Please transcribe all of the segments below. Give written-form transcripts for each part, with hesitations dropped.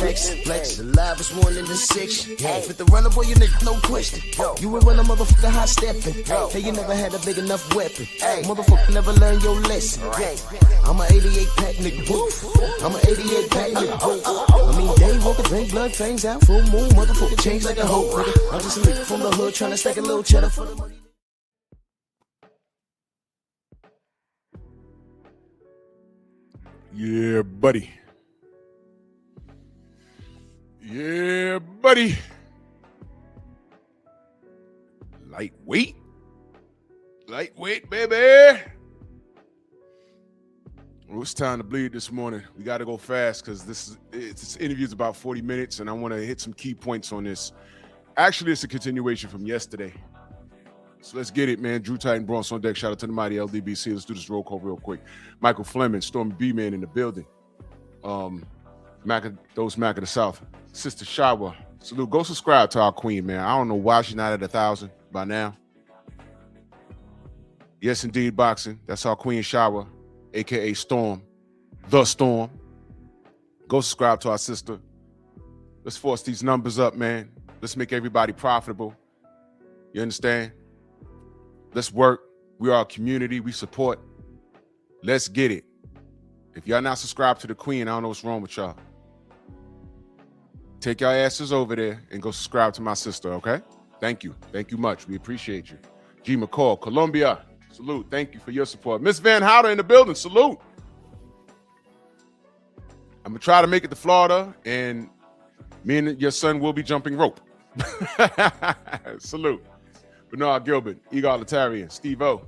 Flex, the livest one in the section. Fit the runner, boy, you nigga, no question. You ain't run a motherfucker high stepping. Hey, you never had a big enough weapon. Motherfucker never learned your lesson. I'm a 88 pack nigga, boo. I'm a 88 pack nigga, boo. I mean, day walker, drink blood, fangs out, full moon, motherfucker change like a hoe, nigga. I'm just a nigga from the hood trying to stack a little cheddar for the money. Yeah, buddy. Yeah, buddy. Lightweight. Lightweight, baby. Well, it's time to bleed this morning. We got to go fast because this interview's about 40 minutes, and I want to hit some key points on this. Actually, it's a continuation from yesterday. So let's get it, man. Drew Titan, Bronx on deck. Shout out to the mighty LDBC. Let's do this roll call real quick. Michael Fleming, Storm B-Man in the building. Mac of the South. Sister Shawa, salute. Go subscribe to our queen, man. I don't know why she's not at 1,000 by now. Yes, indeed, boxing. That's our queen, Shawa, a.k.a. Storm, the Storm. Go subscribe to our sister. Let's force these numbers up, man. Let's make everybody profitable. You understand? Let's work. We are a community. We support. Let's get it. If y'all not subscribed to the queen, I don't know what's wrong with y'all. Take your asses over there and go subscribe to my sister, okay? Thank you. Thank you much. We appreciate you. G. McCall, Colombia, salute. Thank you for your support. Miss Van Houder in the building, salute. I'm going to try to make it to Florida, and me and your son will be jumping rope. Salute. Bernard Gilbert, Eagle Letarian, Steve O,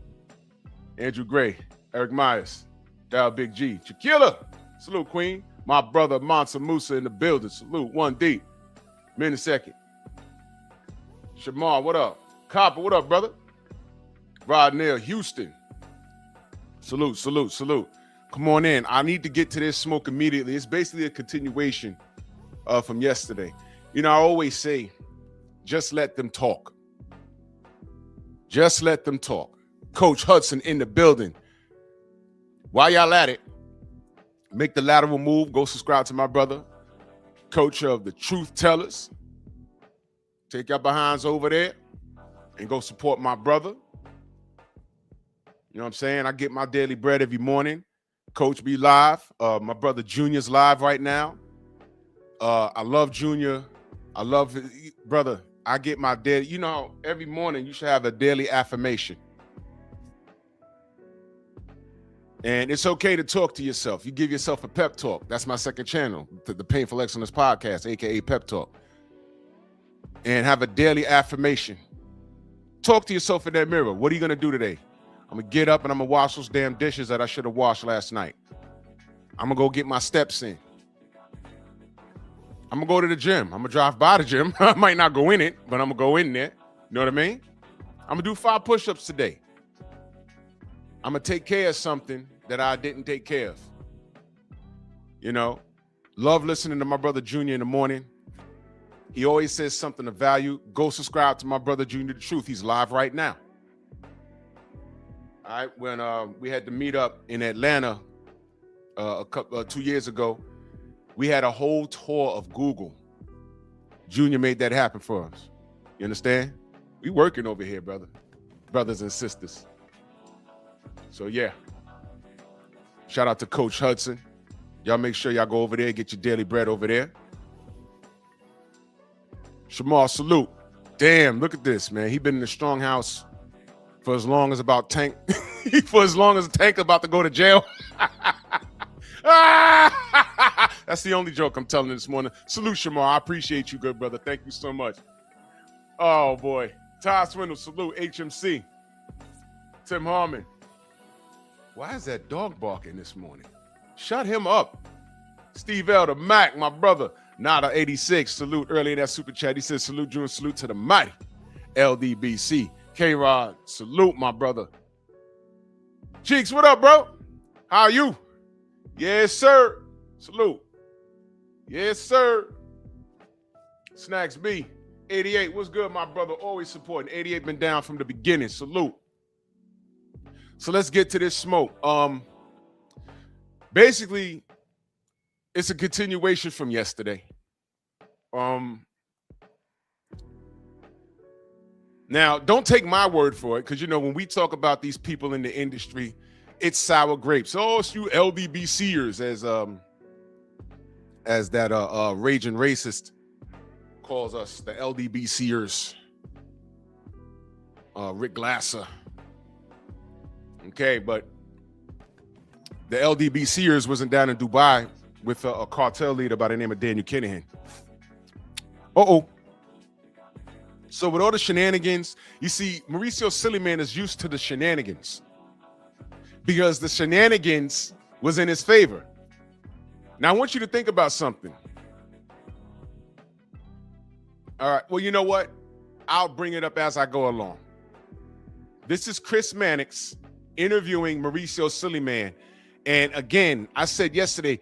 Andrew Gray, Eric Myers, Dal Big G, Shaquilla, salute Queen. My brother Mansa Musa in the building, salute. 1D, minute second. Shamar, what up? Copper, what up, brother? Rod Nail, Houston, salute, salute, salute. Come on in. I need to get to this smoke immediately. It's basically a continuation from yesterday. You know, I always say, just let them talk. Just let them talk. Coach Hudson in the building. While y'all at it, make the lateral move. Go subscribe to my brother, coach of the Truth Tellers. Take your behinds over there and go support my brother. You know what I'm saying? I get my daily bread every morning. Coach be live. My brother Junior's live right now. I love Junior. I love his brother. I get my daily, you know, every morning you should have a daily affirmation. And it's okay to talk to yourself. You give yourself a pep talk. That's my second channel, the Painful Excellence Podcast, aka Pep Talk. And have a daily affirmation. Talk to yourself in that mirror. What are you going to do today? I'm going to get up and I'm going to wash those damn dishes that I should have washed last night. I'm going to go get my steps in. I'm going to go to the gym. I'm going to drive by the gym. I might not go in it, but I'm going to go in there. You know what I mean? I'm going to do 5 push-ups today. I'm going to take care of something that I didn't take care of. You know, love listening to my brother Junior in the morning. He always says something of value. Go subscribe to my brother Junior The Truth. He's live right now. All right, when we had to meet up in Atlanta 2 years ago, we had a whole tour of Google. Junior made that happen for us. You understand? We working over here, brothers and sisters. So yeah, shout out to Coach Hudson. Y'all make sure y'all go over there, get your daily bread over there. Shamar, salute. Damn, look at this, man. He been in the strong house for as long as about Tank, for as long as Tank about to go to jail. That's the only joke I'm telling this morning. Salute, Shamar. I appreciate you, good brother. Thank you so much. Oh, boy. Ty Swindle, salute. HMC. Tim Harmon. Why is that dog barking this morning? Shut him up. Steve Elder, Mac, my brother. Nada 86, salute early in that super chat. He says, salute June, salute to the mighty LDBC. K-Rod, salute my brother. Cheeks, what up, bro? How are you? Yes, sir. Salute. Yes, sir. Snacks B, 88, what's good, my brother? Always supporting. 88 been down from the beginning. Salute. So let's get to this smoke. Basically, it's a continuation from yesterday. Now, don't take my word for it, because you know when we talk about these people in the industry, it's sour grapes. Oh, it's you LDBCers, as that raging racist calls us, the LDBCers. Rick Glasser. Okay, but the LDBCers wasn't down in Dubai with a cartel leader by the name of Daniel Kinahan. So with all the shenanigans, you see, Mauricio SILLYMAN is used to the shenanigans because the shenanigans was in his favor. Now, I want you to think about something. All right, well, you know what? I'll bring it up as I go along. This is Chris Mannix interviewing Mauricio SILLYMAN. And again, I said yesterday,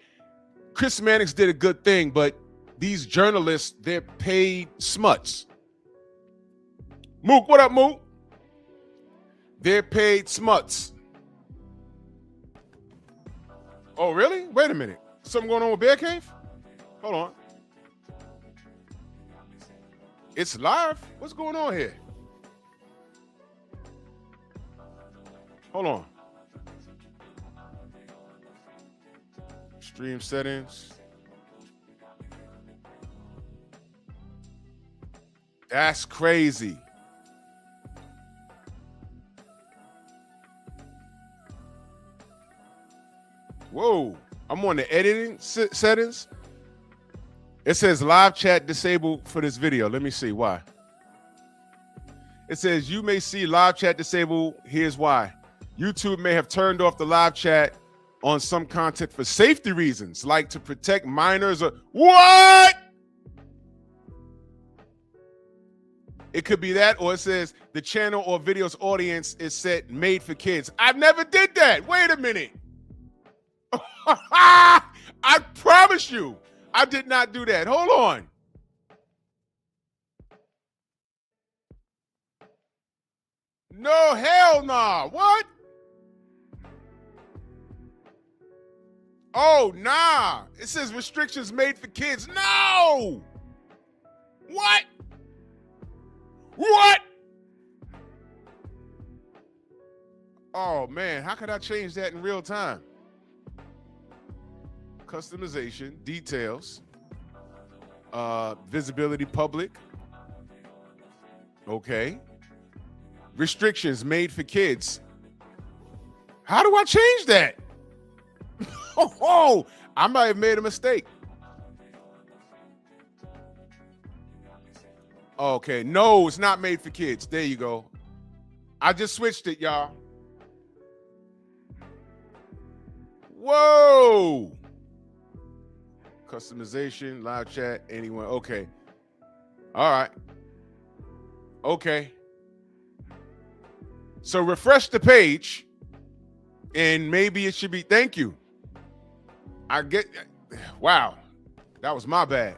Chris Mannix did a good thing, but these journalists, they're paid smuts. Mook, what up, Mook? They're paid smuts. Oh, really? Wait a minute. Something going on with Bear Cave? Hold on. It's live? What's going on here? Hold on. Stream settings. That's crazy. Whoa. I'm on the editing settings. It says live chat disabled for this video. Let me see why. It says you may see live chat disabled. Here's why. YouTube may have turned off the live chat on some content for safety reasons, like to protect minors or what? It could be that, or it says the channel or video's audience is set made for kids. I never did that. Wait a minute. I promise you, I did not do that. Hold on. No, hell nah. What? Oh, nah. It says restrictions made for kids. No. What? What? Oh, man. How could I change that in real time? Customization, details, visibility public. Okay. Restrictions made for kids. How do I change that? Oh, I might have made a mistake. Okay, no, it's not made for kids. There you go. I just switched it, y'all. Whoa. Customization, live chat, anyone. Okay. All right. Okay. So refresh the page and maybe it should be, thank you. Wow. That was my bad.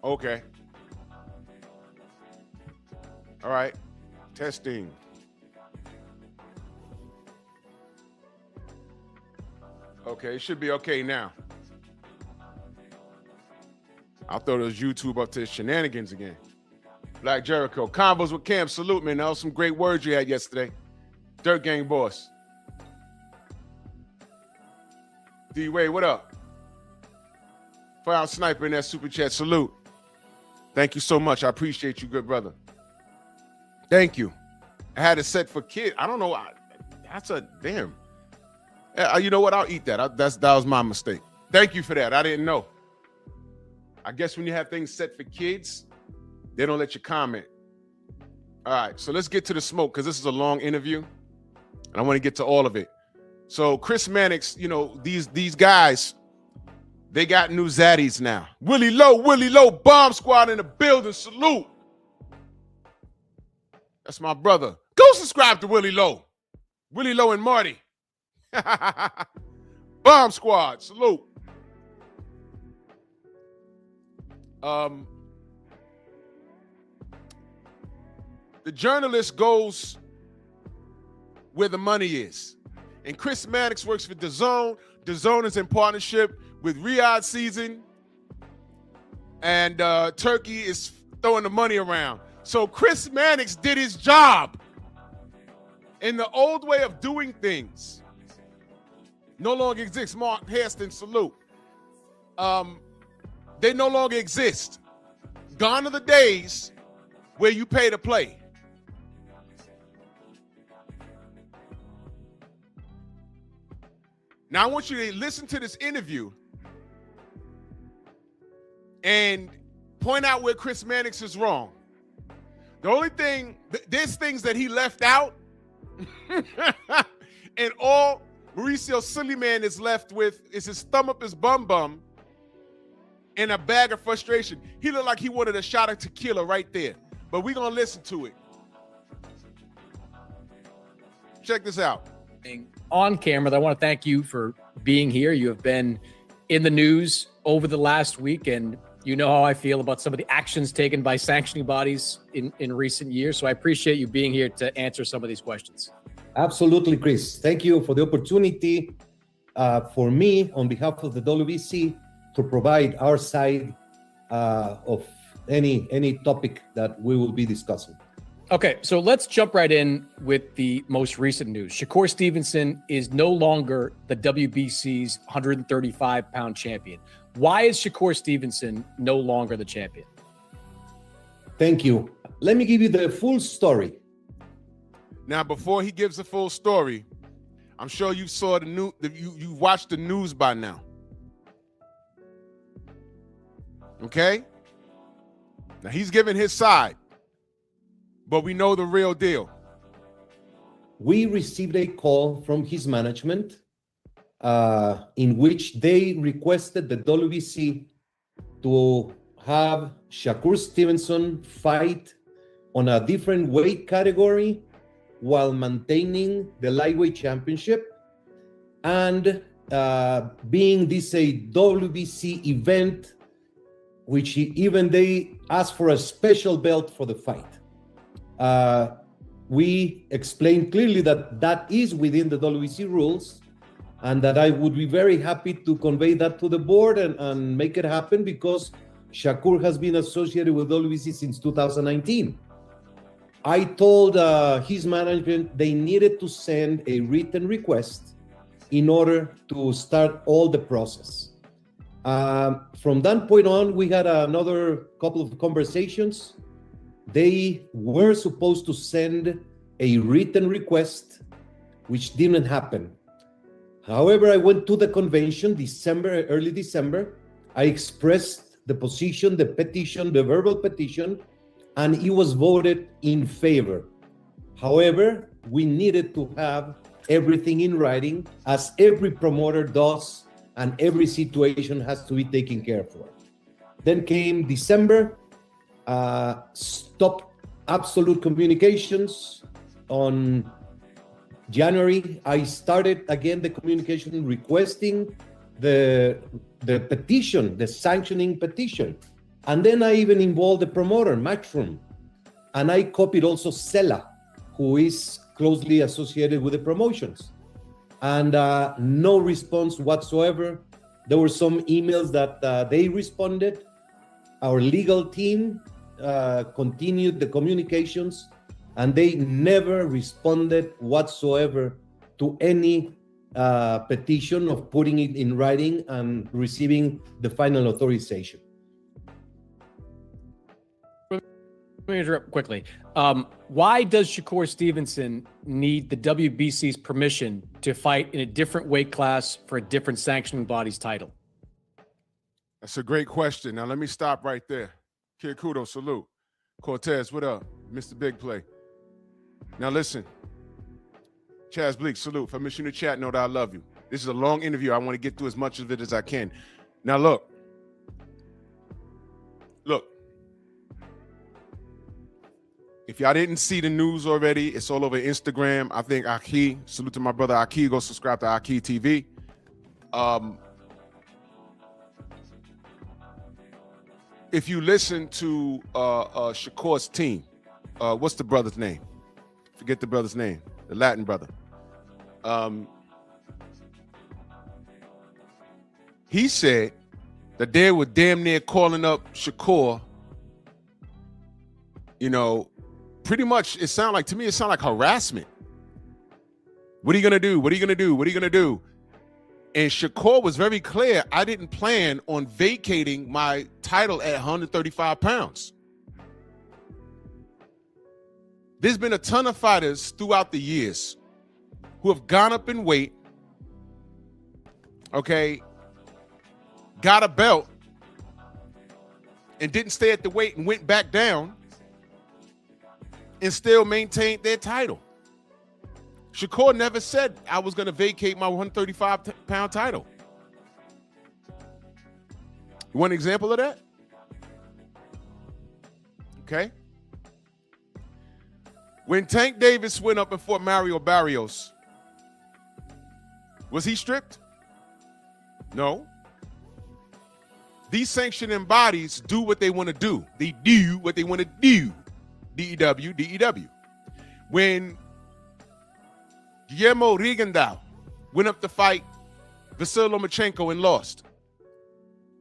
Okay. All right. Testing. Okay, it should be okay now. I'll throw those YouTube up to the shenanigans again. Black Jericho. Convos with Cam. Salute, man. That was some great words you had yesterday. Dirt Gang boss. D-Way, what up? Fire Sniper in that super chat. Salute. Thank you so much. I appreciate you, good brother. Thank you. I had it set for kids. I don't know. That's a damn. You know what? I'll eat that. That was my mistake. Thank you for that. I didn't know. I guess when you have things set for kids, they don't let you comment. All right, so let's get to the smoke because this is a long interview, and I want to get to all of it. So Chris Mannix, you know, these guys, they got new zaddies now. Willie Low, Bomb Squad in the building. Salute. That's my brother. Go subscribe to Willie Low and Marty. Bomb Squad. Salute. The journalist goes where the money is. And Chris Mannix works for DAZN. DAZN is in partnership with Riyadh Season. and Turkey is throwing the money around. So Chris Mannix did his job. And the old way of doing things no longer exists. Mark Hairston, salute. They no longer exist. Gone are the days where you pay to play. Now I want you to listen to this interview and point out where Chris Mannix is wrong. The only thing, there's things that he left out, and all Mauricio SILLYMAN is left with is his thumb up his bum and a bag of frustration. He looked like he wanted a shot of tequila right there, but we're going to listen to it. Check this out. On camera, I want to thank you for being here. You have been in the news over the last week, and you know how I feel about some of the actions taken by sanctioning bodies in recent years. So I appreciate you being here to answer some of these questions. Absolutely, Chris. Thank you for the opportunity for me, on behalf of the WBC, to provide our side of any topic that we will be discussing. Okay, so let's jump right in with the most recent news. Shakur Stevenson is no longer the WBC's 135-pound champion. Why is Shakur Stevenson no longer the champion? Thank you. Let me give you the full story. Now, before he gives the full story, I'm sure you saw the new. You watched the news by now. Okay. Now he's giving his side, but we know the real deal. We received a call from his management in which they requested the WBC to have Shakur Stevenson fight on a different weight category while maintaining the lightweight championship, and being this a WBC event, which they asked for a special belt for the fight. We explained clearly that is within the WBC rules, and that I would be very happy to convey that to the board and make it happen, because Shakur has been associated with WBC since 2019. I told his management they needed to send a written request in order to start all the process. From that point on, we had another couple of conversations. They were supposed to send a written request, which didn't happen. However, I went to the convention early December. I expressed the position, the petition, the verbal petition, and it was voted in favor. However, we needed to have everything in writing, as every promoter does, and every situation has to be taken care of. Then came December, stopped absolute communications. On January, I started again the communication requesting the petition, the sanctioning petition. And then I even involved the promoter, Matchroom. And I copied also Sela, who is closely associated with the promotions. And no response whatsoever. There were some emails that they responded. Our legal team continued the communications, and they never responded whatsoever to any petition of putting it in writing and receiving the final authorization. Let me interrupt quickly. Why does Shakur Stevenson need the WBC's permission to fight in a different weight class for a different sanctioning body's title? That's a great question. Now, let me stop right there. Kid Kudo, salute. Cortez, what up? Mr. Big Play. Now, listen. Chaz Bleak, salute. If I miss you in the chat, know that I love you. This is a long interview. I want to get through as much of it as I can. Now, look. If y'all didn't see the news already, it's all over Instagram. I think Aki, salute to my brother Aki, go subscribe to Aki TV. If you listen to Shakur's team, what's the brother's name? Forget the brother's name, the Latin brother. He said that they were damn near calling up Shakur. You know, pretty much it sounded like harassment. What are you gonna do? What are you gonna do? What are you gonna do? And Shakur was very clear. I didn't plan on vacating my title at 135 pounds. There's been a ton of fighters throughout the years who have gone up in weight, okay, got a belt, and didn't stay at the weight and went back down and still maintained their title. Shakur never said I was going to vacate my 135-pound title. You want an example of that? Okay. When Tank Davis went up and fought Mario Barrios, was he stripped? No. These sanctioning bodies do what they want to do. They do what they want to do. DEW, DEW. When Guillermo Rigondeaux went up to fight Vasily Lomachenko and lost,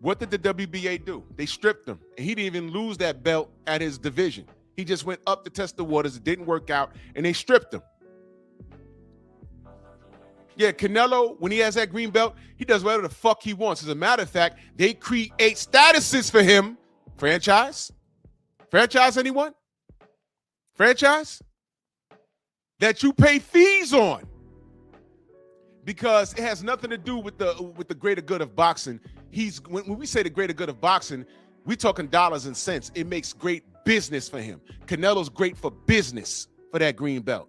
what did the WBA do? They stripped him, and he didn't even lose that belt at his division. He just went up to test the waters. It didn't work out, and they stripped him. Yeah, Canelo, when he has that green belt, he does whatever the fuck he wants. As a matter of fact, they create statuses for him. Franchise? Franchise, anyone? Franchise? That you pay fees on. Because it has nothing to do with the greater good of boxing. When we say the greater good of boxing, we're talking dollars and cents. It makes great business for him. Canelo's great for business for that green belt.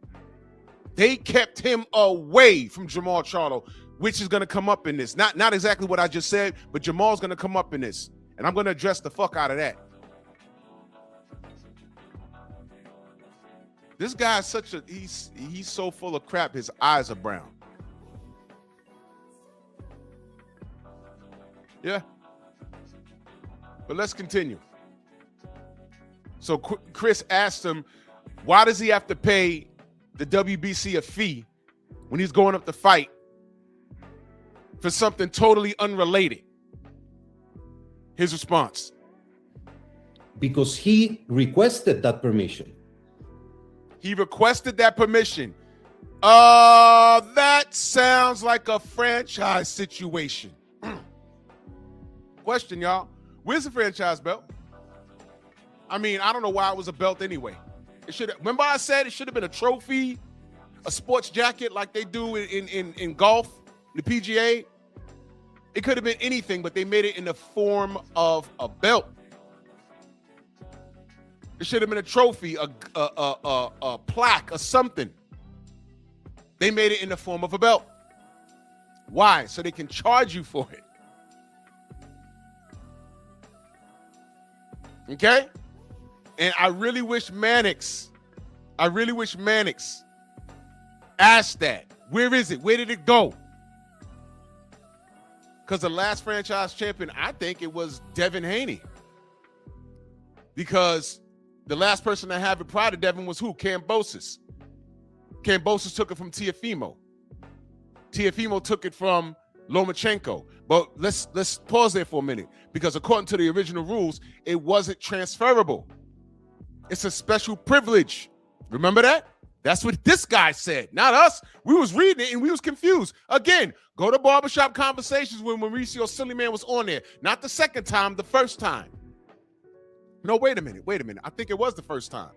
They kept him away from Jamal Charlo, which is going to come up in this. Not exactly what I just said, but Jamal's going to come up in this. And I'm going to address the fuck out of that. This guy is he's so full of crap, his eyes are brown. Yeah. But let's continue. So Chris asked him, why does he have to pay the WBC a fee when he's going up to fight for something totally unrelated? His response. Because he requested that permission. He requested that permission. That sounds like a franchise situation. Question, y'all. Where's the franchise belt? I mean, I don't know why it was a belt anyway. Remember I said it should have been a trophy, a sports jacket like they do in golf, the PGA. It could have been anything, but they made it in the form of a belt. It should have been a trophy, a plaque, or something. They made it in the form of a belt. Why? So they can charge you for it. Okay? And I really wish Mannix asked that. Where is it? Where did it go? Because the last franchise champion, I think it was Devin Haney. Because the last person to have it prior to Devin was who? Kambosos. Kambosos took it from Teofimo. Teofimo took it from Lomachenko. But let's pause there for a minute, because according to the original rules, it wasn't transferable. It's a special privilege. Remember that? That's what this guy said, not us. We was reading it and we was confused. Again, go to Barbershop Conversations when Mauricio SILLYMAN was on there. Not the second time, the first time. No, wait a minute. I think it was the first time.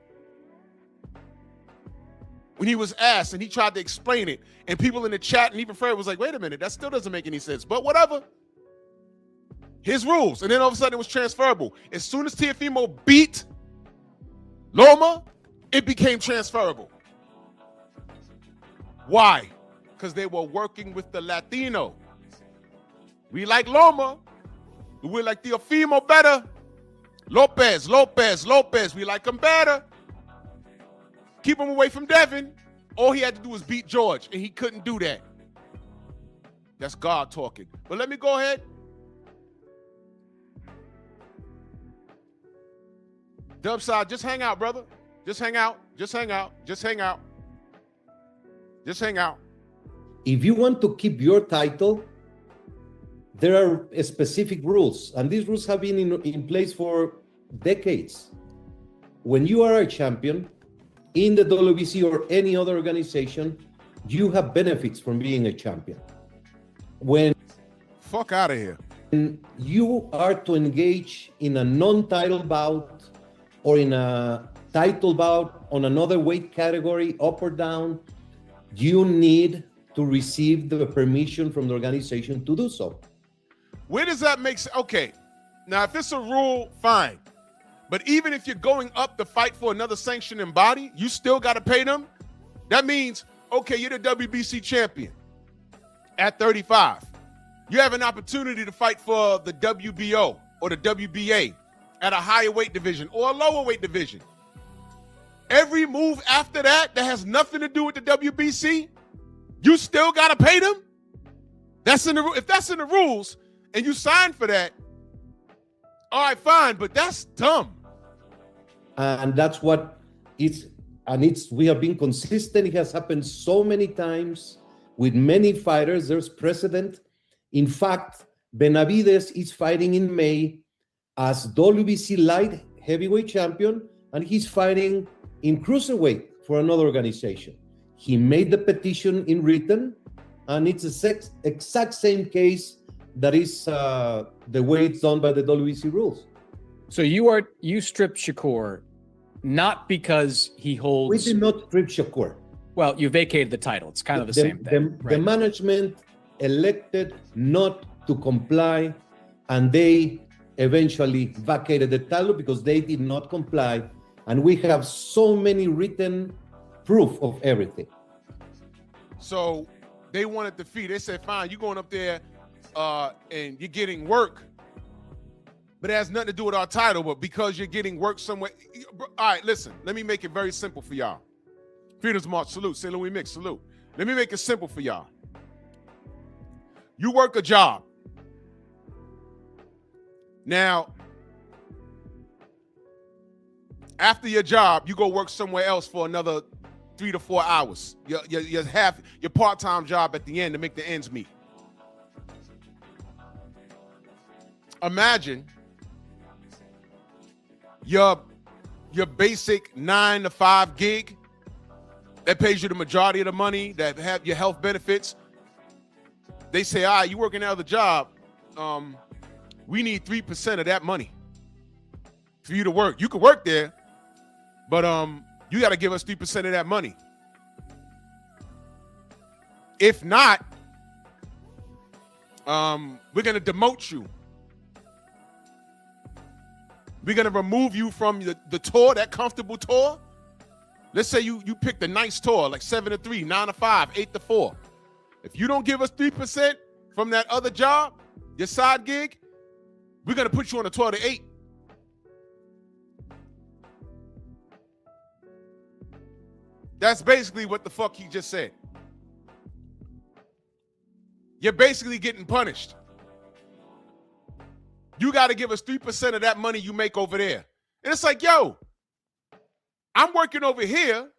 When he was asked and he tried to explain it, and people in the chat and even Fred was like, wait a minute, that still doesn't make any sense. But whatever. His rules. And then all of a sudden it was transferable. As soon as Teofimo beat Loma, it became transferable. Why? Because they were working with the Latino. We like Loma. We like Teofimo better. Lopez. We like him better. Keep him away from Devin. All he had to do was beat George, and he couldn't do that. That's God talking. But let me go ahead. Dubside, just hang out, brother. Just hang out. If you want to keep your title, there are specific rules, and these rules have been in place for decades. When you are a champion in the WBC or any other organization, you have benefits from being a champion. When Fuck out of here. you are to engage in a non-title bout or in a title bout on another weight category, up or down, you need to receive the permission from the organization to do so. Where does that make sense? Okay, now if it's a rule, fine. But even if you're going up to fight for another sanctioning body, you still got to pay them? That means, okay, you're the WBC champion at 35. You have an opportunity to fight for the WBO or the WBA at a higher weight division or a lower weight division. Every move after that has nothing to do with the WBC, you still got to pay them? If that's in the rules and you sign for that, all right, fine, but that's dumb. And that's what we have been consistent. It has happened so many times with many fighters. There's precedent. In fact, Benavidez is fighting in May as WBC light heavyweight champion, and he's fighting in cruiserweight for another organization. He made the petition in written, and it's the exact same case that is the way it's done by the WBC rules. So you stripped Shakur not because he holds. We did not strip Shakur. Well, you vacated the title. It's kind of the same thing. The management elected not to comply, and they eventually vacated the title because they did not comply. And we have so many written proof of everything. So they wanted the fee. They said, fine, you're going up there and you're getting work, but it has nothing to do with our title, but because you're getting work somewhere. All right, listen, let me make it very simple for y'all. Freedom's March, salute. St. Louis Mix, salute. Let me make it simple for y'all. You work a job. Now, after your job, you go work somewhere else for another 3 to 4 hours. You have your part-time job at the end to make the ends meet. Imagine your basic 9 to 5 gig that pays you the majority of the money, that have your health benefits. They say, all right, you working out of the job. We need 3% of that money for you to work. You could work there, but you got to give us 3% of that money. If not, we're going to demote you. We're going to remove you from the tour, that comfortable tour. Let's say you picked a nice tour, like 7 to 3, 9 to 5, 8 to 4. If you don't give us 3% from that other job, your side gig, we're going to put you on a 12 to 8. That's basically what the fuck he just said. You're basically getting punished. You got to give us 3% of that money you make over there. And it's like, yo, I'm working over here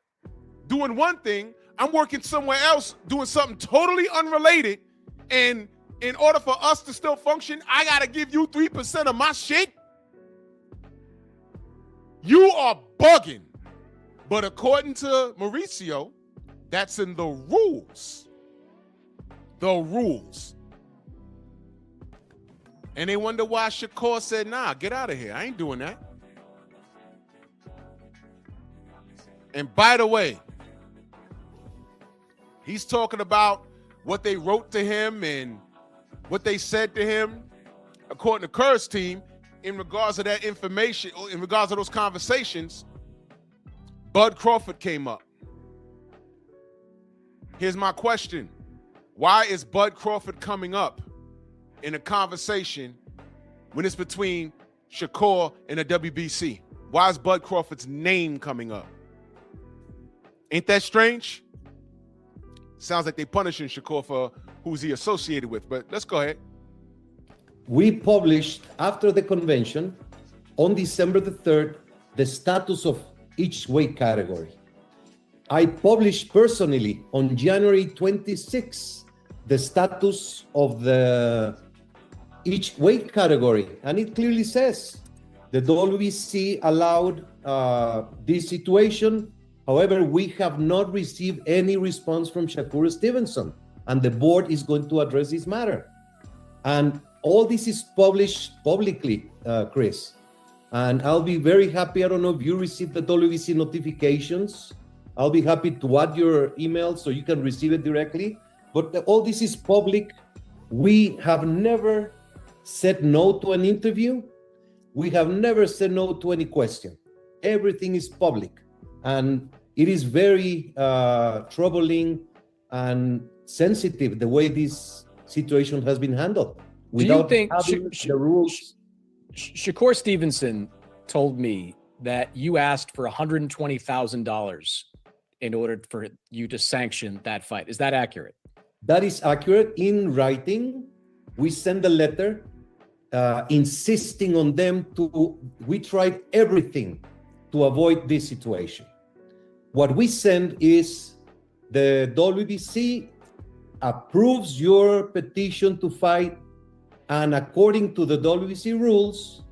doing one thing. I'm working somewhere else doing something totally unrelated. And in order for us to still function, I got to give you 3% of my shit. You are bugging. But according to Mauricio, that's in the rules. The rules. And they wonder why Shakur said, nah, get out of here. I ain't doing that. And by the way, he's talking about what they wrote to him and what they said to him, according to Kerr's team, in regards to that information, in regards to those conversations. Bud Crawford came up. Here's my question. Why is Bud Crawford coming up in a conversation when it's between Shakur and the WBC? Why is Bud Crawford's name coming up? Ain't that strange? Sounds like they're punishing Shakur for who's he associated with, but let's go ahead. We published after the convention on December the 3rd, the status of each weight category. I published personally on January 26th, the status of the each weight category. And it clearly says the WBC allowed this situation. However, we have not received any response from Shakur Stevenson, and the board is going to address this matter. And all this is published publicly, Chris. And I'll be very happy. I don't know if you received the WBC notifications. I'll be happy to add your email so you can receive it directly. But all this is public. We have never said no to an interview. We have never said no to any question. Everything is public. And it is very troubling and sensitive the way this situation has been handled. Do you think the rules? Shakur Stevenson told me that you asked for $120,000 in order for you to sanction that fight. Is that accurate? That is accurate. In writing, we send a letter insisting on them we tried everything to avoid this situation. What we send is the WBC approves your petition to fight, and according to the WBC rules,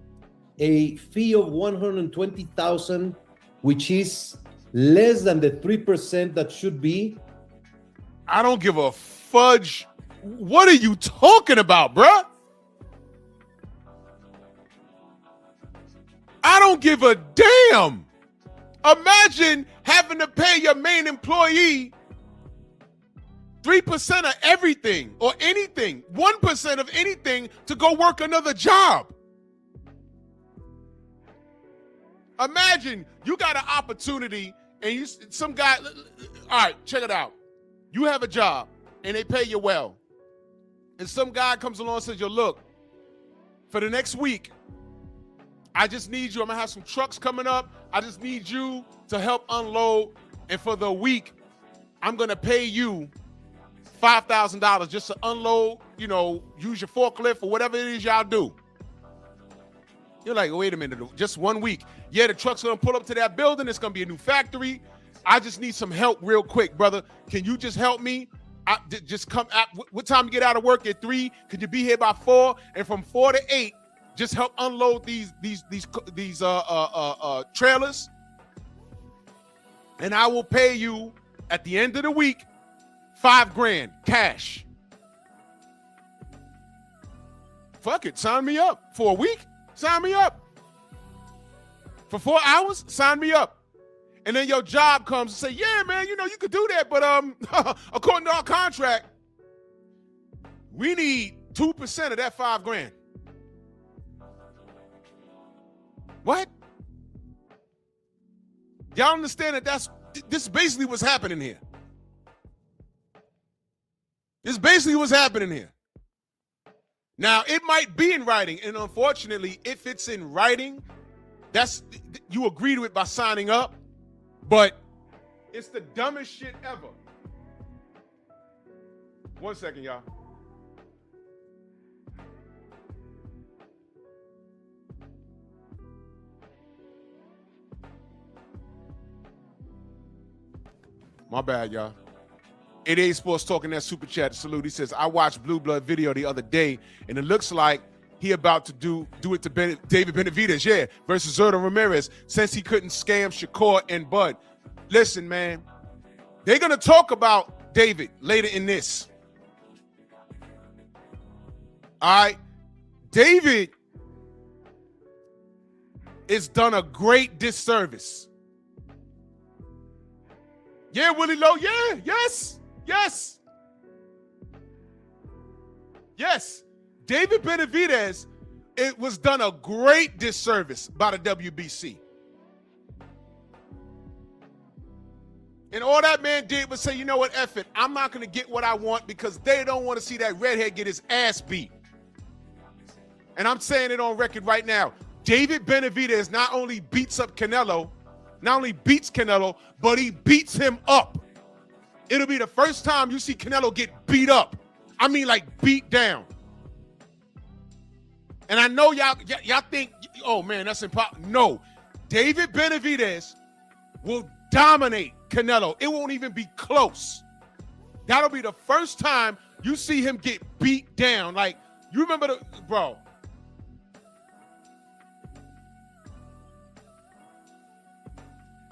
a fee of $120,000, which is less than the 3% that should be. I don't give a fudge. What are you talking about, bruh? I don't give a damn. Imagine having to pay your main employee 3% of everything or anything, 1% of anything to go work another job. Imagine you got an opportunity and some guy, all right, check it out. You have a job and they pay you well. And some guy comes along and says, yo, look, for the next week, I just need you. I'm gonna have some trucks coming up. I just need you to help unload. And for the week, I'm gonna pay you $5,000 just to unload, use your forklift or whatever it is y'all do. You're like, wait a minute, just 1 week. Yeah, the truck's gonna pull up to that building. It's gonna be a new factory. I just need some help real quick, brother. Can you just help me? Just come at what time you get out of work? At 3? Could you be here by 4? And from 4 to 8, just help unload these trailers. And I will pay you at the end of the week $5,000 cash. Fuck it, sign me up. For a week, sign me up. For 4 hours, sign me up. And then your job comes and say, yeah, man, you could do that, but according to our contract, we need 2% of that $5,000. What? Y'all understand that this is basically what's happening here. This is basically what's happening here. Now, it might be in writing, and unfortunately, if it's in writing, you agree to it by signing up, but it's the dumbest shit ever. 1 second, y'all. My bad, y'all. 88 Sports talking that super chat salute. He says, I watched Blue Blood video the other day, and it looks like he about to do it to David Benavidez, versus Zurdo Ramirez, since he couldn't scam Shakur and Bud. Listen, man, they're going to talk about David later in this. All right? David has done a great disservice. Yeah, Willie Lowe, yeah, yes. David Benavidez, it was done a great disservice by the WBC. And all that man did was say, you know what, F it, I'm not going to get what I want because they don't want to see that redhead get his ass beat. And I'm saying it on record right now. David Benavidez not only beats Canelo, but he beats him up. It'll be the first time you see Canelo get beat up. I mean, like beat down. And I know y'all think, oh man, that's impossible. No, David Benavidez will dominate Canelo. It won't even be close. That'll be the first time you see him get beat down. Like You remember bro.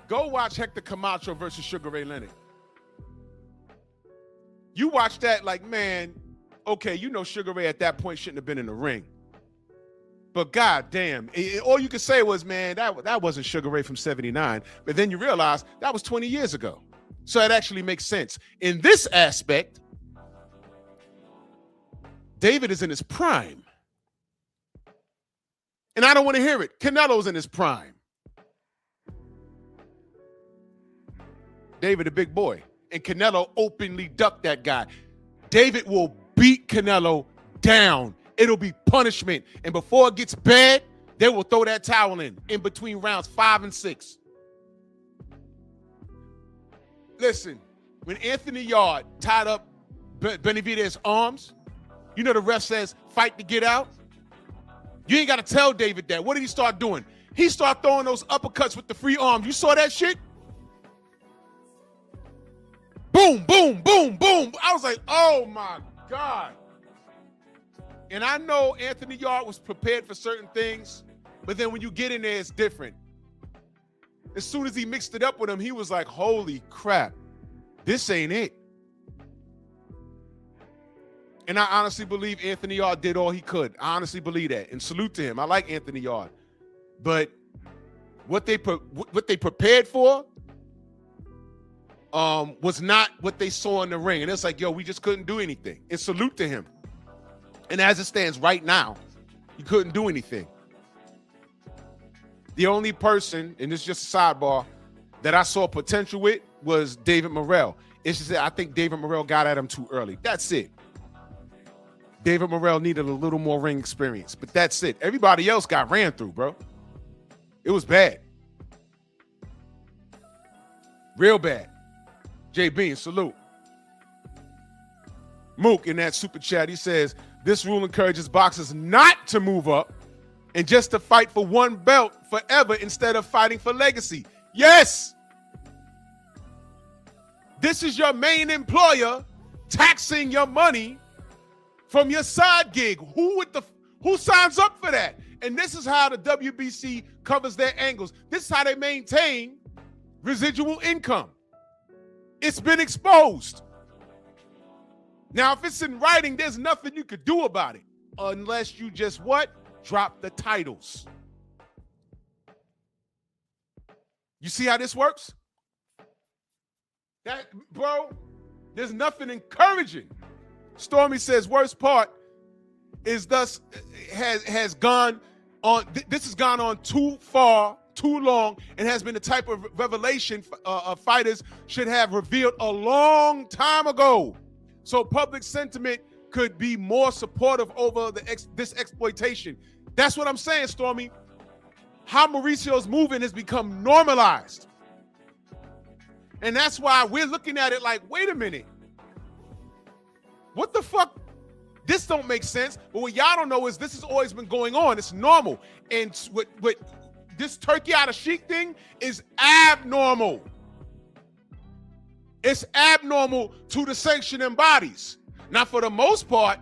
Go watch Hector Camacho versus Sugar Ray Leonard. You watch that like, man, okay, you know Sugar Ray at that point shouldn't have been in the ring. But god damn, all you could say was, man, that wasn't Sugar Ray from 79. But then you realize that was 20 years ago. So it actually makes sense. In this aspect, David is in his prime. And I don't want to hear it. Canelo's in his prime. David, a big boy. And Canelo openly ducked that guy. David will beat Canelo down. It'll be punishment. And before it gets bad, they will throw that towel in between rounds 5 and 6. Listen, when Anthony Yard tied up Benavidez's arms, you know the ref says, fight to get out. You ain't got to tell David that. What did he start doing? He started throwing those uppercuts with the free arms. You saw that shit? Boom, boom, boom, boom. I was like, oh my God. And I know Anthony Yard was prepared for certain things, but then when you get in there, it's different. As soon as he mixed it up with him, he was like, holy crap, this ain't it. And I honestly believe Anthony Yard did all he could. I honestly believe that. And salute to him. I like Anthony Yard. But what they prepared for was not what they saw in the ring. And it's like, yo, we just couldn't do anything. And salute to him. And as it stands right now, you couldn't do anything. The only person, and this is just a sidebar, that I saw potential with was David Morrell. It's just that I think David Morrell got at him too early. That's it. David Morrell needed a little more ring experience, but that's it. Everybody else got ran through, bro. It was bad. Real bad. J. Bean, salute. Mook in that super chat, he says, this rule encourages boxers not to move up and just to fight for one belt forever instead of fighting for legacy. Yes. This is your main employer taxing your money from your side gig. Who signs up for that? And this is how the WBC covers their angles. This is how they maintain residual income. It's been exposed. Now, if it's in writing, there's nothing you could do about it unless you just what? Drop the titles. You see how this works? That, bro, there's nothing encouraging. Stormy says, worst part is thus has gone on. This has gone on too far, too long, and has been the type of revelation fighters should have revealed a long time ago. So public sentiment could be more supportive over this exploitation. That's what I'm saying, Stormy. How Mauricio's moving has become normalized. And that's why we're looking at it like, wait a minute. What the fuck? This don't make sense. But what y'all don't know is this has always been going on. It's normal. And with this turkey out of sheik thing is abnormal. It's abnormal to the sanctioning bodies. Now, for the most part,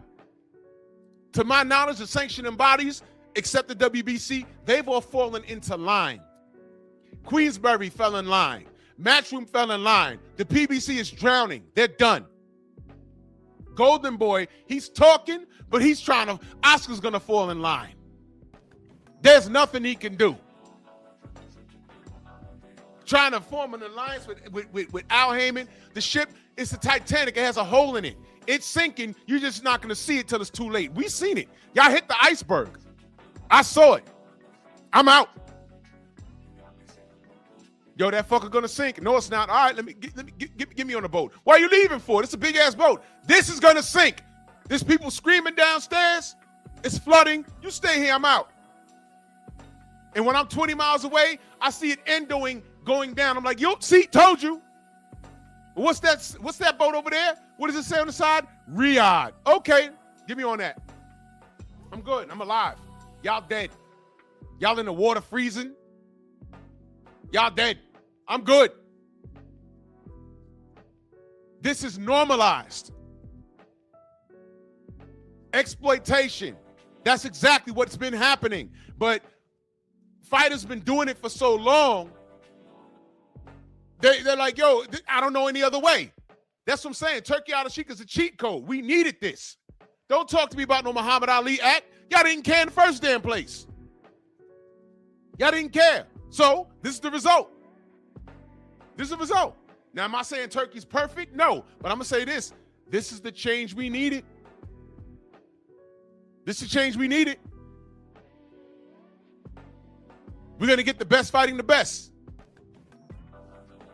to my knowledge, the sanctioning bodies, except the WBC, they've all fallen into line. Queensberry fell in line. Matchroom fell in line. The PBC is drowning. They're done. Golden Boy, he's talking, but he's trying to, Oscar's going to fall in line. There's nothing he can do. Trying to form an alliance with Al Heyman. The ship is the Titanic. It has a hole in it. It's sinking. You're just not going to see it till it's too late. We seen it. Y'all hit the iceberg. I saw it. I'm out. Yo, that fucker gonna sink. No, it's not. All right, get me on the boat. Why are you leaving for? It's a big ass boat. This is gonna sink. There's people screaming downstairs. It's flooding. You stay here. I'm out. And when I'm 20 miles away, I see it endoing going down. I'm like, yo, see, told you. What's that boat over there? What does it say on the side? Riyadh. Okay, get me on that. I'm good. I'm alive. Y'all dead. Y'all in the water freezing. Y'all dead. I'm good. This is normalized. Exploitation. That's exactly what's been happening. But fighters been doing it for so long, they're like, yo, I don't know any other way. That's what I'm saying. Turkey Al-Sheikh is a cheat code. We needed this. Don't talk to me about no Muhammad Ali act. Y'all didn't care in the first damn place. Y'all didn't care. So this is the result. This is the result. Now, am I saying Turkey's perfect? No. But I'm going to say this. This is the change we needed. This is the change we needed. We're going to get the best fighting the best.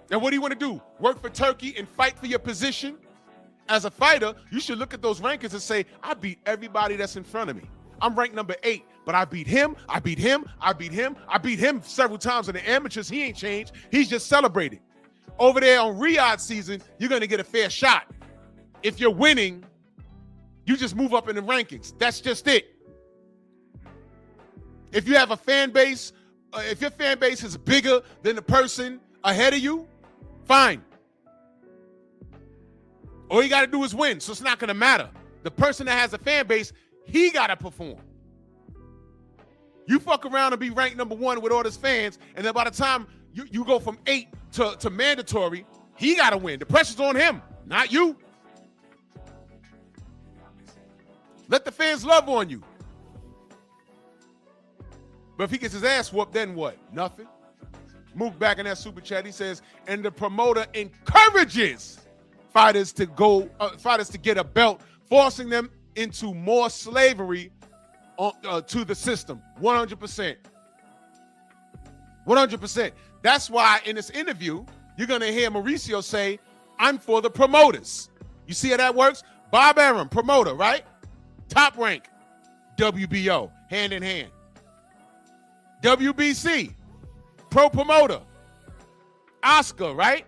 Now, what do you want to do? Work for Turkey and fight for your position? As a fighter, you should look at those rankings and say, I beat everybody that's in front of me. I'm ranked number 8, but I beat him, I beat him, I beat him, I beat him several times in the amateurs. He ain't changed. He's just celebrated. Over there on Riyadh season, you're going to get a fair shot. If you're winning, you just move up in the rankings. That's just it. If you have a fan base, if your fan base is bigger than the person ahead of you, fine. All you got to do is win, so it's not going to matter. The person that has a fan base, he got to perform. You fuck around and be ranked number 1 with all his fans, and then by the time you go from 8 to mandatory, he got to win. The pressure's on him, not you. Let the fans love on you. But if he gets his ass whooped, then what? Nothing. Move back in that super chat. He says, and the promoter encourages fighters to get a belt, forcing them into more slavery to the system. 100%. 100%. That's why in this interview, you're going to hear Mauricio say, I'm for the promoters. You see how that works? Bob Arum, promoter, right? Top rank. WBO, hand in hand. WBC, pro promoter. Oscar, right?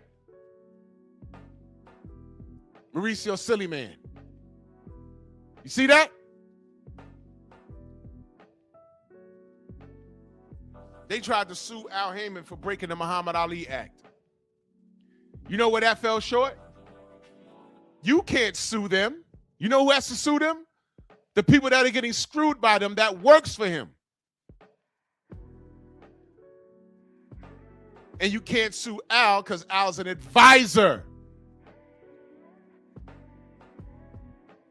Mauricio SILLYMAN. You see that? They tried to sue Al Heyman for breaking the Muhammad Ali Act. You know where that fell short? You can't sue them. You know who has to sue them? The people that are getting screwed by them that works for him. And you can't sue Al because Al's an advisor.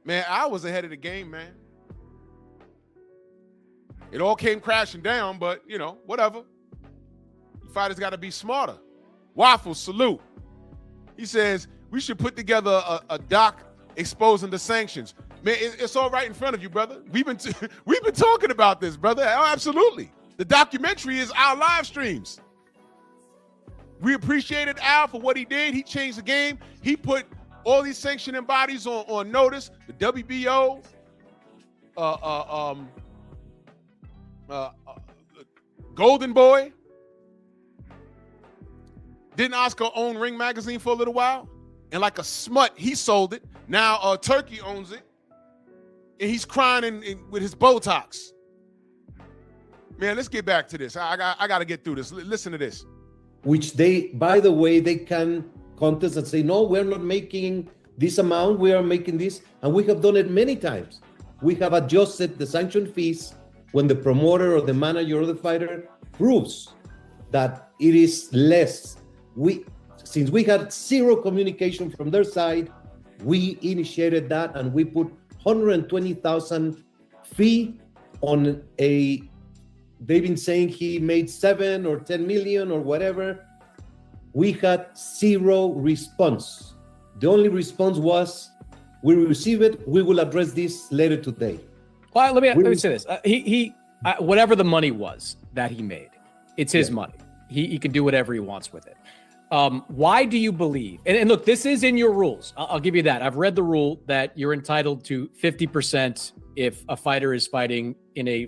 Man, Al was ahead of the game, man. It all came crashing down, but, you know, whatever. Fighters got to be smarter. Waffle, salute. He says, we should put together a doc exposing the sanctions. Man, it's all right in front of you, brother. We've been talking about this, brother. Oh, absolutely. The documentary is our live streams. We appreciated Al for what he did. He changed the game. He put all these sanctioning bodies on notice. The WBO, Golden Boy. Didn't Oscar own Ring Magazine for a little while? And like a smut, he sold it. Now Turkey owns it. And he's crying with his Botox. Man, let's get back to this. I got to get through this. Listen to this. Which they, by the way, they can contest and say, no, we're not making this amount, we are making this. And we have done it many times. We have adjusted the sanction fees when the promoter or the manager or the fighter proves that it is less. Since we had zero communication from their side, we initiated that and we put 120,000 fee on a, they've been saying he made 7 or 10 million or whatever. We had zero response. The only response was, we will receive it, we will address this later today. Well, let me say this. He whatever the money was that he made, it's his money. He can do whatever he wants with it. Why do you believe, and look, this is in your rules. I'll give you that. I've read the rule that you're entitled to 50% if a fighter is fighting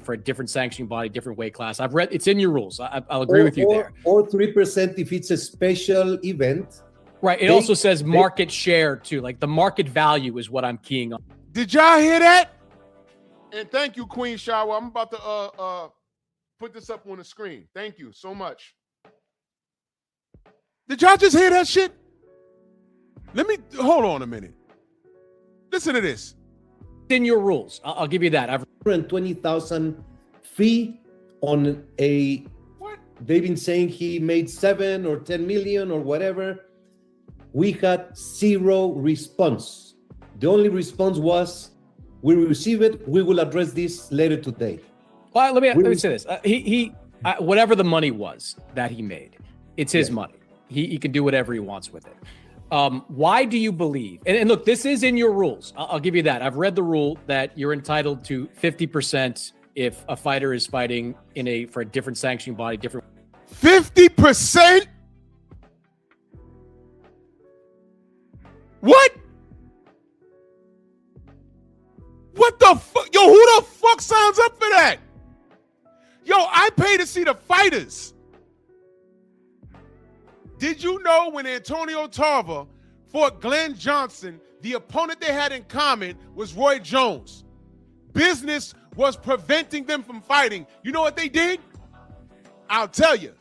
for a different sanctioning body, different weight class. I've read, it's in your rules. I'll agree with you there. Or 3% if it's a special event. Right. It also says market share too. Like the market value is what I'm keying on. Did y'all hear that? And thank you, Queen Shawa. I'm about to put this up on the screen. Thank you so much. Did y'all just hear that shit? Hold on a minute. Listen to this. in your rules. I'll give you that. I've 120,000 fee on a, What? they've been saying he made 7 or 10 million or whatever. We had zero response. The only response was, we receive it, we will address this later today. Well, let me say this. Whatever the money was that he made, it's his money. He can do whatever he wants with it. Why do you believe? And look, this is in your rules. I'll give you that. I've read the rule that you're entitled to 50% if a fighter is fighting for a different sanctioning body, different. 50%? What? What the fuck? Yo, who the fuck signs up for that? Yo, I pay to see the fighters. Did you know when Antonio Tarver fought Glenn Johnson, the opponent they had in common was Roy Jones? Business was preventing them from fighting. You know what they did? I'll tell you.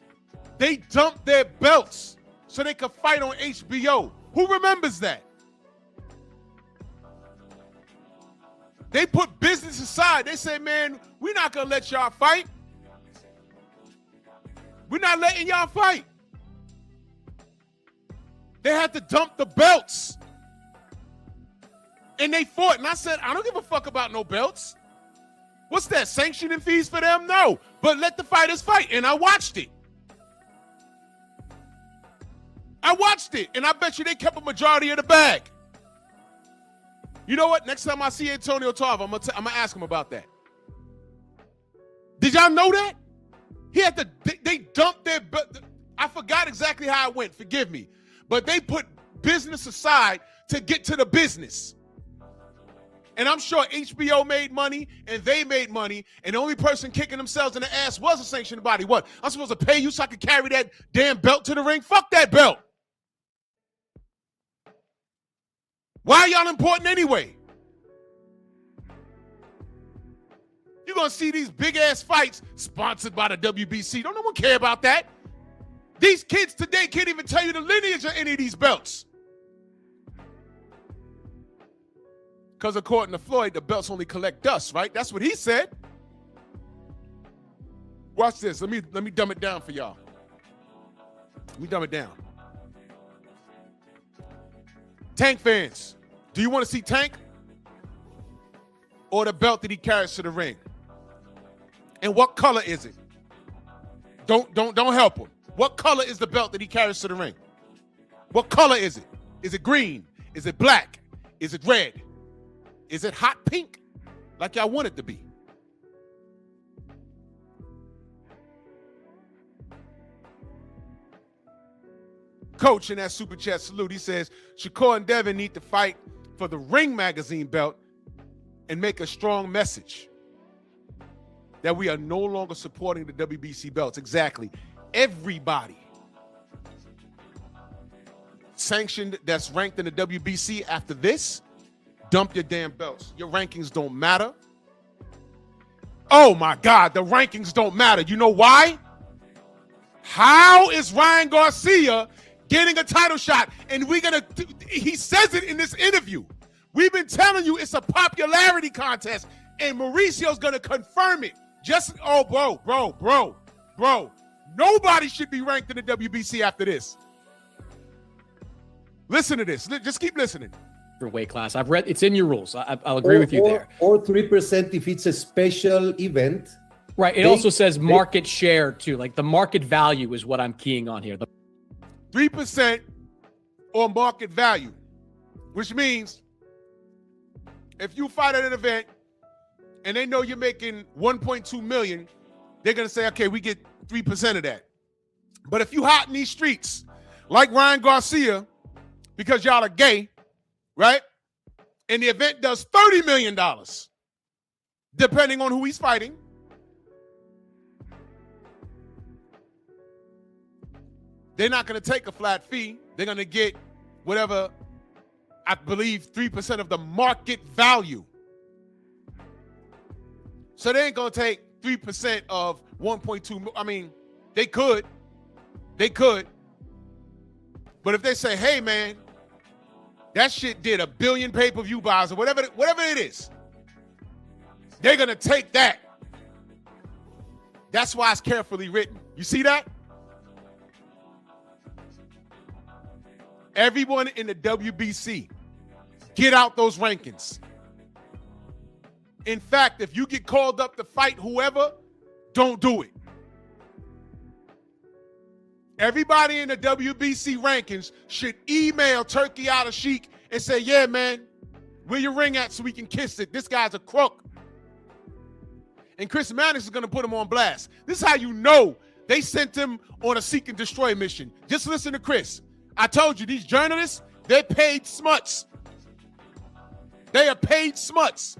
They dumped their belts so they could fight on HBO. Who remembers that? They put business aside. They said, man, we're not going to let y'all fight. We're not letting y'all fight. They had to dump the belts. And they fought. And I said, I don't give a fuck about no belts. What's that, sanctioning fees for them? No. But let the fighters fight. And I watched it. I watched it. And I bet you they kept a majority of the bag. You know what? Next time I see Antonio Tarver, I'm gonna ask him about that. Did y'all know that? He had to, they dumped their, I forgot exactly how it went, forgive me. But they put business aside to get to the business. And I'm sure HBO made money and they made money, and the only person kicking themselves in the ass was a sanctioned body. What? I'm supposed to pay you so I could carry that damn belt to the ring? Fuck that belt. Why are y'all important anyway? You're going to see these big-ass fights sponsored by the WBC. Don't no one care about that. These kids today can't even tell you the lineage of any of these belts. Because according to Floyd, the belts only collect dust, right? That's what he said. Watch this. Let me dumb it down for y'all. Let me dumb it down. Tank fans, do you want to see Tank or the belt that he carries to the ring? And what color is it? Don't help him. What color is the belt that he carries to the ring? What color is it? Is it green? Is it black? Is it red? Is it hot pink? Like y'all want it to be. Coach in that super chat salute, he says, Shakur and Devin need to fight for the Ring Magazine belt and make a strong message that we are no longer supporting the WBC belts. Exactly. Everybody sanctioned that's ranked in the WBC after this, dump your damn belts. Your rankings don't matter. Oh my God, the rankings don't matter. You know why? How is Ryan Garcia getting a title shot? And he says it in this interview. We've been telling you it's a popularity contest, and Mauricio's gonna confirm it. Bro. Nobody should be ranked in the WBC after this. Listen to this. Just keep listening. For weight class, I've read it's in your rules. I'll agree with you there. Or 3% if it's a special event. Right. It also says market share too. Like the market value is what I'm keying on here. 3% or market value, which means if you fight at an event and they know you're making 1.2 million, they're going to say, okay, we get 3% of that. But if you hot in these streets, like Ryan Garcia, because y'all are gay, right? And the event does $30 million, depending on who he's fighting. They're not going to take a flat fee. They're going to get whatever, I believe, 3% of the market value. So they ain't going to take 3% of 1.2. I mean, they could. But if they say, hey, man, that shit did 1 billion pay-per-view buys or whatever it is, They're going to take that. That's why it's carefully written. You see that? Everyone in the WBC, get out those rankings. In fact, if you get called up to fight whoever, don't do it. Everybody in the WBC rankings should email Turkey Al-Sheikh and say, yeah, man, where your ring at so we can kiss it? This guy's a crook. And Chris Mannix is going to put him on blast. This is how you know they sent him on a seek and destroy mission. Just listen to Chris. I told you, these journalists, they're paid smuts. They are paid smuts.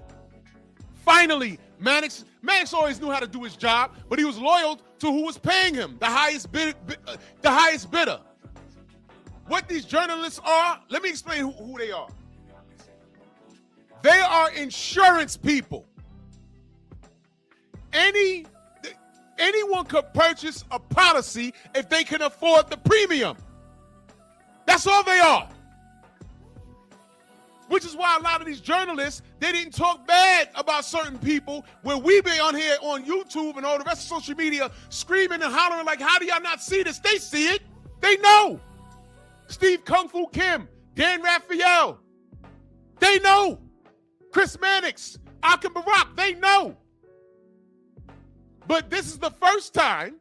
Finally, Mannix always knew how to do his job, but he was loyal to who was paying him, the highest bidder. What these journalists are, let me explain who they are. They are insurance people. Anyone could purchase a policy if they can afford the premium. That's all they are. Which is why a lot of these journalists, they didn't talk bad about certain people where we be on here on YouTube and all the rest of social media screaming and hollering like, how do y'all not see this? They see it. They know. Steve Kung Fu Kim, Dan Raphael, they know. Chris Mannix, Akim Barak, they know. But this is the first time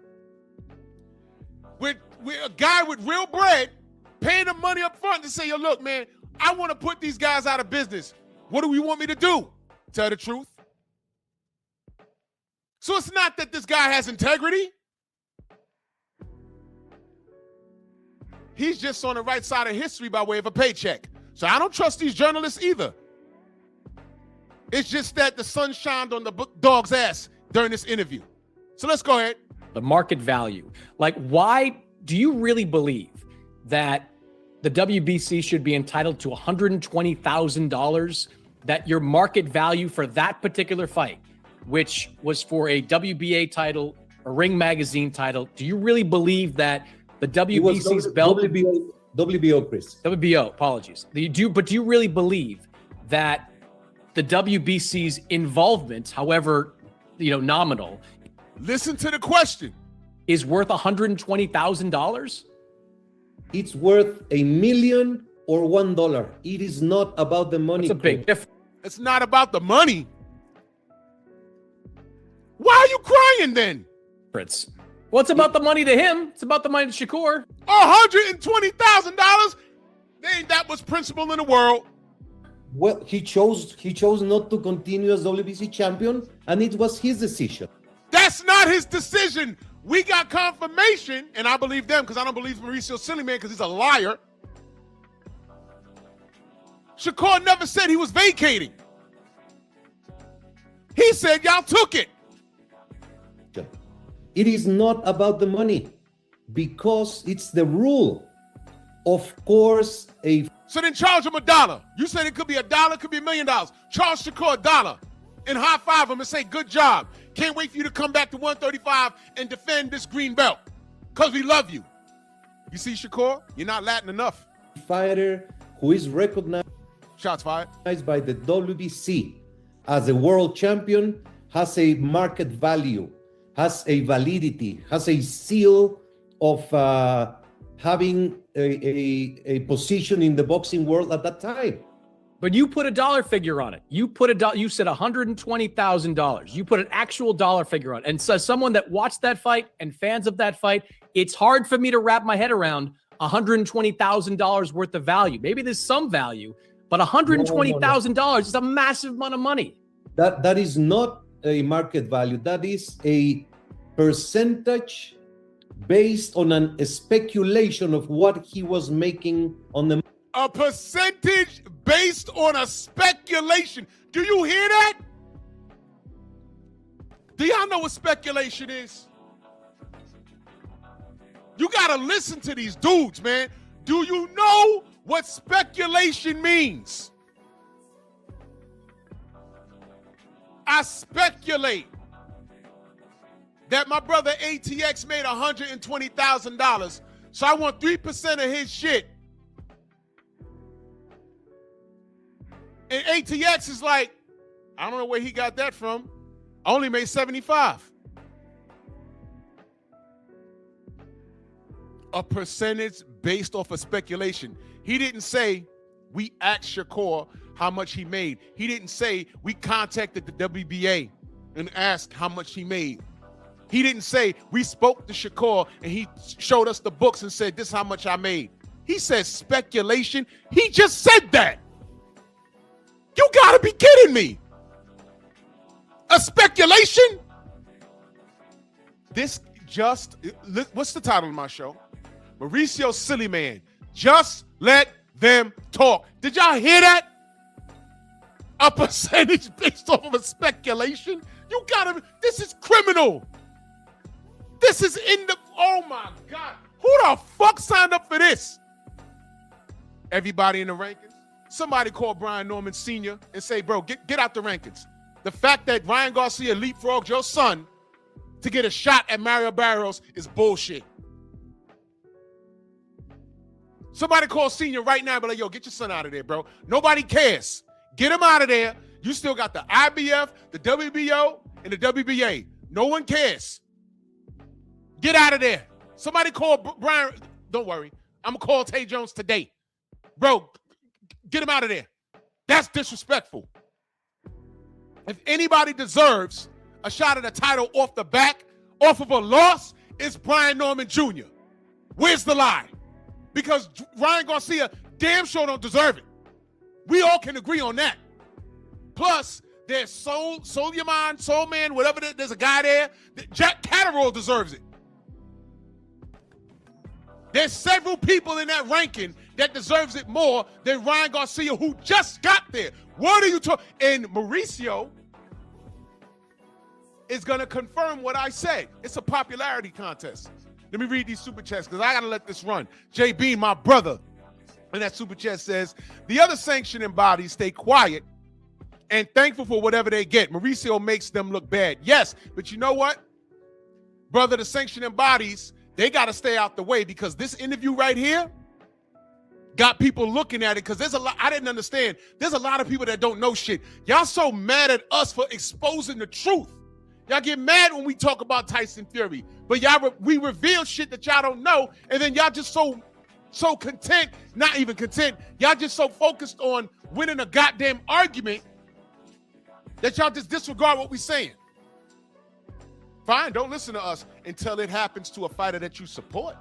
with a guy with real bread paying them money up front to say, yo, look, man, I want to put these guys out of business. What do you want me to do? Tell the truth. So it's not that this guy has integrity. He's just on the right side of history by way of a paycheck. So I don't trust these journalists either. It's just that the sun shined on the dog's ass during this interview. So let's go ahead. The market value. Like, why do you really believe that the WBC should be entitled to $120,000, that your market value for that particular fight, which was for a WBA title, a Ring Magazine title, do you really believe that the WBC's belt... WBO, Chris. WBO, apologies. But do you really believe that the WBC's involvement, however, nominal... Listen to the question. ...is worth $120,000? It's worth $1 million or $1. It is not about the money. It's a big difference. It's not about the money. Why are you crying then? Well, it's about the money to him. It's about the money to Shakur. $120,000? There ain't that much principle in the world. Well, he chose not to continue as WBC champion, and it was his decision. That's not his decision. We got confirmation, and I believe them because I don't believe Mauricio SILLYMAN because he's a liar. Shakur never said he was vacating. He said y'all took it. It is not about the money because it's the rule. Of course, So then charge him $1. You said it could be $1, it could be $1 million. Charge Shakur $1 and high five him and say, good job. Can't wait for you to come back to 135 and defend this green belt because we love you. You see, Shakur, you're not Latin enough. Fighter who is recognized Shots fired. By the WBC as a world champion has a market value, has a validity, has a seal of having a position in the boxing world at that time. But you put a dollar figure on it. You said $120,000. You put an actual dollar figure on it. And so someone that watched that fight and fans of that fight, it's hard for me to wrap my head around $120,000 worth of value. Maybe there's some value, but $120,000 is a massive amount of money. That is not a market value. That is a percentage based on a speculation of what he was making on the... A percentage based on a speculation. Do you hear that? Do y'all know what speculation is? You gotta listen to these dudes, man. Do you know what speculation means? I speculate that my brother ATX made $120,000, so I want 3% of his shit. And ATX is like, I don't know where he got that from. I only made 75. A percentage based off of speculation. He didn't say we asked Shakur how much he made. He didn't say we contacted the WBA and asked how much he made. He didn't say we spoke to Shakur and he showed us the books and said this is how much I made. He said speculation. He just said that. You gotta be kidding me. A speculation? This just, what's the title of my show? Mauricio SILLYMAN. Just let them talk. Did y'all hear that? A percentage based off of a speculation? You gotta, this is criminal. This is in the, oh my God. Who the fuck signed up for this? Everybody in the rankings? Somebody call Brian Norman Sr. and say, bro, get out the rankings. The fact that Ryan Garcia leapfrogged your son to get a shot at Mario Barrios is bullshit. Somebody call Senior right now and be like, yo, get your son out of there, bro. Nobody cares. Get him out of there. You still got the IBF, the WBO, and the WBA. No one cares. Get out of there. Somebody call Brian. Don't worry. I'm going to call Tay Jones today. Bro, get him out of there. That's disrespectful. If anybody deserves a shot at a title off the back, off of a loss, it's Brian Norman Jr. Where's the lie? Because Ryan Garcia damn sure don't deserve it. We all can agree on that. Plus, there's SILLYMAN, Soul Man, whatever, there's a guy there. Jack Catterall deserves it. There's several people in that ranking that deserves it more than Ryan Garcia, who just got there. What are you talking? And Mauricio is going to confirm what I said. It's a popularity contest. Let me read these super chats because I got to let this run. JB, my brother, and that super chat says, the other sanctioning bodies stay quiet and thankful for whatever they get. Mauricio makes them look bad. Yes, but you know what? Brother, the sanctioning bodies, they got to stay out the way because this interview right here got people looking at it because there's a lot, I didn't understand. There's a lot of people that don't know shit. Y'all so mad at us for exposing the truth. Y'all get mad when we talk about Tyson Fury, but we reveal shit that y'all don't know, and then y'all just so content, not even content, y'all just so focused on winning a goddamn argument that y'all just disregard what we're saying. Fine, don't listen to us until it happens to a fighter that you support.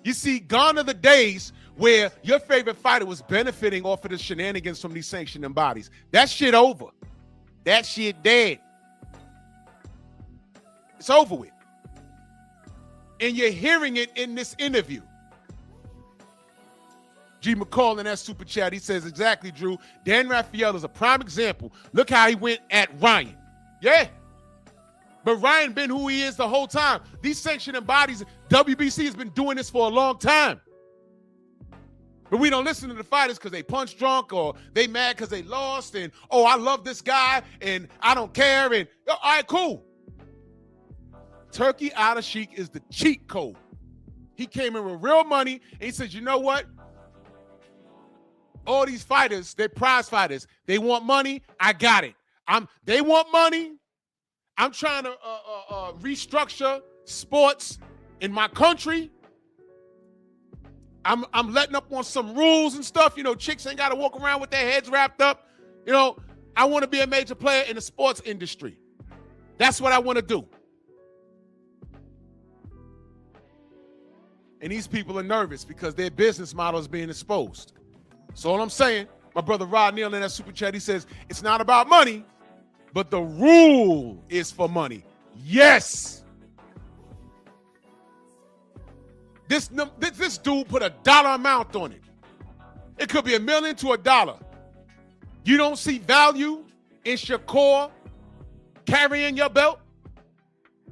You see, gone are the days where your favorite fighter was benefiting off of the shenanigans from these sanctioning bodies. That shit over. That shit dead. It's over with. And you're hearing it in this interview. G. McCall in that super chat, he says, exactly, Drew. Dan Rafael is a prime example. Look how he went at Ryan. Yeah. But Ryan been who he is the whole time. These sanctioning bodies, WBC has been doing this for a long time. But we don't listen to the fighters because they punch drunk or they mad because they lost and, oh, I love this guy and I don't care. And all right, cool. Turkey Al-Sheikh is the cheat code. He came in with real money and he said, you know what? All these fighters, they're prize fighters. They want money. I got it. They want money. I'm trying to restructure sports in my country. I'm letting up on some rules and stuff. You know, chicks ain't got to walk around with their heads wrapped up. You know, I want to be a major player in the sports industry. That's what I want to do. And these people are nervous because their business model is being exposed. So all I'm saying, my brother Rod Neal in that super chat, he says, it's not about money, but the rule is for money. Yes. This dude put a dollar amount on it. It could be $1 million to $1. You don't see value in Shakur carrying your belt?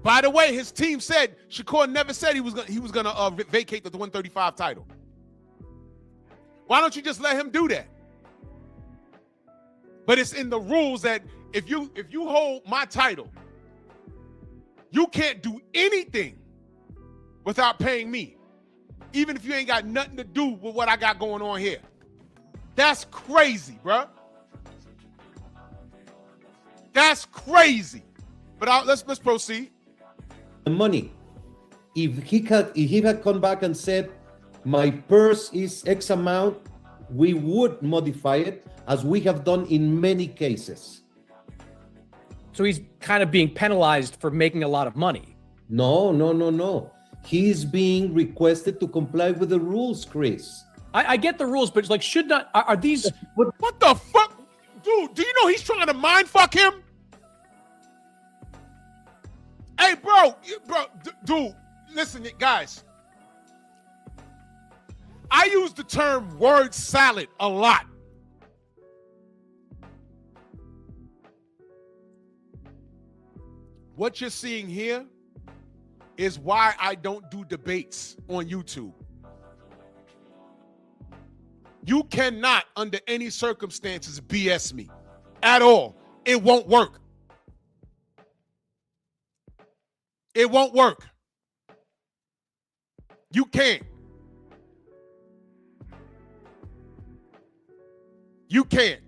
By the way, his team said Shakur never said he was gonna vacate the 135 title. Why don't you just let him do that? But it's in the rules that if you hold my title, you can't do anything without paying me, even if you ain't got nothing to do with what I got going on here. That's crazy, bro. That's crazy. But let's proceed. The money. If he had come back and said, my purse is X amount, we would modify it, as we have done in many cases. So he's kind of being penalized for making a lot of money. No. He's being requested to comply with the rules, Chris. I get the rules, but like, should not, are these? What the fuck? Dude, do you know he's trying to mind fuck him? Hey, bro, dude, listen, guys. I use the term word salad a lot. What you're seeing here is why I don't do debates on YouTube. You cannot, under any circumstances, BS me at all. It won't work. It won't work. You can't. You can't.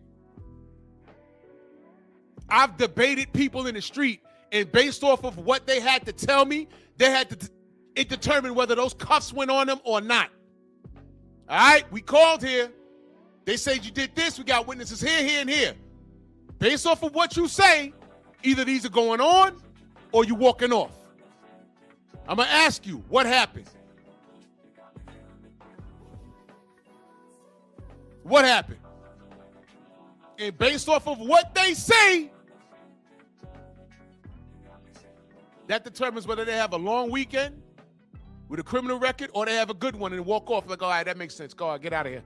I've debated people in the street, and based off of what they had to tell me, it determined whether those cuffs went on them or not. All right, we called here. They said you did this. We got witnesses here, here, and here. Based off of what you say, either these are going on or you walking off. I'm going to ask you, what happened? What happened? And based off of what they say, that determines whether they have a long weekend with a criminal record or they have a good one and walk off like, all right, that makes sense. Go on, get out of here.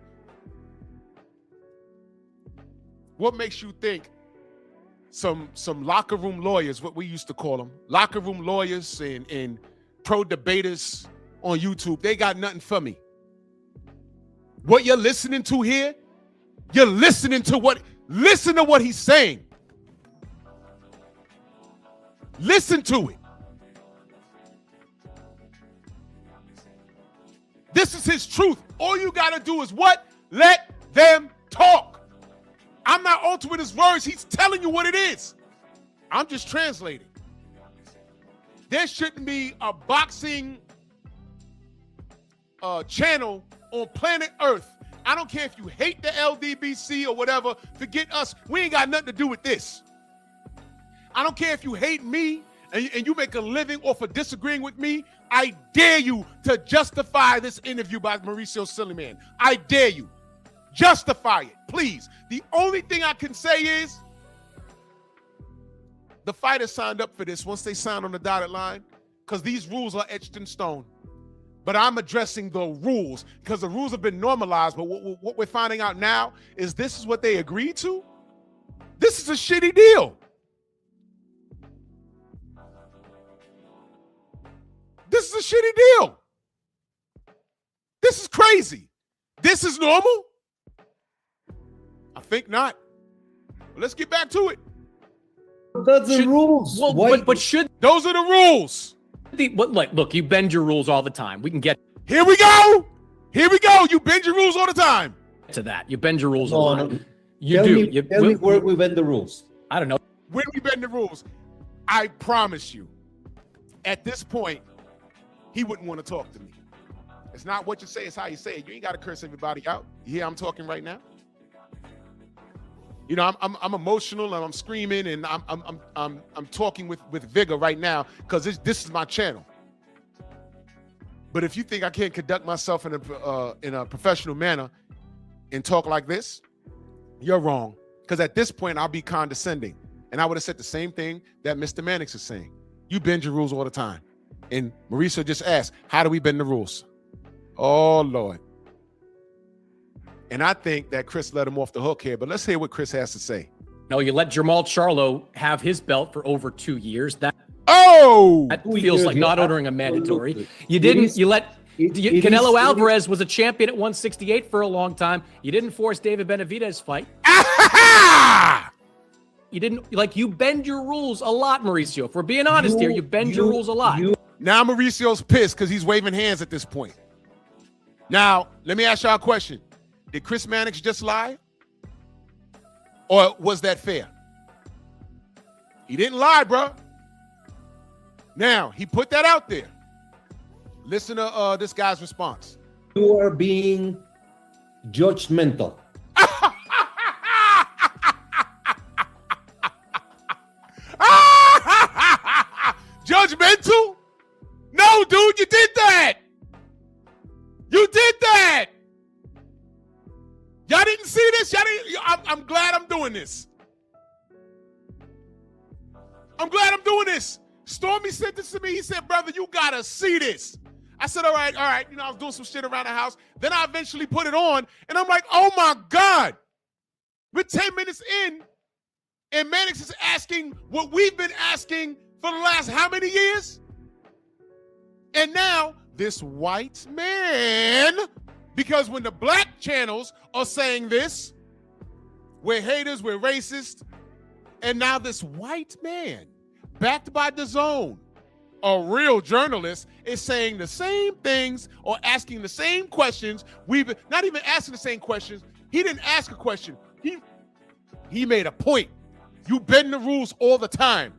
What makes you think some locker room lawyers, what we used to call them, locker room lawyers and pro debaters on YouTube, they got nothing for me? What you're listening to here, you're listening to listen to what he's saying. Listen to it. This is his truth. All you got to do is what? Let them talk. I'm not altering his words. He's telling you what it is. I'm just translating. There shouldn't be a boxing channel on planet Earth. I don't care if you hate the LDBC or whatever. Forget us. We ain't got nothing to do with this. I don't care if you hate me and you make a living off of disagreeing with me. I dare you to justify this interview by Mauricio SILLYMAN. I dare you. Justify it, please. The only thing I can say is the fighters signed up for this once they signed on the dotted line because these rules are etched in stone. But I'm addressing the rules because the rules have been normalized. But what we're finding out now is this is what they agreed to. This is a shitty deal. This is a shitty deal. This is crazy. This is normal? I think not. But let's get back to it. That's the rules. Well, but should those are the rules? Look, you bend your rules all the time. We can get Here we go. Here we go. You bend your rules all the time. to that. You bend your rules a lot. No. You Tell do. me, tell me where we bend the rules. I don't know. When we bend the rules, I promise you, at this point, he wouldn't want to talk to me. It's not what you say, it's how you say it. You ain't got to curse everybody out. You hear I'm talking right now? You know, I'm emotional and I'm screaming and I'm talking with vigor right now because this is my channel. But if you think I can't conduct myself in a professional manner and talk like this, you're wrong. Because at this point, I'll be condescending. And I would have said the same thing that Mr. Mannix is saying. You bend your rules all the time. And Mauricio just asked, how do we bend the rules? Oh, Lord. And I think that Chris let him off the hook here. But let's hear what Chris has to say. No, you let Jermall Charlo have his belt for over 2 years. That feels like not ordering a mandatory. You didn't. You let Canelo Alvarez was a champion at 168 for a long time. You didn't force David Benavidez fight. You didn't, like, you bend your rules a lot, Mauricio. If we're being honest here, you bend your rules a lot. Now Mauricio's pissed because he's waving hands at this point. Now, let me ask y'all a question. Did Chris Mannix just lie? Or was that fair? He didn't lie, bro. Now, he put that out there. Listen to this guy's response. You are being judgmental. Judgmental? No, dude, you did that. You did that. Y'all didn't see this? I'm glad I'm doing this. I'm glad I'm doing this. Stormy sent this to me. He said, brother, you gotta see this. I said, all right. You know, I was doing some shit around the house. Then I eventually put it on, and I'm like, oh my God. We're 10 minutes in, and Mannix is asking what we've been asking for the last how many years? And now, this white man, because when the black channels are saying this, we're haters, we're racist, and now this white man, backed by DAZN, a real journalist, is saying the same things or asking the same questions. We've not even asking the same questions. He didn't ask a question. He made a point. You bend the rules all the time.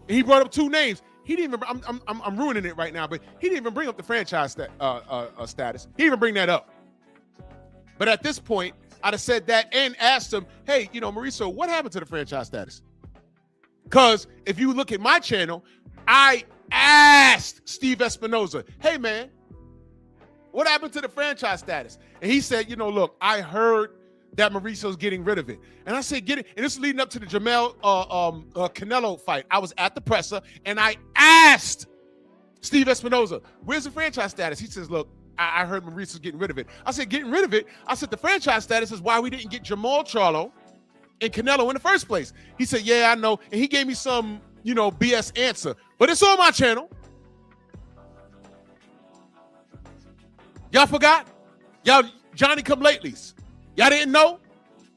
And he brought up two names. He didn't even. I'm ruining it right now, but he didn't even bring up the franchise status. He didn't even bring that up. But at this point, I'd have said that and asked him, hey, you know, Mauricio, what happened to the franchise status? Because if you look at my channel, I asked Steve Espinoza, hey, man, what happened to the franchise status? And he said, you know, look, I heard that Mauricio's getting rid of it. And I said, get it. And this is leading up to the Jamel Canelo fight. I was at the presser, and I asked Steve Espinoza, where's the franchise status? He says, look, I heard Mauricio's getting rid of it. I said, getting rid of it? I said, the franchise status is why we didn't get Jamal Charlo and Canelo in the first place. He said, yeah, I know. And he gave me some, you know, BS answer. But it's on my channel. Y'all forgot? Y'all Johnny-come-latelys. Y'all didn't know?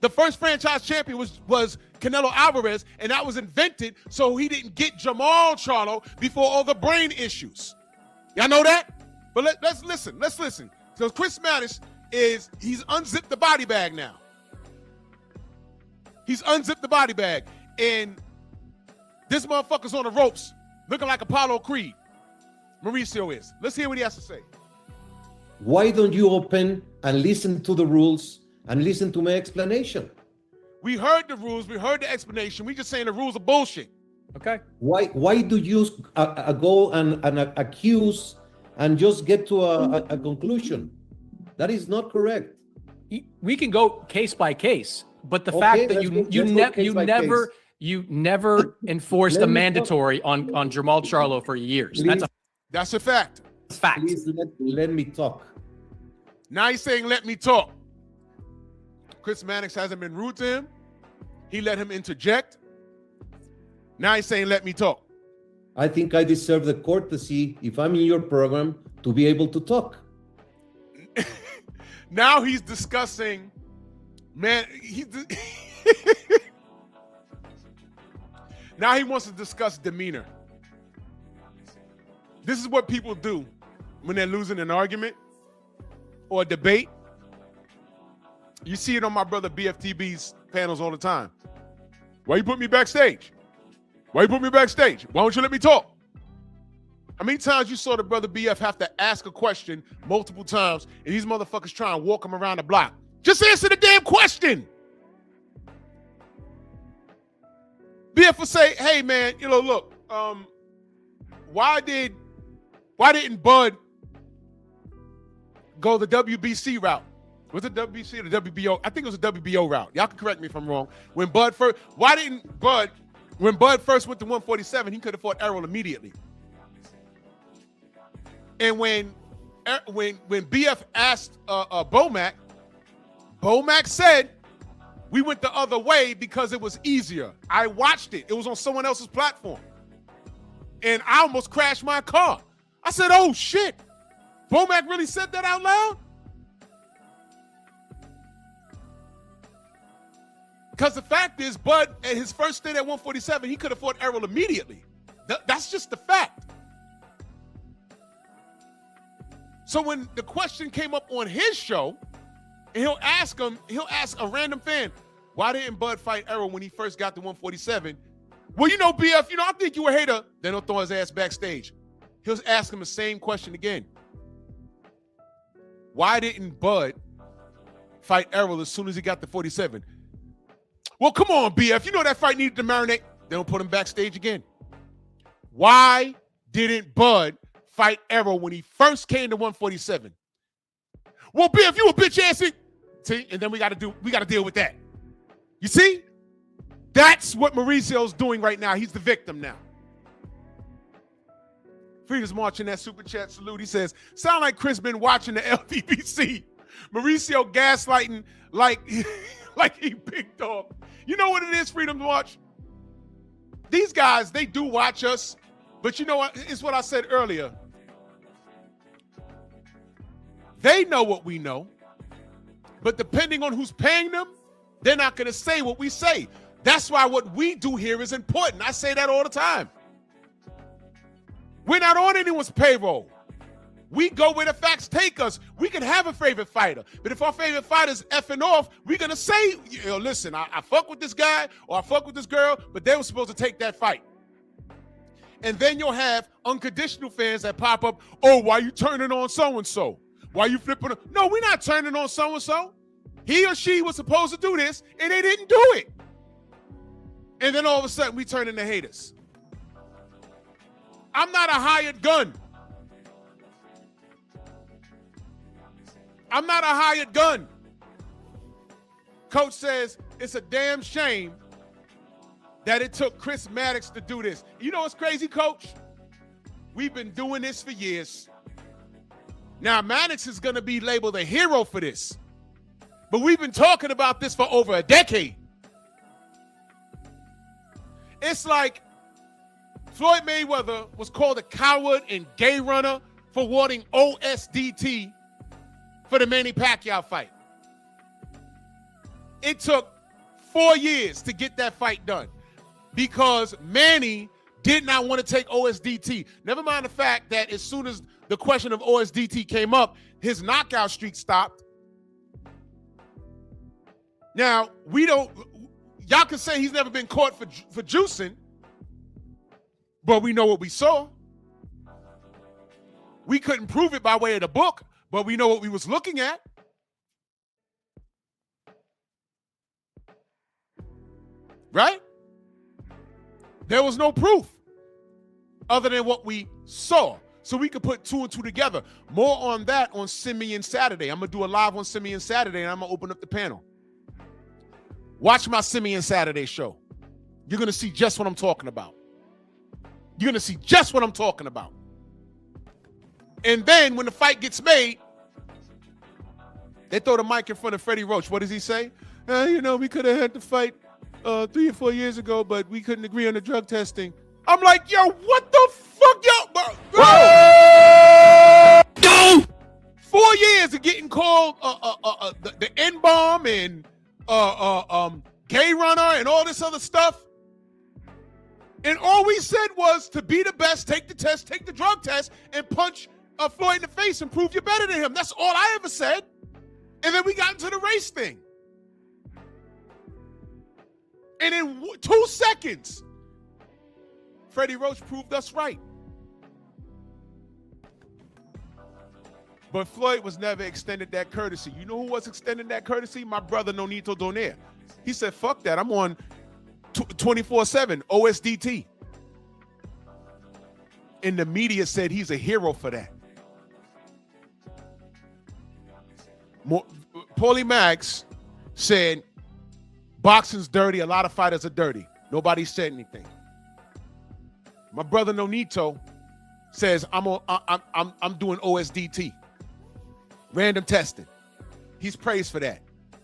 The first franchise champion was Canelo Alvarez, and that was invented so he didn't get Jamal Charlo before all the brain issues. Y'all know that? But let's listen. Let's listen. Because Chris Mattis he's unzipped the body bag now. He's unzipped the body bag. And this motherfucker's on the ropes looking like Apollo Creed. Mauricio is. Let's hear what he has to say. Why don't you open and listen to the rules and listen to my explanation? We heard the rules. We heard the explanation. We just saying the rules are bullshit. Okay. Why do you go and accuse and just get to a conclusion? That is not correct. We can go case by case, but the Okay, fact that let's go you never enforced the mandatory on Jamal Charlo for years. Please. That's a fact. Fact. Please let me talk. Now he's saying, let me talk. Chris Mannix hasn't been rude to him. He let him interject. Now he's saying, let me talk. I think I deserve the courtesy, if I'm in your program, to be able to talk. Now he's discussing, man, now he wants to discuss demeanor. This is what people do when they're losing an argument or a debate. You see it on my brother BFTB's panels all the time. Why you put me backstage? Why you put me backstage? Why don't you let me talk? How many times you saw the brother BF have to ask a question multiple times and these motherfuckers try and walk him around the block? Just answer the damn question. BF will say, hey man, you know, look, why didn't Bud go the WBC route? Was it WBC or the WBO? I think it was the WBO route. Y'all can correct me if I'm wrong. When Bud first went to 147, he could have fought Errol immediately. And when BF asked Bomac said, we went the other way because it was easier. I watched it. It was on someone else's platform. And I almost crashed my car. I said, oh shit. Bomac really said that out loud? Because the fact is, Bud, at his first stint at 147, he could have fought Errol immediately. That's just the fact. So when the question came up on his show, and he'll ask a random fan, why didn't Bud fight Errol when he first got to 147? Well, you know, BF, I think you a hater. Then he'll throw his ass backstage. He'll ask him the same question again. Why didn't Bud fight Errol as soon as he got the 47? Well, come on, BF. You know that fight needed to marinate. Then he'll put him backstage again. Why didn't Bud fight Errol when he first came to 147? Well, BF, you a bitch ass. See, and then we gotta deal with that. You see? That's what Mauricio's doing right now. He's the victim now. Frida's marching that super chat salute. He says, sound like Chris been watching the LVBC. Mauricio gaslighting like he big dog. You know what it is, Freedom March? These guys, they do watch us, but you know what? It's what I said earlier. They know what we know, but depending on who's paying them, they're not going to say what we say. That's why what we do here is important. I say that all the time. We're not on anyone's payroll. We go where the facts take us. We can have a favorite fighter, but if our favorite fighter's effing off, we're going to say, listen, I fuck with this guy or I fuck with this girl, but they were supposed to take that fight. And then you'll have unconditional fans that pop up, oh, why you turning on so-and-so? Why you flipping? No, we're not turning on so-and-so. He or she was supposed to do this, and they didn't do it. And then all of a sudden, we turn into haters. I'm not a hired gun. I'm not a hired gun. Coach says it's a damn shame that it took Chris Maddox to do this. You know what's crazy, Coach? We've been doing this for years. Now, Maddox is going to be labeled a hero for this. But we've been talking about this for over a decade. It's like Floyd Mayweather was called a coward and gay runner for wanting OSDT for the Manny Pacquiao fight. It took 4 years to get that fight done because Manny did not want to take OSDT. Never mind the fact that as soon as the question of OSDT came up, his knockout streak stopped. Now, y'all can say he's never been caught for juicing, but we know what we saw. We couldn't prove it by way of the book, but we know what we was looking at. Right? There was no proof other than what we saw. So we could put 2 and 2 together. More on that on Simeon Saturday. I'm going to do a live on Simeon Saturday, and I'm going to open up the panel. Watch my Simeon Saturday show. You're going to see just what I'm talking about. You're going to see just what I'm talking about. And then when the fight gets made, they throw the mic in front of Freddie Roach. What does he say? We could have had the fight 3 or 4 years ago, but we couldn't agree on the drug testing. I'm like, yo, what the fuck, yo, bro? No! 4 years of getting called the N-bomb and gay runner and all this other stuff. And all we said was to be the best, take the test, take the drug test, and punch Floyd in the face and prove you're better than him. That's all I ever said. And then we got into the race thing. And in 2 seconds, Freddie Roach proved us right. But Floyd was never extended that courtesy. You know who was extending that courtesy? My brother, Nonito Donaire. He said, fuck that. I'm on 24/7, OSDT. And the media said he's a hero for that. Paulie Max said, boxing's dirty. A lot of fighters are dirty. Nobody said anything. My brother Nonito says, I'm doing OSDT. Random testing. He's praised for that.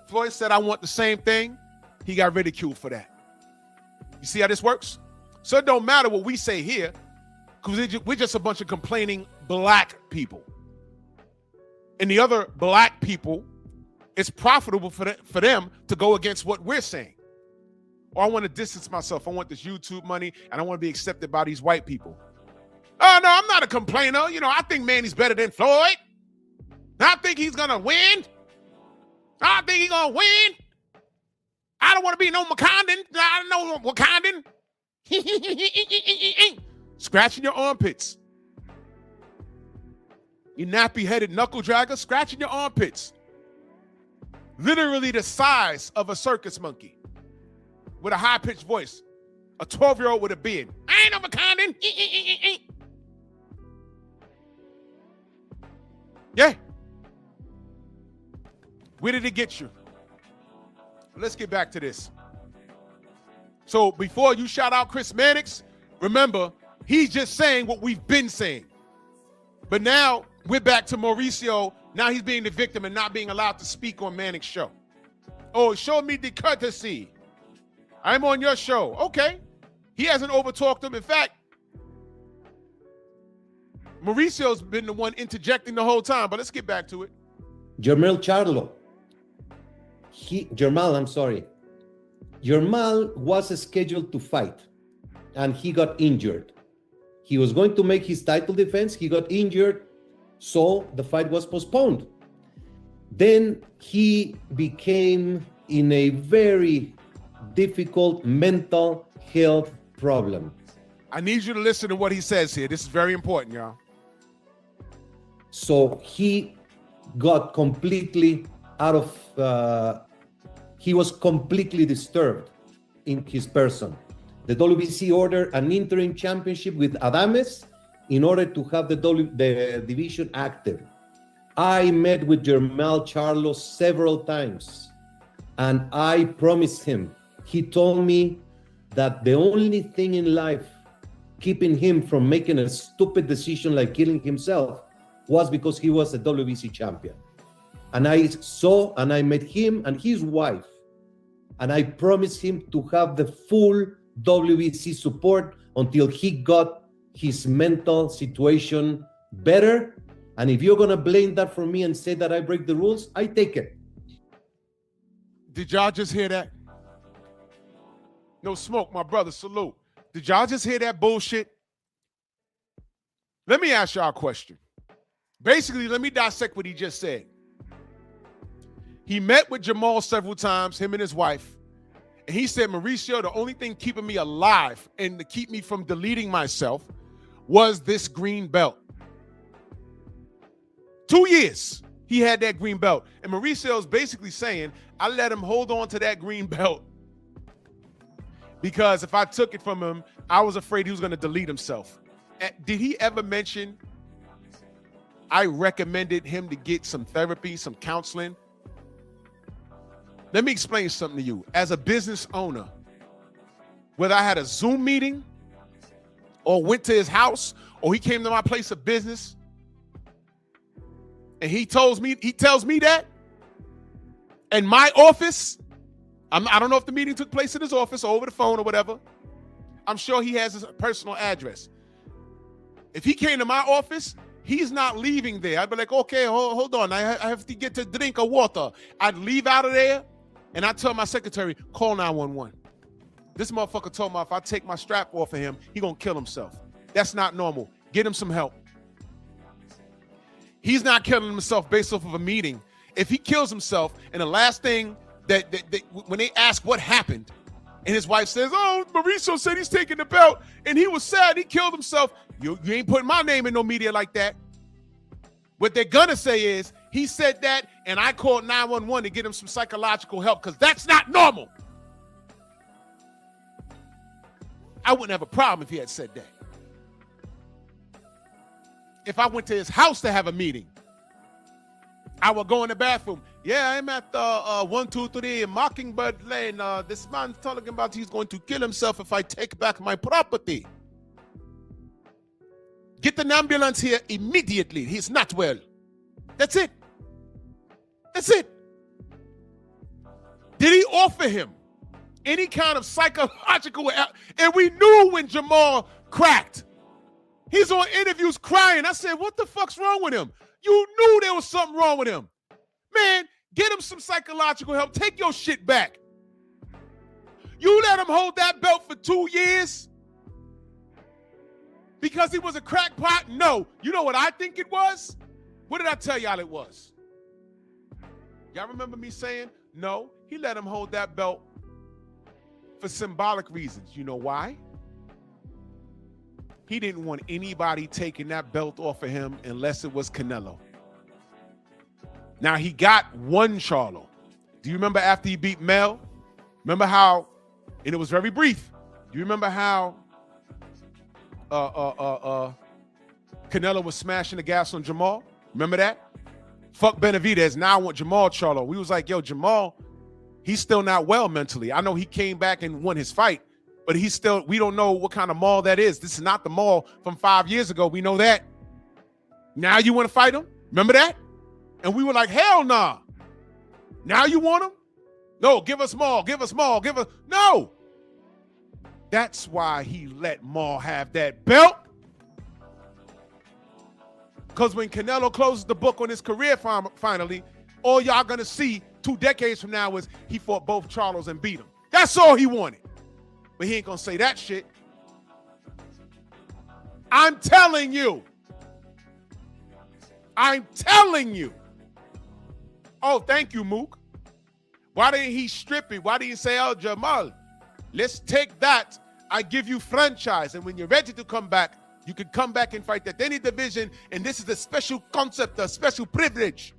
Floyd said, I want the same thing. He got ridiculed for that. You see how this works? So it don't matter what we say here, because we're just a bunch of complaining black people. And the other black people, it's profitable for them to go against what we're saying. Or I want to distance myself. I want this YouTube money, and I want to be accepted by these white people. Oh, no, I'm not a complainer. I think Manny's better than Floyd. I think he's going to win. I think he's going to win. I don't want to be no Wakandan. I don't know Wakandan. Scratching your armpits. You nappy-headed knuckle dragger, scratching your armpits. Literally the size of a circus monkey with a high-pitched voice. A 12-year-old with a beard. I ain't overconding. Yeah. Where did it get you? Let's get back to this. So before you shout out Chris Mannix, remember, he's just saying what we've been saying. But now we're back to Mauricio. Now he's being the victim and not being allowed to speak on Mannix's show. Oh, show me the courtesy. I'm on your show. Okay. He hasn't overtalked him. In fact, Mauricio's been the one interjecting the whole time, but let's get back to it. Jermell Charlo. Jermall was scheduled to fight, and he got injured. He was going to make his title defense. He got injured, so the fight was postponed. Then he became in a very difficult mental health problem. I need you to listen to what he says here. This is very important, y'all. So he got completely out of, he was completely disturbed in his person. The WBC ordered an interim championship with Adames in order to have the division active. I met with Jermell Charlo several times, and I promised him. He told me that the only thing in life keeping him from making a stupid decision like killing himself was because he was a WBC champion. And I saw and I met him and his wife, and I promised him to have the full WBC support until he got his mental situation better. And if you're gonna blame that for me and say that I break the rules, I take it. Did y'all just hear that? No smoke, my brother, salute. Did y'all just hear that bullshit? Let me ask y'all a question. Basically, let me dissect what he just said. He met with Jermall several times, him and his wife, and he said, Mauricio, the only thing keeping me alive and to keep me from deleting myself was this green belt. 2 years he had that green belt. And Mauricio's basically saying, I let him hold on to that green belt because if I took it from him, I was afraid he was going to delete himself. Did he ever mention I recommended him to get some therapy, some counseling? Let me explain something to you. As a business owner, whether I had a Zoom meeting or went to his house or he came to my place of business and he tells me that in my office, I don't know if the meeting took place in his office or over the phone or whatever. I'm sure he has his personal address. If he came to my office, he's not leaving there. I'd be like, okay, hold on. I have to get to drink of water. I'd leave out of there and I'd tell my secretary, call 911. This motherfucker told me if I take my strap off of him, he gonna kill himself. That's not normal. Get him some help. He's not killing himself based off of a meeting. If he kills himself, and the last thing that when they ask what happened, and his wife says, oh, Mauricio said he's taking the belt, and he was sad, he killed himself. You ain't putting my name in no media like that. What they're gonna say is, he said that, and I called 911 to get him some psychological help, because that's not normal. I wouldn't have a problem if he had said that. If I went to his house to have a meeting, I would go in the bathroom. Yeah, I'm at 123 Mockingbird Lane. This man's talking about he's going to kill himself if I take back my property. Get an ambulance here immediately. He's not well. That's it. That's it. Did he offer him any kind of psychological help? And we knew when Jermall cracked. He's on interviews crying. I said, what the fuck's wrong with him? You knew there was something wrong with him. Man, get him some psychological help. Take your shit back. You let him hold that belt for 2 years because he was a crackpot? No. You know what I think it was? What did I tell y'all it was? Y'all remember me saying, no, he let him hold that belt for symbolic reasons. You know why? he didn't want anybody taking that belt off of him unless it was Canelo. Now, he got one Charlo. Do you remember after he beat Mel? Remember how, and it was very brief. Do you remember how Canelo was smashing the gas on Jamal? Remember that? Fuck Benavidez. Now I want Jamal Charlo. We was like, yo, Jamal, he's still not well mentally. I know he came back and won his fight, but he's still, we don't know what kind of Maul that is. This is not the Maul from 5 years ago. We know that. Now you want to fight him? Remember that? And we were like, hell nah. Now you want him? No, give us Maul, give us Maul, give us, no. That's why he let Maul have that belt. Because when Canelo closes the book on his career finally, all y'all gonna see 2 decades from now is he fought both Charlos and beat him. That's all he wanted. But he ain't gonna say that shit. I'm telling you. I'm telling you. Oh, thank you, Mook. Why didn't he strip it? Why didn't he say, oh, Jamal, let's take that. I give you franchise. And when you're ready to come back, you can come back and fight at any division. And this is a special concept, a special privilege.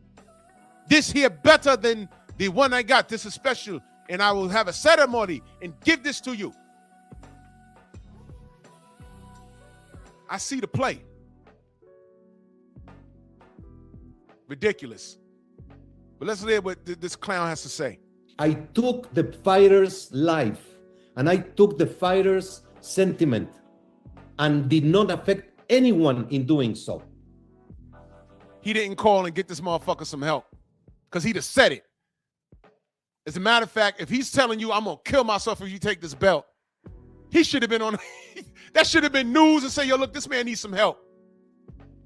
This here better than the one I got. This is special. And I will have a ceremony and give this to you. I see the play. Ridiculous. But let's hear what this clown has to say. I took the fighter's life and I took the fighter's sentiment and did not affect anyone in doing so. He didn't call and get this motherfucker some help because he'd have said it. As a matter of fact, if he's telling you, I'm going to kill myself if you take this belt, he should have been on, that should have been news and say, yo, look, this man needs some help.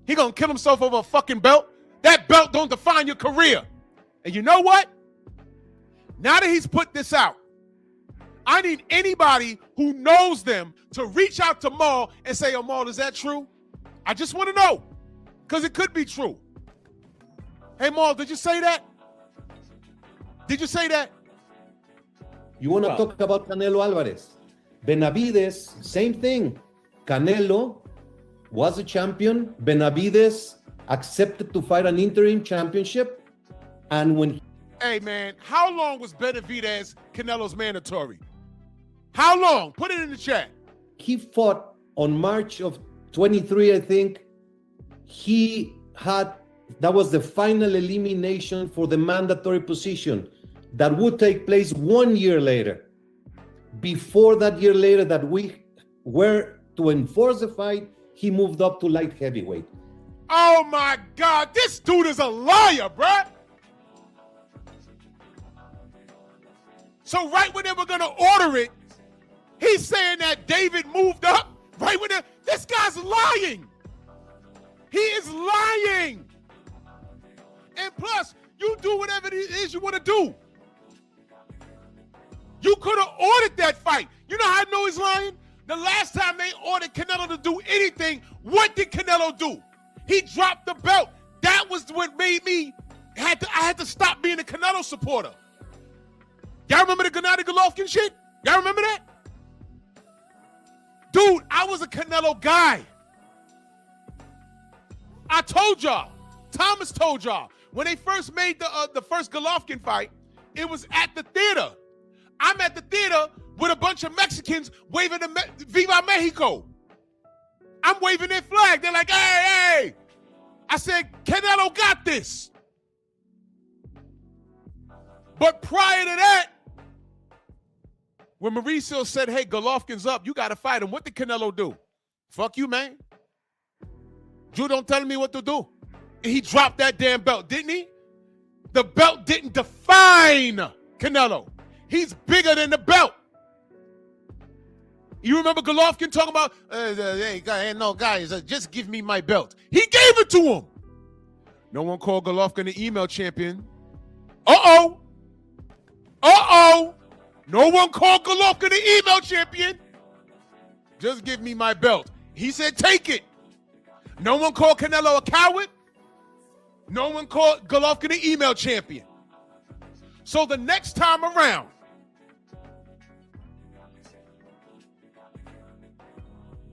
He going to kill himself over a fucking belt? That belt don't define your career. And you know what? Now that he's put this out, I need anybody who knows them to reach out to Maul and say, oh, Maul, is that true? I just want to know, because it could be true. Hey, Maul, did you say that? Did you say that? You want to talk about Canelo Alvarez? Benavidez, same thing. Canelo was a champion. Benavidez accepted to fight an interim championship. And when... Hey, man, how long was Benavidez Canelo's mandatory? How long? Put it in the chat. He fought on March of 23, I think. He had... That was the final elimination for the mandatory position that would take place 1 year later. Before that year later that we were to enforce the fight, he moved up to light heavyweight. Oh my God, this dude is a liar, bruh. So right when they were gonna order it, he's saying that David moved up. Right when this guy's lying. He is lying. And plus, you do whatever it is you want to do. You could have ordered that fight. You know how I know he's lying? The last time they ordered Canelo to do anything, what did Canelo do? He dropped the belt. That was what made me, I had to stop being a Canelo supporter. Y'all remember the Gennady Golovkin shit? Y'all remember that? Dude, I was a Canelo guy. I told y'all. Thomas told y'all. When they first made the first Golovkin fight, it was at the theater. I'm at the theater with a bunch of Mexicans waving the Viva Mexico. I'm waving their flag. They're like, hey, hey. I said, Canelo got this. But prior to that, when Mauricio said, hey, Golovkin's up, you got to fight him, what did Canelo do? Fuck you, man. You don't tell me what to do. And he dropped that damn belt, didn't he? The belt didn't define Canelo. He's bigger than the belt. You remember Golovkin talking about, hey, no, guys, just give me my belt. He gave it to him. No one called Golovkin the email champion. Uh-oh. Uh-oh. No one called Golovkin the email champion. Just give me my belt. He said, take it. No one called Canelo a coward. No one called Golovkin the email champion. So the next time around,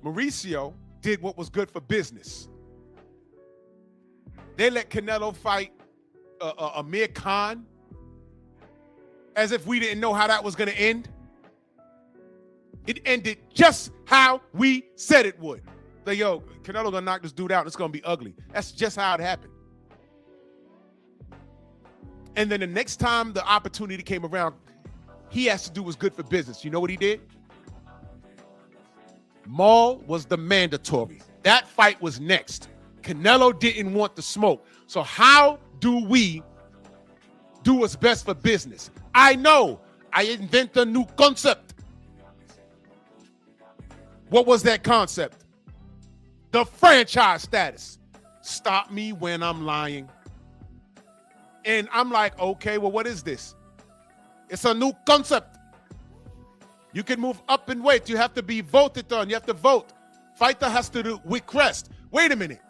Mauricio did what was good for business. They let Canelo fight Amir Khan as if we didn't know how that was going to end. It ended just how we said it would. Like, yo, Canelo gonna knock this dude out. It's gonna be ugly. That's just how it happened. And then the next time the opportunity came around, he has to do what's good for business. You know what he did? Maul was the mandatory. That fight was next. Canelo didn't want the smoke. So how do we do what's best for business? I know. I invent a new concept. What was that concept? The franchise status. Stop me when I'm lying. And I'm like, okay, well, what is this? It's a new concept. You can move up in weight. You have to be voted on. You have to vote. Fighter has to do request. Wait a minute.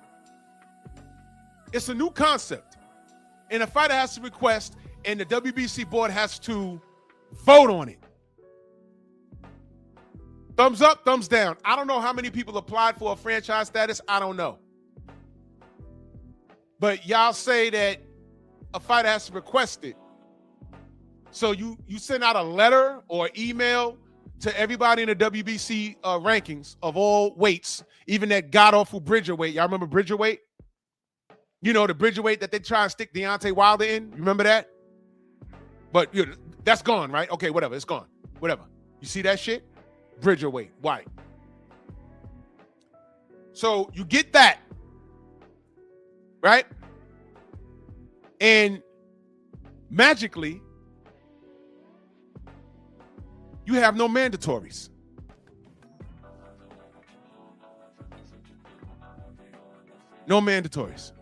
It's a new concept. And a fighter has to request, and the WBC board has to vote on it. Thumbs up, thumbs down. I don't know how many people applied for a franchise status. I don't know. But y'all say that a fighter has to request it. So you send out a letter or email to everybody in the WBC rankings of all weights, even that god-awful Bridger weight. Y'all remember Bridger weight? You know, the Bridger weight that they try and stick Deontay Wilder in? You remember that? But you know, that's gone, right? Okay, whatever. It's gone. Whatever. You see that shit? Bridger weight, white. So you get that, right? And magically, you have no mandatories. No mandatories.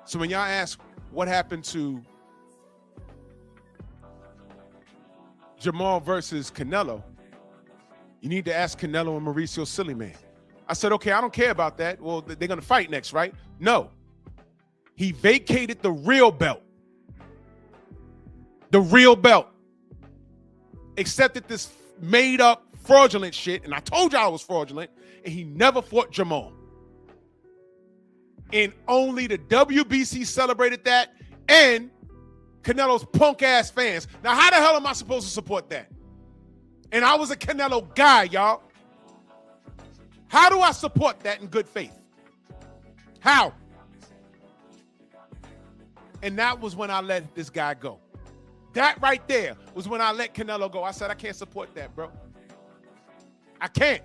So when y'all ask what happened to Jamal versus Canelo, you need to ask Canelo and Mauricio SILLYMAN. I said, okay, I don't care about that. Well, they're going to fight next, right? No. He vacated the real belt. The real belt. Accepted this made up fraudulent shit, and I told y'all it was fraudulent, and he never fought Jamal. And only the WBC celebrated that, and Canelo's punk ass fans. Now, how the hell am I supposed to support that? And I was a Canelo guy, y'all. How do I support that in good faith? How? And that was when I let this guy go. That right there was when I let Canelo go. I said, I can't support that, bro. I can't.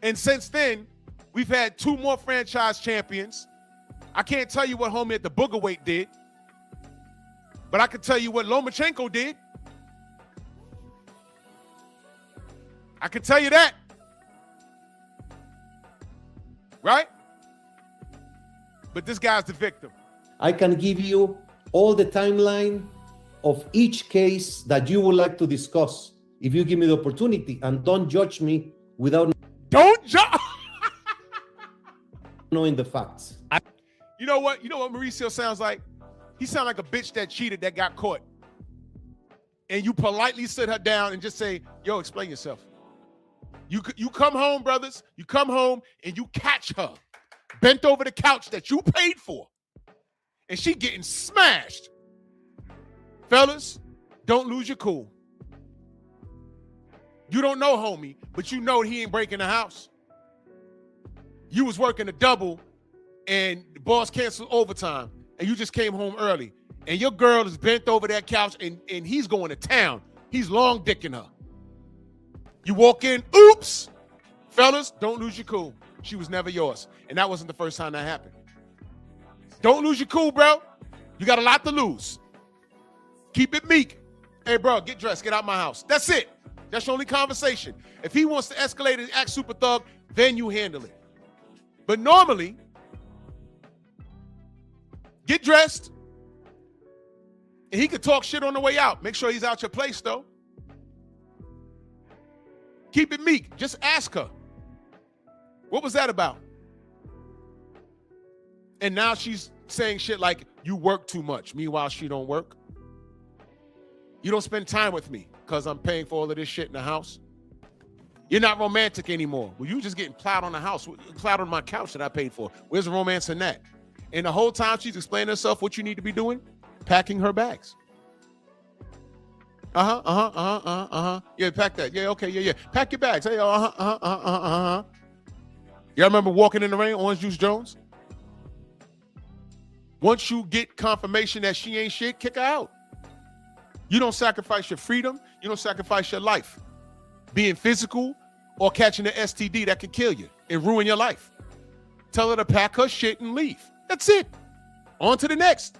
And since then, we've had 2 more franchise champions. I can't tell you what homie at the booger weight did, but I can tell you what Lomachenko did. I can tell you that. Right? But this guy's the victim. I can give you all the timeline of each case that you would like to discuss if you give me the opportunity, and don't judge me without knowing the facts. You know what? You know what Mauricio sounds like? He sounds like a bitch that cheated that got caught. And you politely sit her down and just say, yo, explain yourself. You come home, brothers. You come home and you catch her bent over the couch that you paid for. And she getting smashed. Fellas, don't lose your cool. You don't know homie, but you know he ain't breaking the house. You was working a double and the boss canceled overtime and you just came home early and your girl is bent over that couch and he's going to town. He's long dicking her. You walk in, oops. Fellas, don't lose your cool. She was never yours. And that wasn't the first time that happened. Don't lose your cool, bro. You got a lot to lose. Keep it meek. Hey, bro, get dressed. Get out my house. That's it. That's your only conversation. If he wants to escalate and act super thug, then you handle it. But normally, get dressed, and he could talk shit on the way out. Make sure he's out your place, though. Keep it meek. Just ask her. What was that about? And now she's saying shit like, you work too much. Meanwhile, she don't work. You don't spend time with me because I'm paying for all of this shit in the house. You're not romantic anymore. Well, you just getting plowed on the house, plowed on my couch that I paid for. Where's the romance in that? And the whole time she's explaining herself what you need to be doing, packing her bags. Yeah, pack that. Yeah, okay, yeah. Pack your bags. Hey, Y'all remember Walking in the Rain, Orange Juice Jones? Once you get confirmation that she ain't shit, kick her out. You don't sacrifice your freedom. You don't sacrifice your life. Being physical or catching an STD that can kill you and ruin your life. Tell her to pack her shit and leave. That's it. On to the next.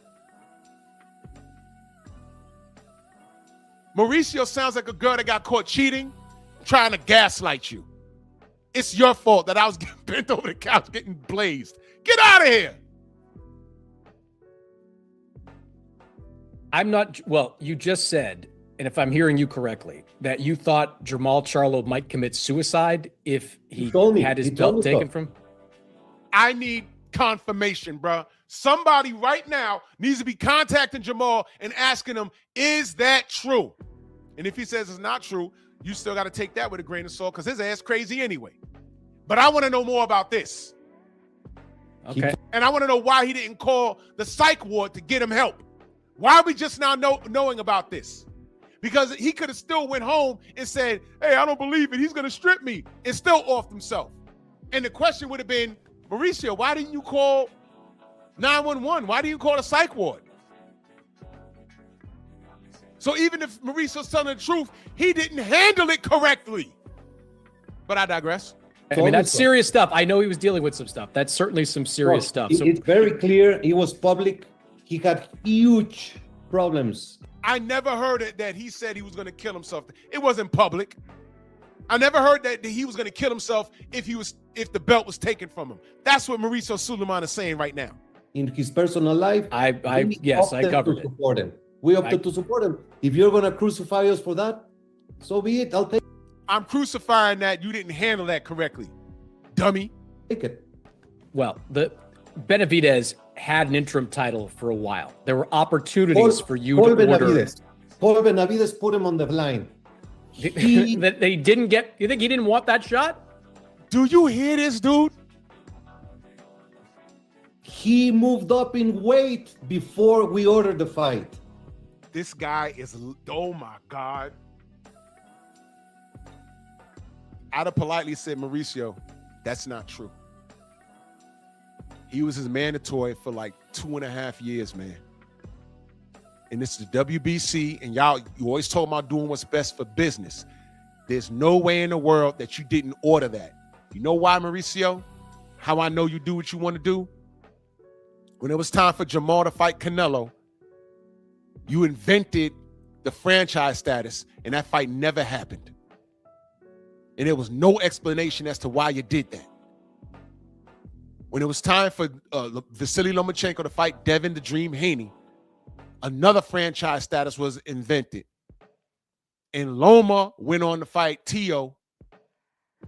Mauricio sounds like a girl that got caught cheating, trying to gaslight you. It's your fault that I was getting bent over the couch, getting blazed. Get out of here. I'm not, well, you just said, and if I'm hearing you correctly, that you thought Jermall Charlo might commit suicide if he had his belt taken from him? I need confirmation, bro. Somebody right now needs to be contacting Jermall and asking him, is that true? And if he says it's not true, you still got to take that with a grain of salt because his ass crazy anyway. But I want to know more about this. Okay. And I want to know why he didn't call the psych ward to get him help. Why are we just now knowing about this? Because he could have still went home and said, hey, I don't believe it. He's going to strip me, and still offed himself. And the question would have been, Mauricio, why didn't you call 911? Why didn't you call the psych ward? So even if Mauricio's telling the truth, he didn't handle it correctly. But I digress. I mean, that's serious stuff. I know he was dealing with some stuff. That's certainly some serious stuff. So it's very clear. It was public. He had huge problems. I never heard it that he said he was going to kill himself. It wasn't public. I never heard that he was going to kill himself if the belt was taken from him. That's what Mauricio SILLYMAN is saying right now. In his personal life, yes, I covered it. Support him. We opted to support him. If you're going to crucify us for that, so be it. I'll take it. I'm crucifying that you didn't handle that correctly, dummy. Take it. Well, the Benavidez had an interim title for a while. There were opportunities for you to order. Paul Benavidez put him on the line. That they didn't get. You think he didn't want that shot? Do you hear this, dude? He moved up in weight before we ordered the fight. This guy is, oh my God. I'd have politely said, Mauricio, that's not true. He was his mandatory for like 2.5 years, man. And this is the WBC, and you always talk about doing what's best for business. There's no way in the world that you didn't order that. You know why, Mauricio? How I know you do what you want to do? When it was time for Jermall to fight Canelo, you invented the franchise status, and that fight never happened. And there was no explanation as to why you did that. When it was time for Vasily Lomachenko to fight Devin the Dream Haney, another franchise status was invented. And Loma went on to fight Tio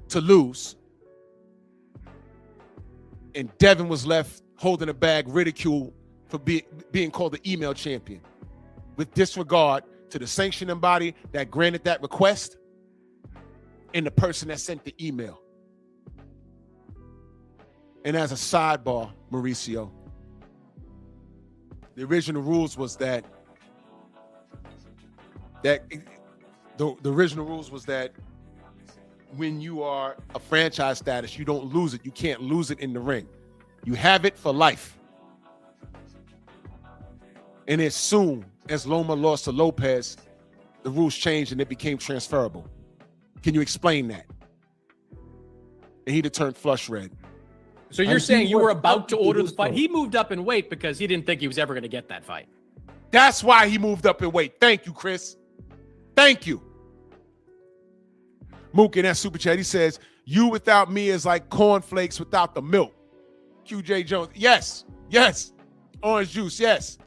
to lose. And Devin was left holding a bag, ridiculed for being called the email champion, with disregard to the sanctioning body that granted that request and the person that sent the email. And as a sidebar, Mauricio, the original rules was that the original rules was that when you are a franchise status, you don't lose it. You can't lose it in the ring. You have it for life. And as soon as Loma lost to Lopez, the rules changed and it became transferable. Can you explain that? And he'd have turned flush red. So you're saying you were about to order the fight. He moved up in weight because he didn't think he was ever going to get that fight. That's why he moved up in weight. Thank you, Chris. Thank you. Mook in that super chat, he says, you without me is like cornflakes without the milk. QJ Jones, yes, yes. Orange juice, yes.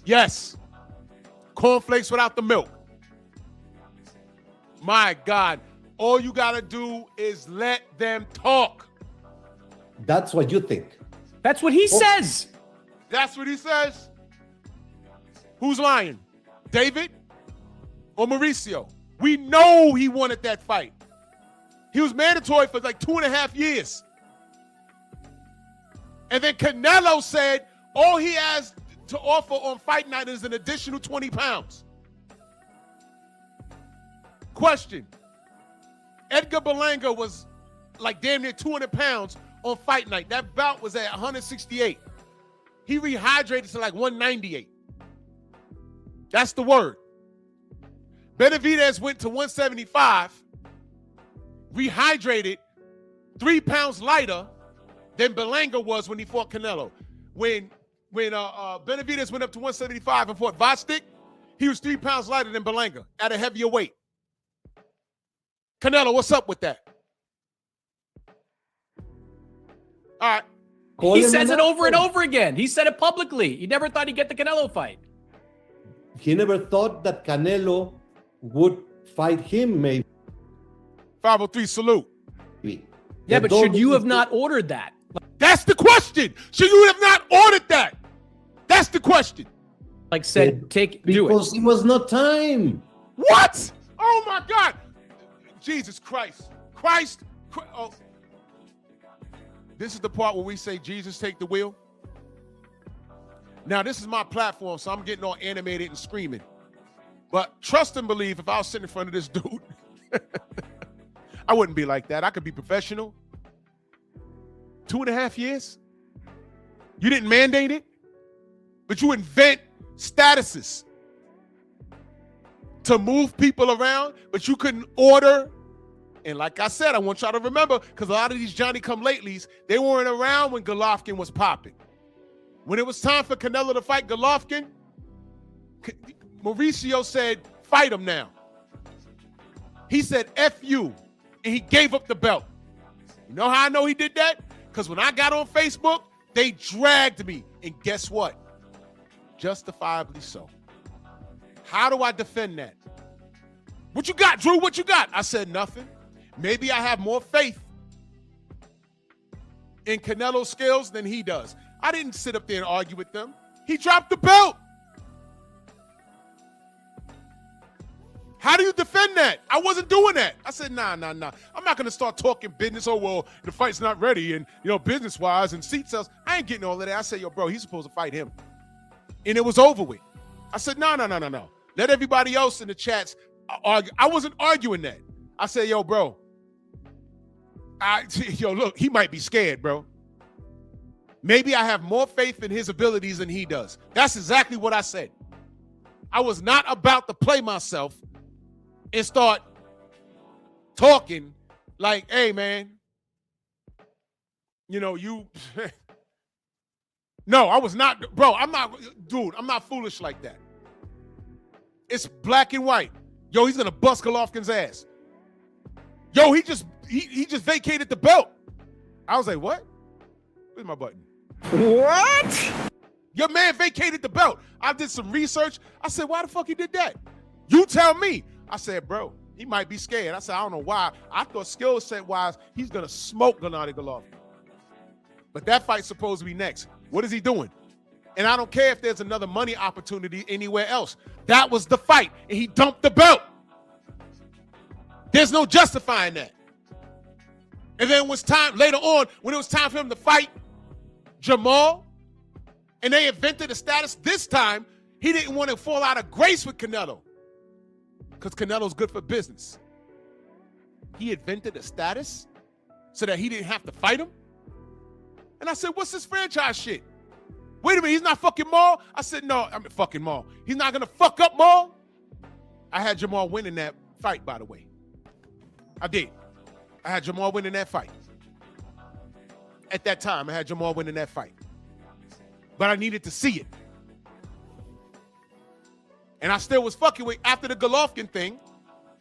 Yes. Cornflakes without the milk. My God, all you got to do is let them talk. That's what you think. That's what he says. That's what he says. Who's lying? David or Mauricio? We know he wanted that fight. He was mandatory for like 2.5 years. And then Canelo said all he has to offer on fight night is an additional 20 pounds. Question. Edgar Berlanga was like damn near 200 pounds on fight night. That bout was at 168. He rehydrated to like 198. That's the word. Benavidez went to 175, rehydrated 3 pounds lighter than Berlanga was when he fought Canelo. When Benavidez went up to 175 and fought Vostik, he was 3 pounds lighter than Berlanga at a heavier weight. Canelo, what's up with that? All right. He says it over and over again. He said it publicly. He never thought he'd get the Canelo fight. He never thought that Canelo would fight him, maybe. 503 salute. Yeah, but should you have not ordered that? That's the question. Should you have not ordered that? That's the question. Like said, do it. Because it was not time. What? Oh my God. Jesus Christ. Oh. This is the part where we say, Jesus, take the wheel. Now, this is my platform, so I'm getting all animated and screaming. But trust and believe, if I was sitting in front of this dude, I wouldn't be like that. I could be professional. 2.5 years? You didn't mandate it, but you invent statuses to move people around, but you couldn't order. And like I said, I want y'all to remember, because a lot of these Johnny-come-latelys, they weren't around when Golovkin was popping. When it was time for Canelo to fight Golovkin, Mauricio said, fight him now. He said, F you, and he gave up the belt. You know how I know he did that? Because when I got on Facebook, they dragged me. And guess what? Justifiably so. How do I defend that? What you got, Drew? What you got? I said nothing. Maybe I have more faith in Canelo's skills than he does. I didn't sit up there and argue with them. He dropped the belt. How do you defend that? I wasn't doing that. I said, nah. I'm not going to start talking business. Oh, well, the fight's not ready and, business-wise and seat sales. I ain't getting all of that. I said, yo, bro, he's supposed to fight him. And it was over with. I said, no. Let everybody else in the chats argue. I wasn't arguing that. I said, yo, bro. Look, he might be scared, bro. Maybe I have more faith in his abilities than he does. That's exactly what I said. I was not about to play myself and start talking like, hey, man, you. No, I was not, bro. I'm not foolish like that. It's black and white. Yo, he's gonna bust Golovkin's ass. Yo, he just vacated the belt. I was like, what? Where's my button? What? Your man vacated the belt. I did some research. I said, why the fuck he did that? You tell me. I said, bro, he might be scared. I said, I don't know why. I thought skill set wise, he's gonna smoke Gennady Golovkin. But that fight's supposed to be next. What is he doing? And I don't care if there's another money opportunity anywhere else. That was the fight, and he dumped the belt. There's no justifying that. And then it was time later on, when it was time for him to fight Jamal, and they invented a status. This time, he didn't want to fall out of grace with Canelo because Canelo's good for business. He invented a status so that he didn't have to fight him. And I said, what's this franchise shit? Wait a minute, he's not fucking Maul? I said, no, I'm fucking Maul. He's not going to fuck up Maul? I had Jamal winning that fight, by the way. I did. I had Jamal winning that fight. At that time, I had Jamal winning that fight. But I needed to see it. And I still was fucking with, after the Golovkin thing,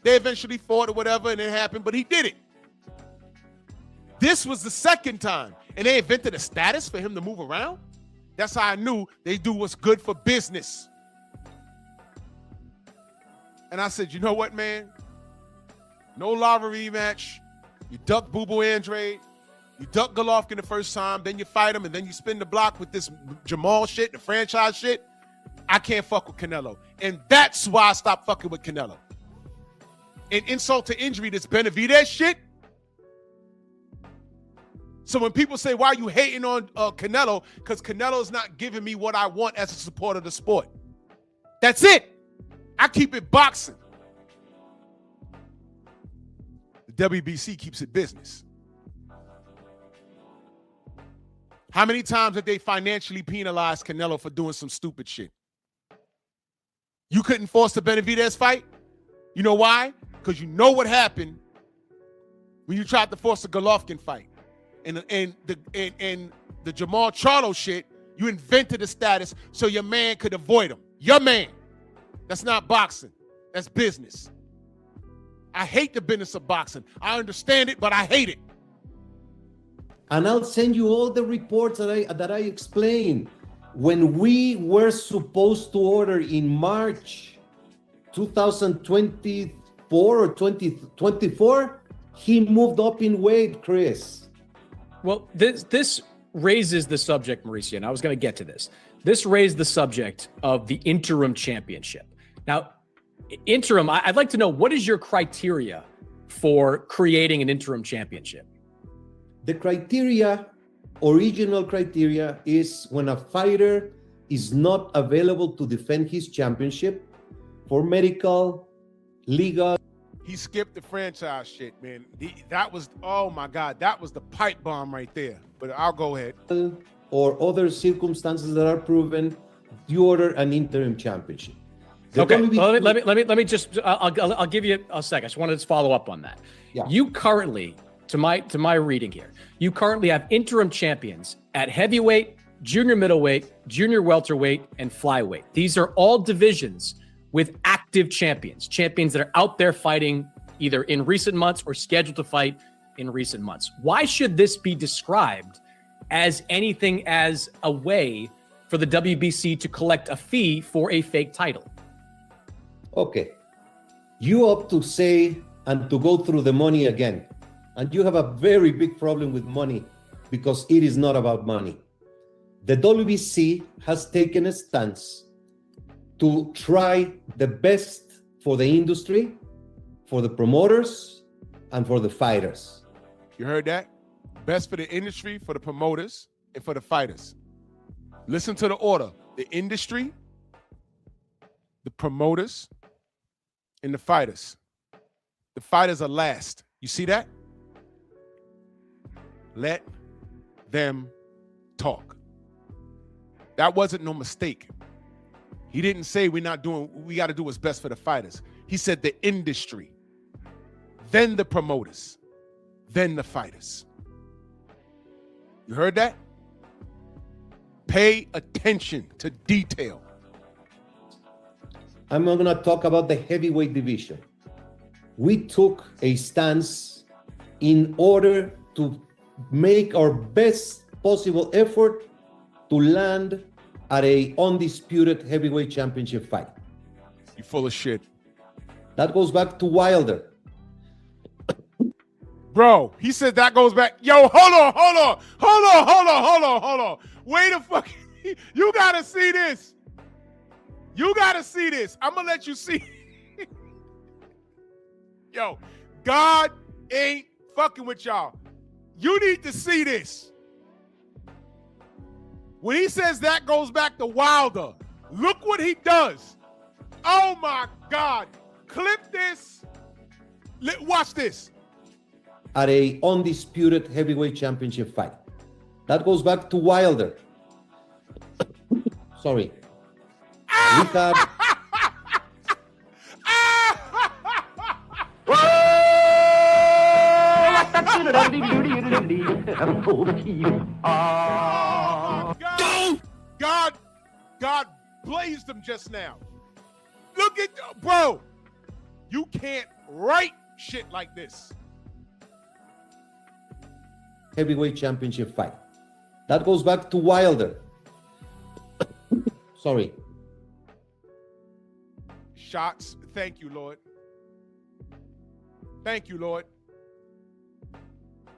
they eventually fought or whatever, and it happened, but he did it. This was the second time, and they invented a status for him to move around. That's how I knew they do what's good for business. And I said, you know what, man? No Lara rematch. You duck Boo Boo Andrade. You duck Golovkin the first time, then you fight him, and then you spin the block with this Jamal shit, the franchise shit. I can't fuck with Canelo. And that's why I stopped fucking with Canelo. And insult to injury, this Benavidez shit. So when people say, why are you hating on Canelo? Because Canelo's not giving me what I want as a supporter of the sport. That's it. I keep it boxing. The WBC keeps it business. How many times did they financially penalize Canelo for doing some stupid shit? You couldn't force the Benavidez fight? You know why? Because you know what happened when you tried to force a Golovkin fight. And the Jamal Charlo shit, you invented a status so your man could avoid him. Your man. That's not boxing. That's business. I hate the business of boxing. I understand it, but I hate it. And I'll send you all the reports that I explained. When we were supposed to order in March 2024 or 2024, he moved up in weight, Chris. Well, this raises the subject, Mauricio, and I was going to get to this. This raised the subject of the interim championship. Now, interim, I'd like to know, what is your criteria for creating an interim championship? The original criteria is when a fighter is not available to defend his championship for medical, legal. He skipped the franchise shit, man. That was, oh my God, that was the pipe bomb right there. But I'll go ahead. Or other circumstances that are proven, you order an interim championship. Okay, well, let me just, I'll give you a second. I just wanted to follow up on that. Yeah. You currently, to my reading here, you currently have interim champions at heavyweight, junior middleweight, junior welterweight, and flyweight. These are all divisions with active champions that are out there fighting either in recent months or scheduled to fight in recent months. Why should this be described as anything as a way for the WBC to collect a fee for a fake title? Okay. You opt to say and to go through the money again. And you have a very big problem with money because it is not about money. The WBC has taken a stance to try the best for the industry, for the promoters, and for the fighters. You heard that? Best for the industry, for the promoters, and for the fighters. Listen to the order. The industry, the promoters, and the fighters. The fighters are last. You see that? Let them talk. That wasn't no mistake. He didn't say we got to do what's best for the fighters. He said the industry, then the promoters, then the fighters. You heard that? Pay attention to detail. I'm not going to talk about the heavyweight division. We took a stance in order to make our best possible effort to land at a undisputed heavyweight championship fight. You full of shit. That goes back to Wilder. Bro, he said that goes back. Yo, hold on. Wait a fucking, you gotta see this. I'm gonna let you see. Yo, God ain't fucking with y'all. You need to see this. When he says that goes back to Wilder, look what he does. Oh my God. Clip this. Watch this. At a undisputed heavyweight championship fight. That goes back to Wilder. Sorry. We had... God blazed them just now. Look at, bro. You can't write shit like this. Heavyweight championship fight. That goes back to Wilder. Sorry. Shots. Thank you, Lord. Thank you, Lord.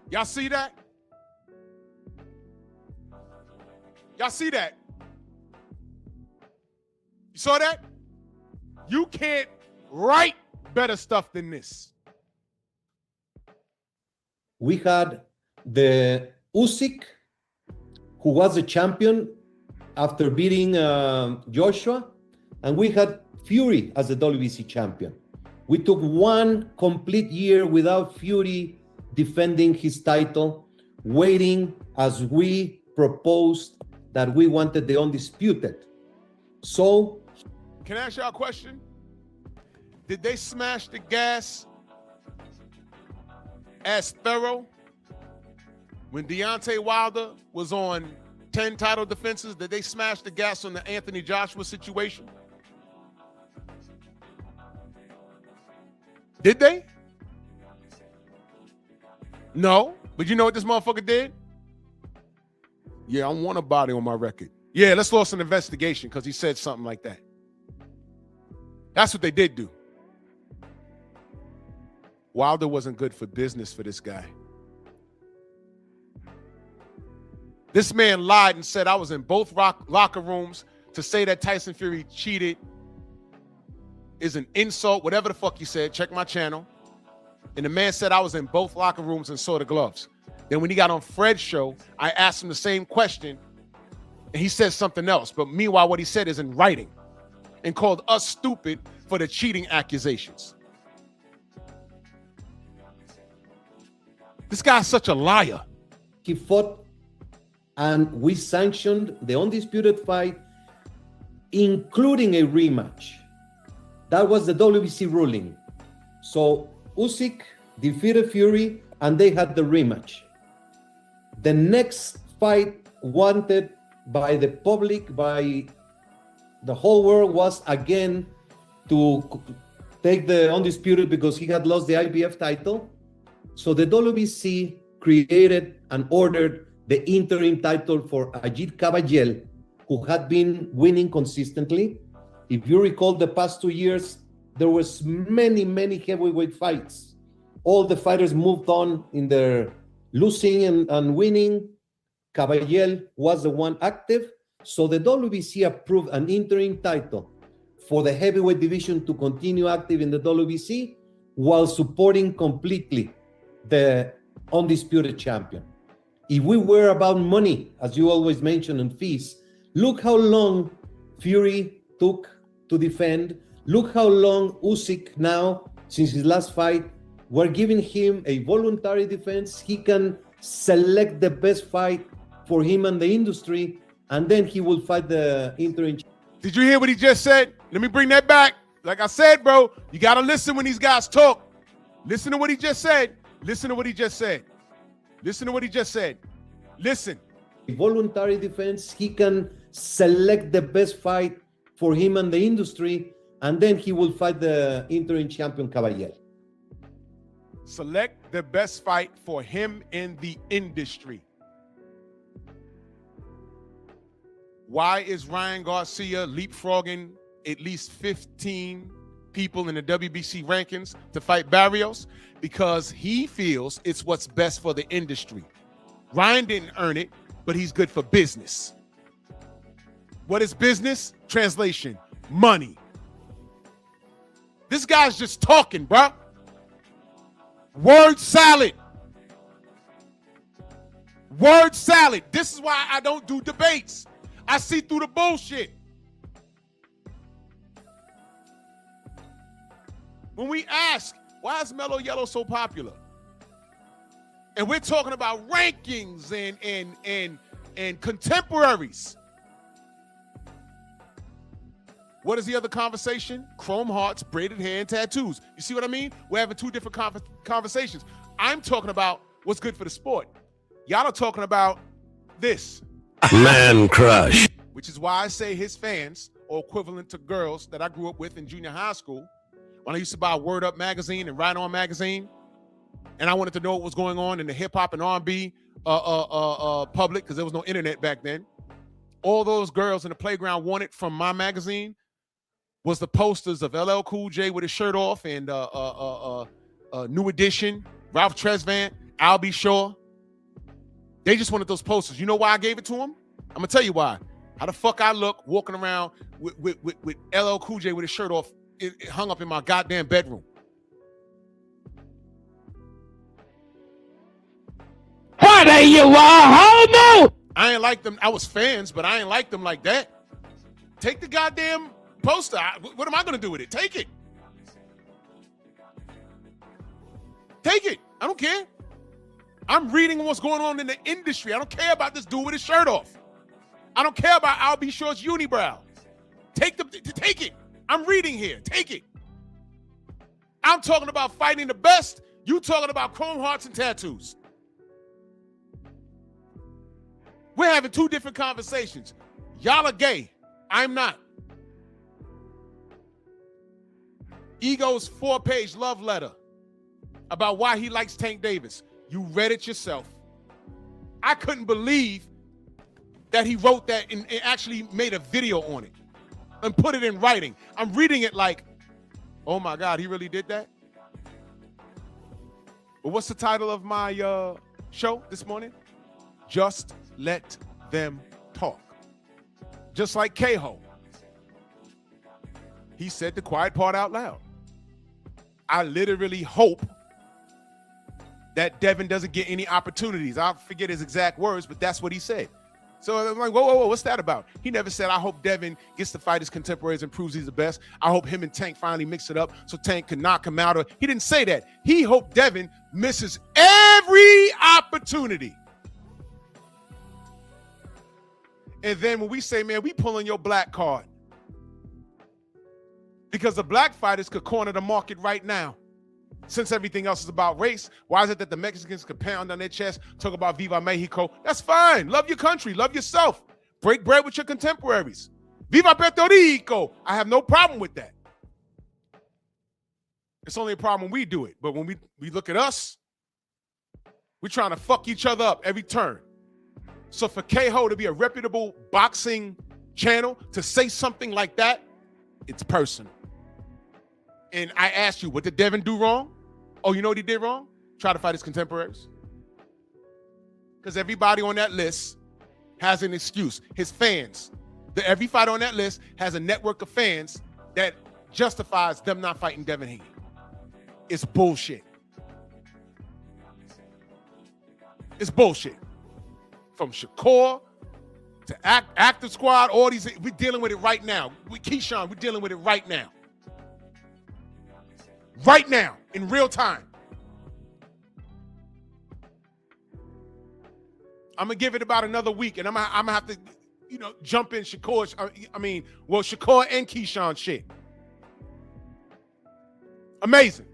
Y'all see that? Y'all see that? saw that? You can't write better stuff than this. We had the Usyk, who was the champion after beating Joshua, and we had Fury as the WBC champion. We took one complete year without Fury defending his title, waiting as we proposed that we wanted the undisputed. So, can I ask y'all a question? Did they smash the gas as thorough when Deontay Wilder was on 10 title defenses? Did they smash the gas on the Anthony Joshua situation? Did they? No. But you know what this motherfucker did? Yeah, I want a body on my record. Yeah, let's launch an investigation because he said something like that. That's what they did do. Wilder wasn't good for business for this guy. This man lied and said I was in both locker rooms. To say that Tyson Fury cheated is an insult, whatever the fuck you said. Check my channel. And the man said I was in both locker rooms and saw the gloves. Then when he got on Fred's show, I asked him the same question, and he said something else. But meanwhile, what he said is in writing, and called us stupid for the cheating accusations. This guy's such a liar. he fought, and we sanctioned the undisputed fight, including a rematch. That was the WBC ruling. So Usyk defeated Fury, and they had the rematch. The next fight wanted by the public, by the whole world, was again to take the undisputed because he had lost the IBF title. So the WBC created and ordered the interim title for Ajit Caballel, who had been winning consistently. If you recall, the past 2 years, there was many heavyweight fights. All the fighters moved on in their losing and winning. Caballel was the one active. So the WBC approved an interim title for the heavyweight division to continue active in the WBC while supporting completely the undisputed champion. If we were about money, as you always mention, and fees, look how long Fury took to defend. Look how long Usyk now, since his last fight, we're giving him a voluntary defense. He can select the best fight for him and the industry, and then he will fight the interim. Did you hear what he just said? Let me bring that back. Like I said, bro, you got to listen when these guys talk. Listen to what he just said. Listen to what he just said. Listen to what he just said. Listen. Voluntary defense, he can select the best fight for him and the industry, and then he will fight the interim champion Caballel. Select the best fight for him in the industry. Why is Ryan Garcia leapfrogging at least 15 people in the WBC rankings to fight Barrios? Because he feels it's what's best for the industry. Ryan didn't earn it, but he's good for business. What is business? Translation, money. This guy's just talking, bro. Word salad. Word salad. This is why I don't do debates. I see through the bullshit. When we ask, why is Mellow Yellow so popular? And we're talking about rankings and contemporaries. What is the other conversation? Chrome hearts, braided hair, and tattoos. You see what I mean? We're having two different conversations. I'm talking about what's good for the sport. Y'all are talking about this. Man crush. Which is why I say his fans, or equivalent to girls that I grew up with in junior high school, when I used to buy Word Up magazine and Ride On magazine, and I wanted to know what was going on in the hip hop and R&B public, because there was no internet back then. All those girls in the playground wanted from my magazine was the posters of LL Cool J with his shirt off, and New Edition, Ralph Tresvant, Albie Shaw. They just wanted those posters. You know why I gave it to them? I'm gonna tell you why. How the fuck I look walking around with LL Cool J with his shirt off, it hung up in my goddamn bedroom. What are you, a homo? I ain't like them. I was fans, but I ain't like them like that. Take the goddamn poster. What am I going to do with it? Take it. Take it. I don't care. I'm reading what's going on in the industry. I don't care about this dude with his shirt off. I don't care about Al B. Short's unibrow. Take it. I'm reading here. Take it. I'm talking about fighting the best. You talking about chrome hearts and tattoos. We're having two different conversations. Y'all are gay. I'm not. Ego's 4-page love letter about why he likes Tank Davis. You read it yourself. I couldn't believe that he wrote that and actually made a video on it and put it in writing. I'm reading it like, oh my God, he really did that? But what's the title of my show this morning? Just Let Them Talk. Just like K-Ho. He said the quiet part out loud. I literally hope that Devin doesn't get any opportunities. I forget his exact words, but that's what he said. So I'm like, whoa, what's that about? He never said, I hope Devin gets to fight his contemporaries and proves he's the best. I hope him and Tank finally mix it up so Tank can knock him out. He didn't say that. He hoped Devin misses every opportunity. And then when we say, man, we pulling your black card. Because the black fighters could corner the market right now. Since everything else is about race, why is it that the Mexicans could pound on their chest, talk about Viva Mexico? That's fine. Love your country. Love yourself. Break bread with your contemporaries. Viva Puerto Rico. I have no problem with that. It's only a problem when we do it. But when we look at us, we're trying to fuck each other up every turn. So for K-Ho to be a reputable boxing channel, to say something like that, it's personal. And I asked you, what did Devin do wrong? Oh, you know what he did wrong? Try to fight his contemporaries. Because everybody on that list has an excuse. His fans. Every fighter on that list has a network of fans that justifies them not fighting Devin Haney. It's bullshit. It's bullshit. From Shakur to Active Squad, all these, we're dealing with it right now. With Keyshawn, we're dealing with it right now. Right now, in real time. I'm going to give it about another week, and I'm going to have to, jump in Shakur. Shakur and Keyshawn shit. Amazing.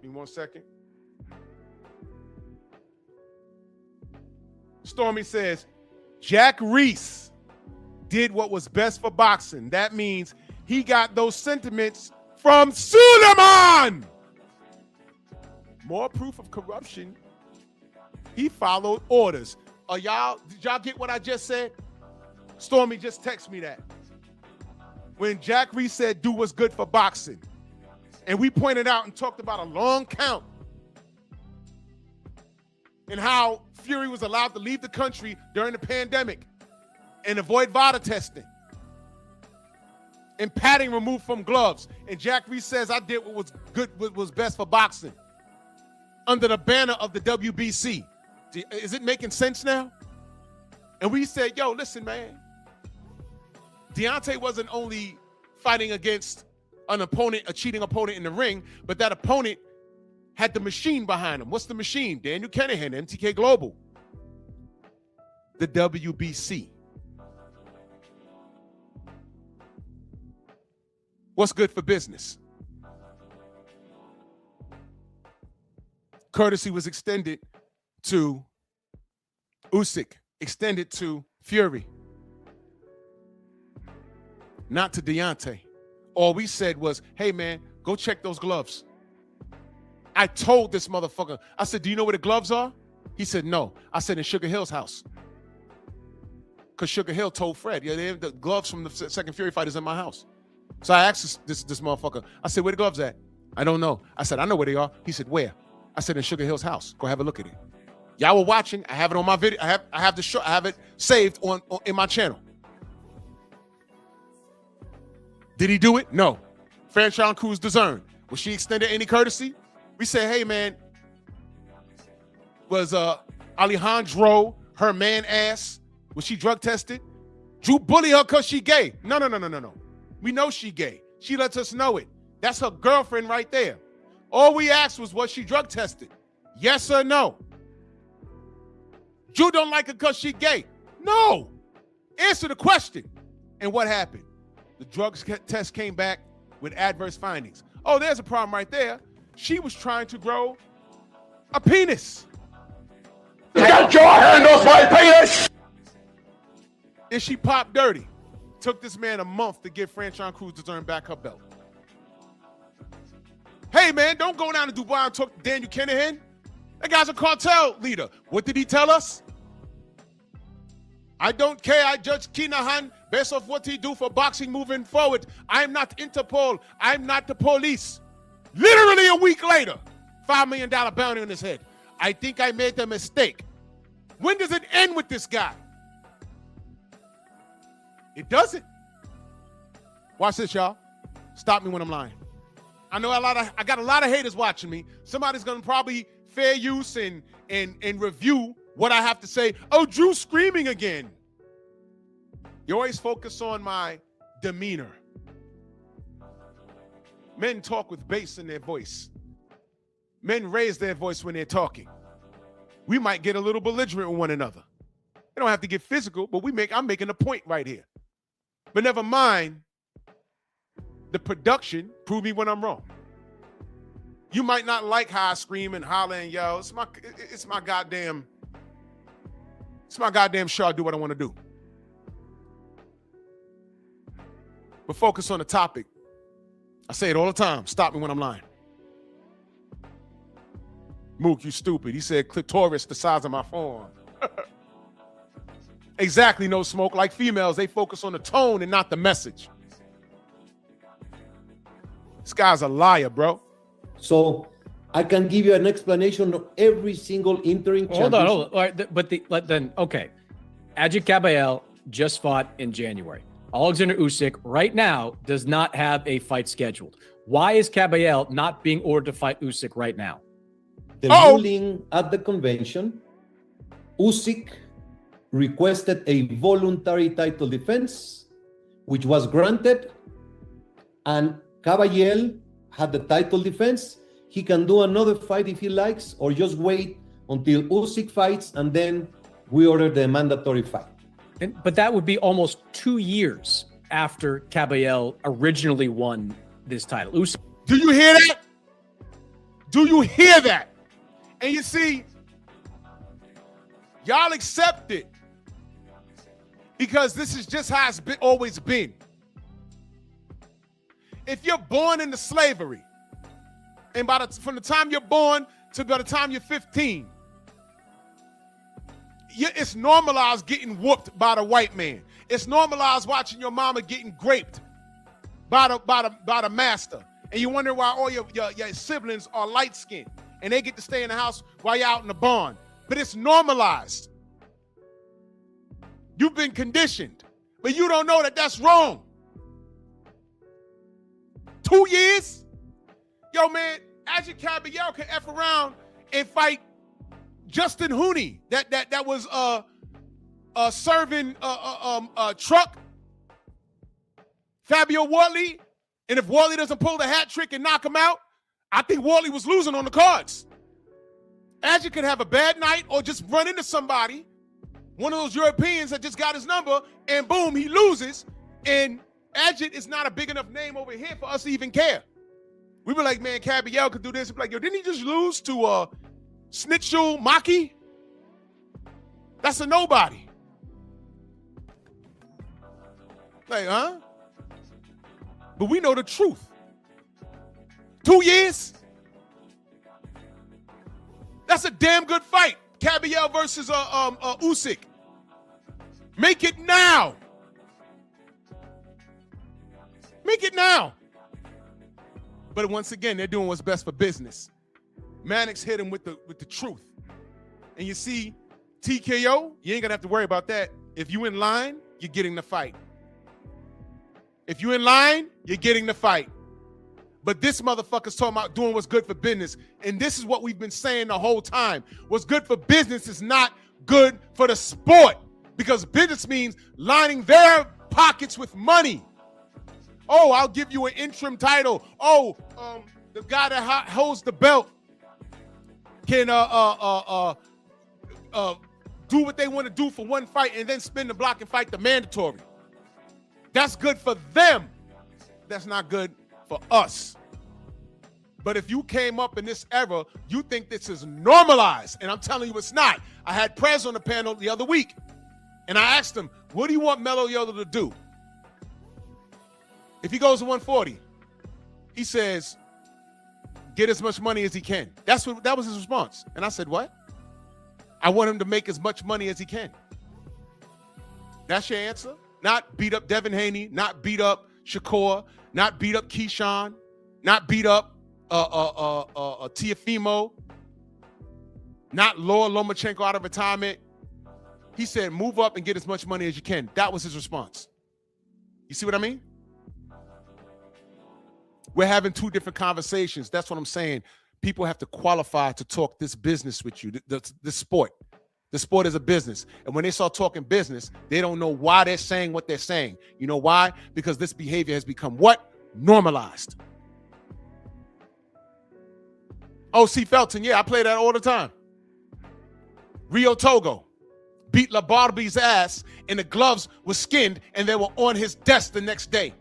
Give me 1 second. Stormy says, Jack Reese did what was best for boxing. That means he got those sentiments from SILLYMAN. More proof of corruption. He followed orders. Did y'all get what I just said? Stormy just text me that. When Jack Reese said, do what's good for boxing. And we pointed out and talked about a long count. And how Fury was allowed to leave the country during the pandemic and avoid VADA testing. And padding removed from gloves. And Jack Reese says, I did what was good, what was best for boxing. Under the banner of the WBC. Is it making sense now? And we said, yo, listen, man. Deontay wasn't only fighting against an opponent, a cheating opponent in the ring, but that opponent had the machine behind him. What's the machine? Daniel Kennedy, MTK Global. The WBC. What's good for business? Courtesy was extended to Usyk, extended to Fury, not to Deontay. All we said was, hey man, go check those gloves. I told this motherfucker, I said, do you know where the gloves are? He said, no. I said, in Sugar Hill's house. Because Sugar Hill told Fred, yeah, they have the gloves from the second Fury fight is in my house. So I asked this motherfucker, I said, where the gloves at? I don't know. I said, I know where they are. He said, where? I said, in Sugar Hill's house. Go have a look at it. Y'all were watching. I have it on my video. I have the show. I have it saved in my channel. Did he do it? No. Franchon Cruz discerned. Was she extended any courtesy? We say, hey, man, was Alejandro her man ass? Was she drug tested? Drew bully her because she gay. No. We know she gay. She lets us know it. That's her girlfriend right there. All we asked was she drug tested? Yes or no? Drew don't like her because she gay. No. Answer the question. And what happened? The drugs test came back with adverse findings. Oh, there's a problem right there. She was trying to grow a penis. Get your hand off my penis! And she popped dirty. Took this man a month to get Franchon Cruz to turn back her belt. Hey, man, don't go down to Dubai and talk to Daniel Kinahan. That guy's a cartel leader. What did he tell us? I don't care. I judge Kinahan based off what he do for boxing moving forward. I'm not Interpol. I'm not the police. Literally a week later, $5 million bounty on his head. I think I made a mistake. When does it end with this guy? It doesn't. Watch this, y'all. Stop me when I'm lying. I know I got a lot of haters watching me. Somebody's gonna probably fair use and review what I have to say. Oh, Drew screaming again. You always focus on my demeanor. Men talk with bass in their voice. Men raise their voice when they're talking. We might get a little belligerent with one another. They don't have to get physical, but I'm making a point right here. But never mind the production, prove me when I'm wrong. You might not like how I scream and holler and yell. It's my goddamn show. I do what I want to do. But focus on the topic. I say it all the time. Stop me when I'm lying. Mook, you stupid. He said clitoris the size of my forearm. Exactly, no smoke. Like females, they focus on the tone and not the message. This guy's a liar, bro. So I can give you an explanation of every single interim Hold on. championship. All right, okay. Ajit Kabayel just fought in January. Alexander Usyk right now does not have a fight scheduled. Why is Kabayel not being ordered to fight Usyk right now? The ruling at the convention, Usyk requested a voluntary title defense, which was granted, and Kabayel had the title defense. He can do another fight if he likes, or just wait until Usyk fights, and then we order the mandatory fight. But that would be almost 2 years after Kabayel originally won this title. Usyk. Do you hear that? Do you hear that? And you see, y'all accept it because this is just how it's always been. If you're born into slavery, and from the time you're born to by the time you're 15, it's normalized getting whooped by the white man. It's normalized watching your mama getting raped by the master. And you wonder why all your siblings are light-skinned and they get to stay in the house while you're out in the barn. But it's normalized. You've been conditioned, but you don't know that that's wrong. 2 years? Yo, man, Ajit Kabayel can F around and fight Justin Hooney that was serving a truck. Fabio Wardley. And if Wardley doesn't pull the hat trick and knock him out, I think Wardley was losing on the cards. Ajit could have a bad night or just run into somebody, one of those Europeans that just got his number, and boom, he loses. And Ajit is not a big enough name over here for us to even care. We were like, man, Kabayel could do this. We're like, yo, didn't he just lose to Snitchel Maki? That's a nobody. Like, huh? But we know the truth. 2 years? That's a damn good fight. Kabayel versus Usyk. Make it now. Make it now. But once again, they're doing what's best for business. Mannix hit him with the truth. And you see, TKO, you ain't gonna have to worry about that. If you in line, you're getting the fight. If you're in line, you're getting the fight. But this motherfucker's talking about doing what's good for business. And this is what we've been saying the whole time. What's good for business is not good for the sport, because business means lining their pockets with money. Oh, I'll give you an interim title. Oh, the guy that holds the belt can do what they want to do for one fight and then spin the block and fight the mandatory. That's good for them. That's not good for us. But if you came up in this era, you think this is normalized. And I'm telling you it's not. I had Prez on the panel the other week, and I asked him, what do you want Melo Yoda to do if he goes to 140? He says, get as much money as he can. That was his response. And I said, what? I want him to make as much money as he can. That's your answer? Not beat up Devin Haney, not beat up Shakur, not beat up Keyshawn, not beat up Tiafimo, not lower Lomachenko out of retirement. He said, move up and get as much money as you can. That was his response. You see what I mean? We're having two different conversations. That's what I'm saying. People have to qualify to talk this business with you, the sport. The sport is a business. And when they start talking business, they don't know why they're saying what they're saying. You know why? Because this behavior has become what? Normalized. Oh, C. Felton, yeah, I play that all the time. Rio Togo beat LaBarbe's ass and the gloves were skinned and they were on his desk the next day.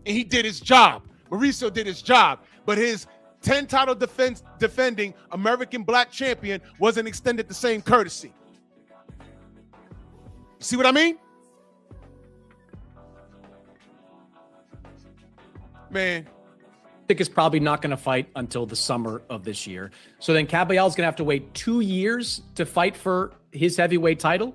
And he did his job. Mauricio did his job. But his 10-title defending American black champion wasn't extended the same courtesy. See what I mean? Man. Is probably not going to fight until the summer of this year. So then Caballel's going to have to wait 2 years to fight for his heavyweight title?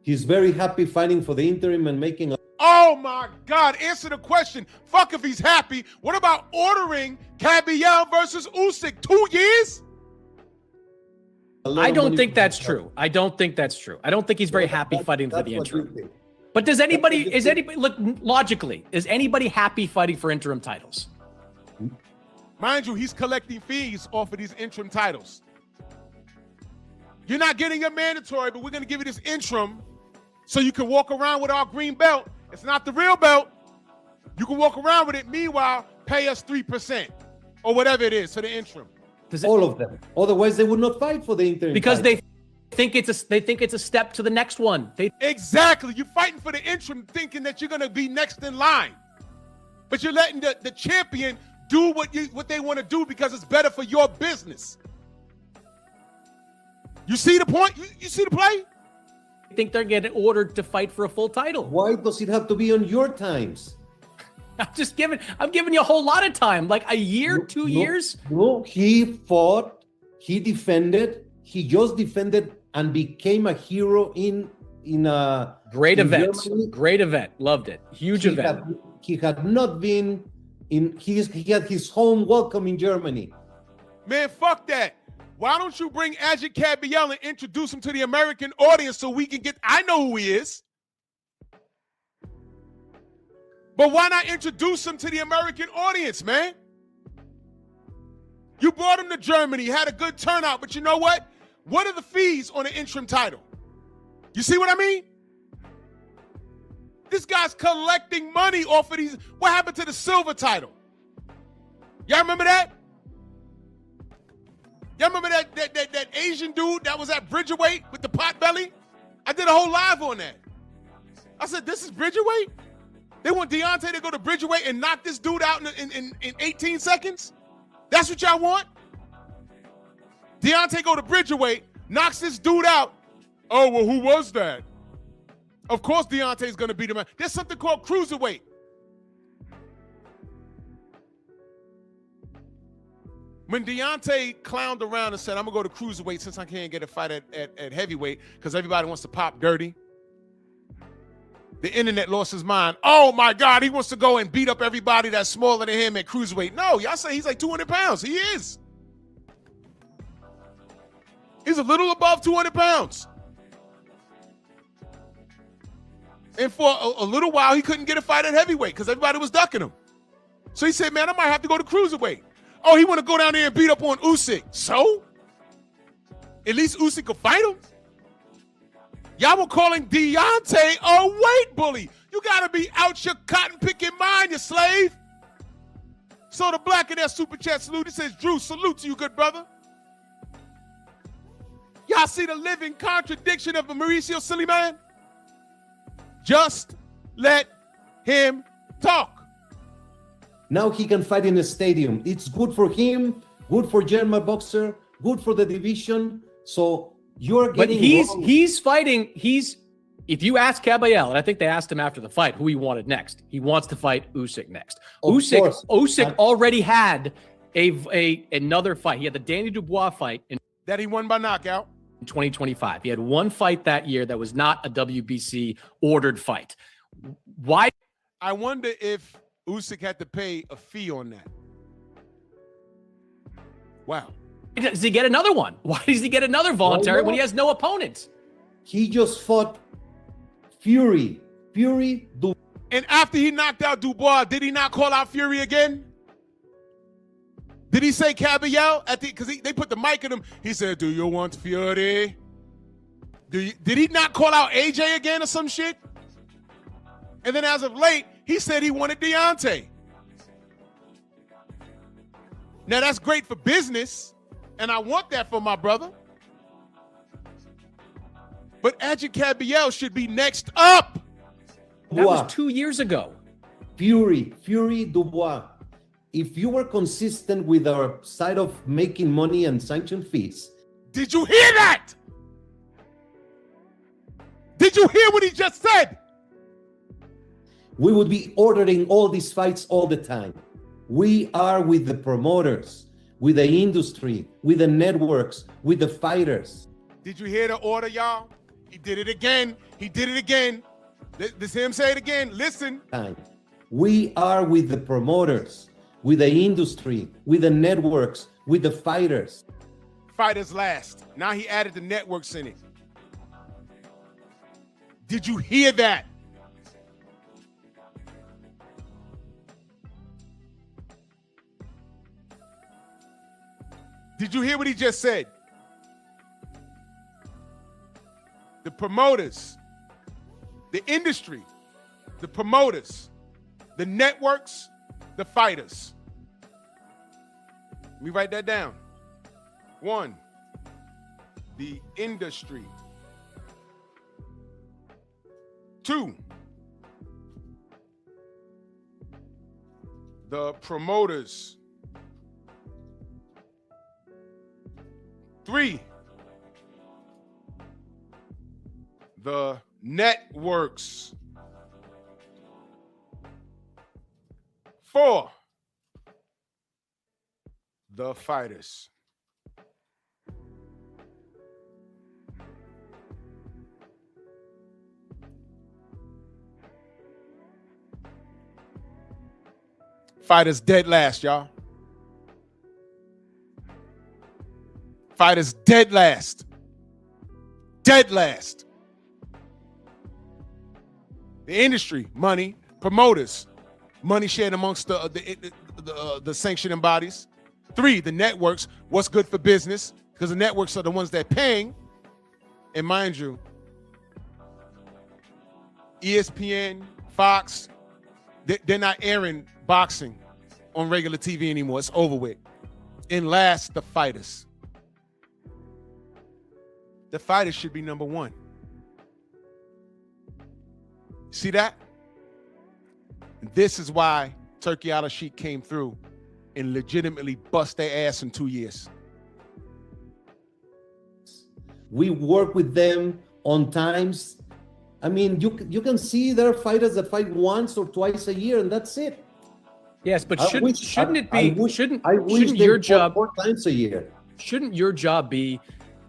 He's very happy fighting for the interim and making a... Oh my God, answer the question. Fuck if he's happy. What about ordering Caballel versus Usyk? 2 years? I don't think that's true. I don't think that's true. I don't think he's very happy fighting for the interim. But does anybody, look, logically, is anybody happy fighting for interim titles? Mind you, he's collecting fees off of these interim titles. You're not getting a mandatory, but we're going to give you this interim so you can walk around with our green belt. It's not the real belt. You can walk around with it. Meanwhile, pay us 3% or whatever it is for the interim. All of them. Otherwise, they would not fight for the interim. Because they think it's a step to the next one. Exactly. You're fighting for the interim thinking that you're going to be next in line. But you're letting the champion do what they want to do because it's better for your business. You see the point? You see the play? I think they're getting ordered to fight for a full title. Why does it have to be on your times? I'm giving you a whole lot of time, like a year, 2 years. No, he fought, he defended, he just defended and became a hero in a great event. Germany. Great event. Loved it. Huge event. He had not been he had his home welcome in Germany. Man, fuck that. Why don't you bring Ajit Caballel and introduce him to the American audience so we can I know who he is. But why not introduce him to the American audience, man? You brought him to Germany, had a good turnout, but you know what? What are the fees on an interim title? You see what I mean? This guy's collecting money off of these. What happened to the silver title? Y'all remember that? Y'all remember that Asian dude that was at Bridgerweight with the pot belly? I did a whole live on that. I said, this is Bridgerweight? They want Deontay to go to Bridgerweight and knock this dude out in 18 seconds? That's what y'all want? Deontay go to Bridgerweight, knocks this dude out. Oh, well, who was that? Of course Deontay's going to beat him. There's something called cruiserweight. When Deontay clowned around and said, I'm going to go to cruiserweight since I can't get a fight at heavyweight because everybody wants to pop dirty, the internet lost his mind. Oh, my God, he wants to go and beat up everybody that's smaller than him at cruiserweight. No, y'all say he's like 200 pounds. He is. He's a little above 200 pounds. And for a little while, he couldn't get a fight at heavyweight because everybody was ducking him. So he said, man, I might have to go to cruiserweight. Oh, he want to go down there and beat up on Usyk. So? At least Usyk could fight him. Y'all were calling Deontay a weight bully. You got to be out your cotton-picking mind, you slave. So the black in that super chat salute, it says, Drew, salute to you, good brother. Y'all see the living contradiction of Mauricio SILLYMAN? Just let him talk. Now he can fight in a stadium. It's good for him, good for German boxer, good for the division. So you're getting he's fighting. If you ask Caballel, and I think they asked him after the fight who he wanted next, he wants to fight Usyk next. Usyk already had another fight. He had the Danny Dubois fight that he won by knockout in 2025. He had one fight that year that was not a WBC ordered fight. Why? I wonder if Usyk had to pay a fee on that. Wow. Does he get another one? Why does he get another voluntary when he has no opponent? He just fought Fury. And after he knocked out Dubois, did he not call out Fury again? Did he say Caballel at the? Because they put the mic in him. He said, "Do you want Fury?" Did he not call out AJ again or some shit? And then as of late, he said he wanted Deontay. Now that's great for business, and I want that for my brother. But Adrian Caballel should be next up. That was 2 years ago. Fury, Dubois. If you were consistent with our side of making money and sanction fees. Did you hear that? Did you hear what he just said? We would be ordering all these fights all the time. We are with the promoters, with the industry, with the networks, with the fighters. Did you hear the order, y'all? He did it again. He did it again. Let's hear him say it again. Listen. We are with the promoters, with the industry, with the networks, with the fighters. Fighters last. Now he added the networks in it. Did you hear that? Did you hear what he just said? The promoters, the industry, the promoters, the networks, the fighters. Let me write that down. 1, the industry. 2, the promoters. 3, the networks. 4, the fighters. Fighters dead last, y'all. Fighters dead last. Dead last. The industry, money. Promoters, money shared amongst the sanctioning bodies. 3, the networks, what's good for business, because the networks are the ones that are paying. And mind you, ESPN, Fox, they're not airing boxing on regular TV anymore. It's over with. And last, the fighters. The fighters should be number 1. See that? This is why Turki Al-Sheikh came through and legitimately bust their ass in 2 years. We work with them on times. I mean, you can see there are fighters that fight once or twice a year, and that's it. Yes, but shouldn't shouldn't your job 4 times a year? Shouldn't your job be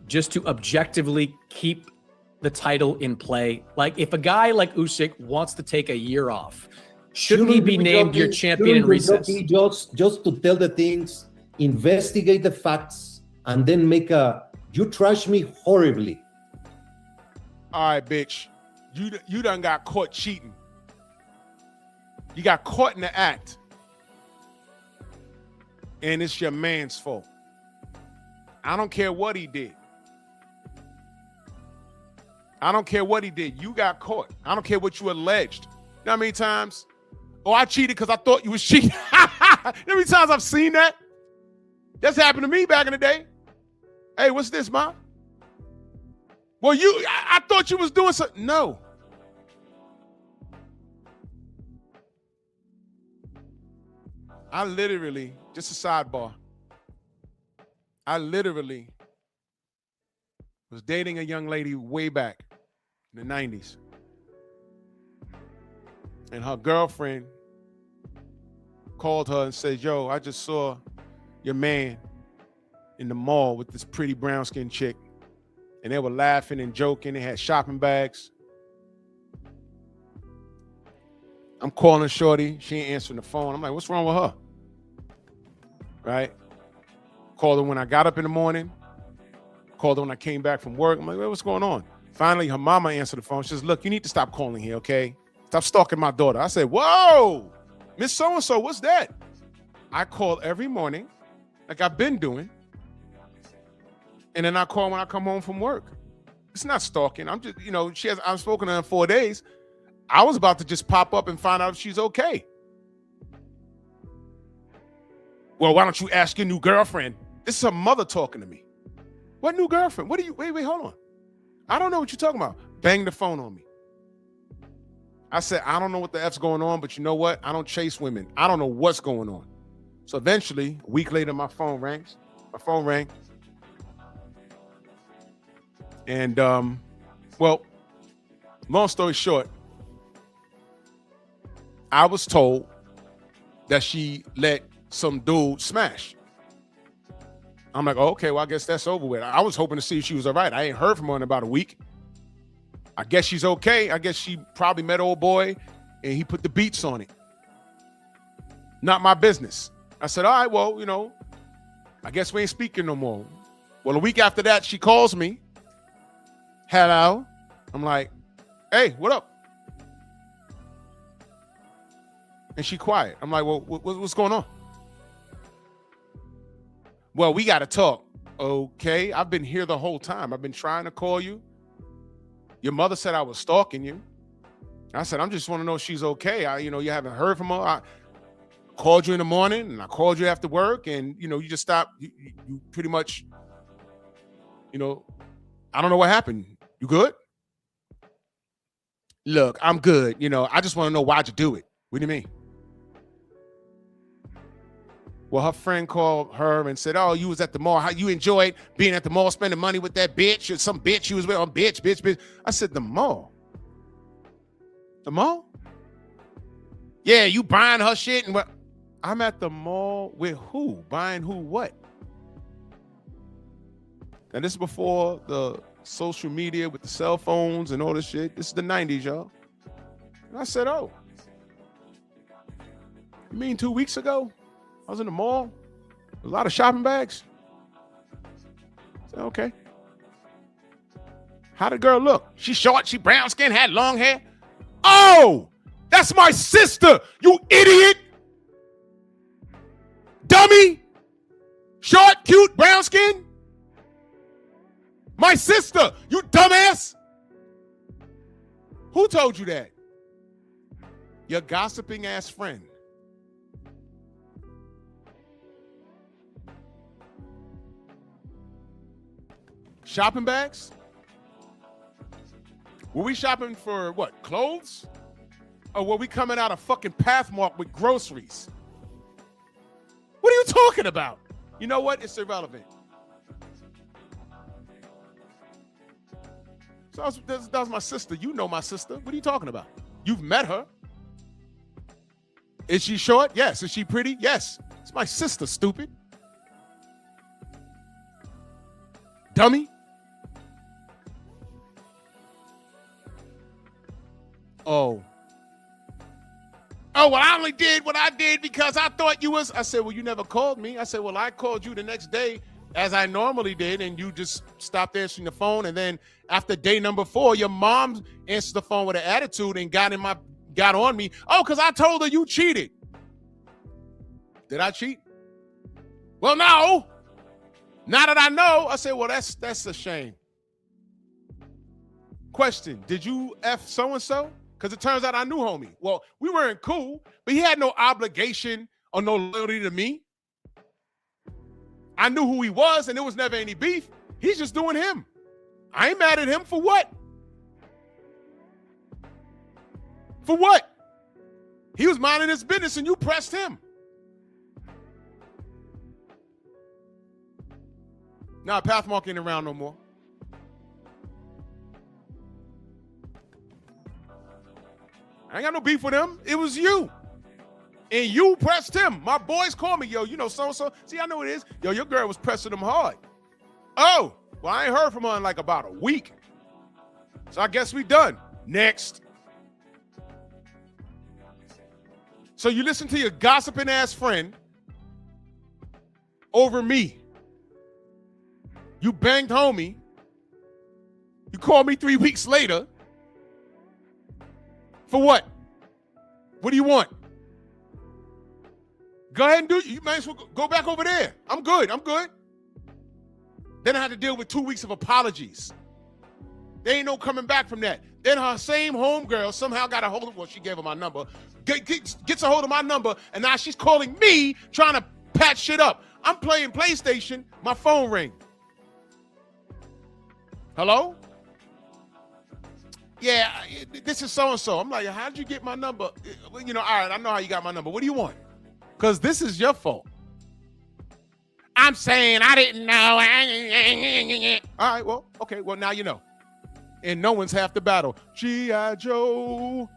just to objectively keep the title in play? Like, if a guy like Usyk wants to take a year off, shouldn't he be named your champion in recess? Just to tell the things, investigate the facts, and then make a. You trash me horribly. All right, bitch. You done got caught cheating. You got caught in the act. And it's your man's fault. I don't care what he did. I don't care what he did. You got caught. I don't care what you alleged. You know how many times? Oh, I cheated because I thought you was cheating. How many times I've seen that? That's happened to me back in the day. Hey, what's this, Ma? Well, I thought you was doing something. No. I literally, just a sidebar, I literally was dating a young lady way back in the 90s. And her girlfriend called her and said, yo, I just saw your man in the mall with this pretty brown-skinned chick. And they were laughing and joking. They had shopping bags. I'm calling Shorty. She ain't answering the phone. I'm like, what's wrong with her? Right? Called her when I got up in the morning. Called her when I came back from work. I'm like, what's going on? Finally, her mama answered the phone. She says, look, you need to stop calling here, okay? Stop stalking my daughter. I said, whoa, Miss So-and-so, what's that? I call every morning, like I've been doing. And then I call when I come home from work. It's not stalking. I'm just, I've spoken to her in 4 days. I was about to just pop up and find out if she's okay. Well, why don't you ask your new girlfriend? This is her mother talking to me. What new girlfriend? What are you, wait, hold on. I don't know what you're talking about. Bang the phone on me. I said, I don't know what the F's going on, but you know what? I don't chase women. I don't know what's going on. So eventually, a week later, my phone rang. And, well, long story short, I was told that she let some dude smash. I'm like, oh, okay, well, I guess that's over with. I was hoping to see if she was all right. I ain't heard from her in about a week. I guess she's okay. I guess she probably met old boy and he put the beats on it. Not my business. I said, all right, well, I guess we ain't speaking no more. Well, a week after that, she calls me. Hello. I'm like, hey, what up? And she quiet. I'm like, well, what's going on? Well, we got to talk. Okay, I've been here the whole time. I've been trying to call you. Your mother said I was stalking you. I said, I just want to know if she's okay. You haven't heard from her. I called you in the morning and I called you after work and, you just stopped. You pretty much, I don't know what happened. You good? Look, I'm good. I just want to know why'd you do it? What do you mean? Well, her friend called her and said, oh, you was at the mall. How you enjoyed being at the mall, spending money with that bitch or some bitch you was with? Oh, bitch. I said, the mall? The mall? Yeah, you buying her shit and what? I'm at the mall with who? Buying who what? And this is before the social media with the cell phones and all this shit. This is the 90s, y'all. And I said, oh. You mean 2 weeks ago? I was in the mall. A lot of shopping bags. I said, okay. How the girl look? She short, she brown skin, had long hair. Oh, that's my sister, you idiot. Dummy. Short, cute, brown skin. My sister, you dumbass. Who told you that? Your gossiping ass friend. Shopping bags? Were we shopping for what? Clothes? Or were we coming out of fucking Pathmark with groceries? What are you talking about? You know what? It's irrelevant. So that was my sister. You know my sister. What are you talking about? You've met her. Is she short? Yes. Is she pretty? Yes. It's my sister, stupid. Dummy. Oh, well, I only did what I did because I thought you was. I said, well, you never called me. I said, well, I called you the next day as I normally did, and you just stopped answering the phone. And then after day number 4, your mom answered the phone with an attitude and got on me. Oh, because I told her you cheated. Did I cheat? Well, no. Now that I know, I said, well, that's a shame. Question, did you F so-and-so? Because it turns out I knew homie. Well, we weren't cool, but he had no obligation or no loyalty to me. I knew who he was, and there was never any beef. He's just doing him. I ain't mad at him for what? For what? He was minding his business, and you pressed him. Nah, Pathmark ain't around no more. I ain't got no beef with him. It was you. And you pressed him. My boys call me, yo, you know, so-and-so. See, I know it is. Yo, your girl was pressing him hard. Oh, well, I ain't heard from her in like about a week. So I guess we done. Next. So you listen to your gossiping ass friend over me. You banged homie. You called me 3 weeks later. For what? What do you want? Go ahead and do it. You might as well go back over there. I'm good. Then I had to deal with 2 weeks of apologies. There ain't no coming back from that. Then her same homegirl somehow got a hold of, well, she gave her my number, gets a hold of my number, and now she's calling me trying to patch shit up. I'm playing PlayStation, my phone ring. Hello? Yeah, this is so-and-so. I'm like, how'd you get my number? You know, all right, I know how you got my number. What do you want? Because this is your fault. I'm saying I didn't know. All right, well, okay, well, now you know. And no one's half the battle. G.I. Joe.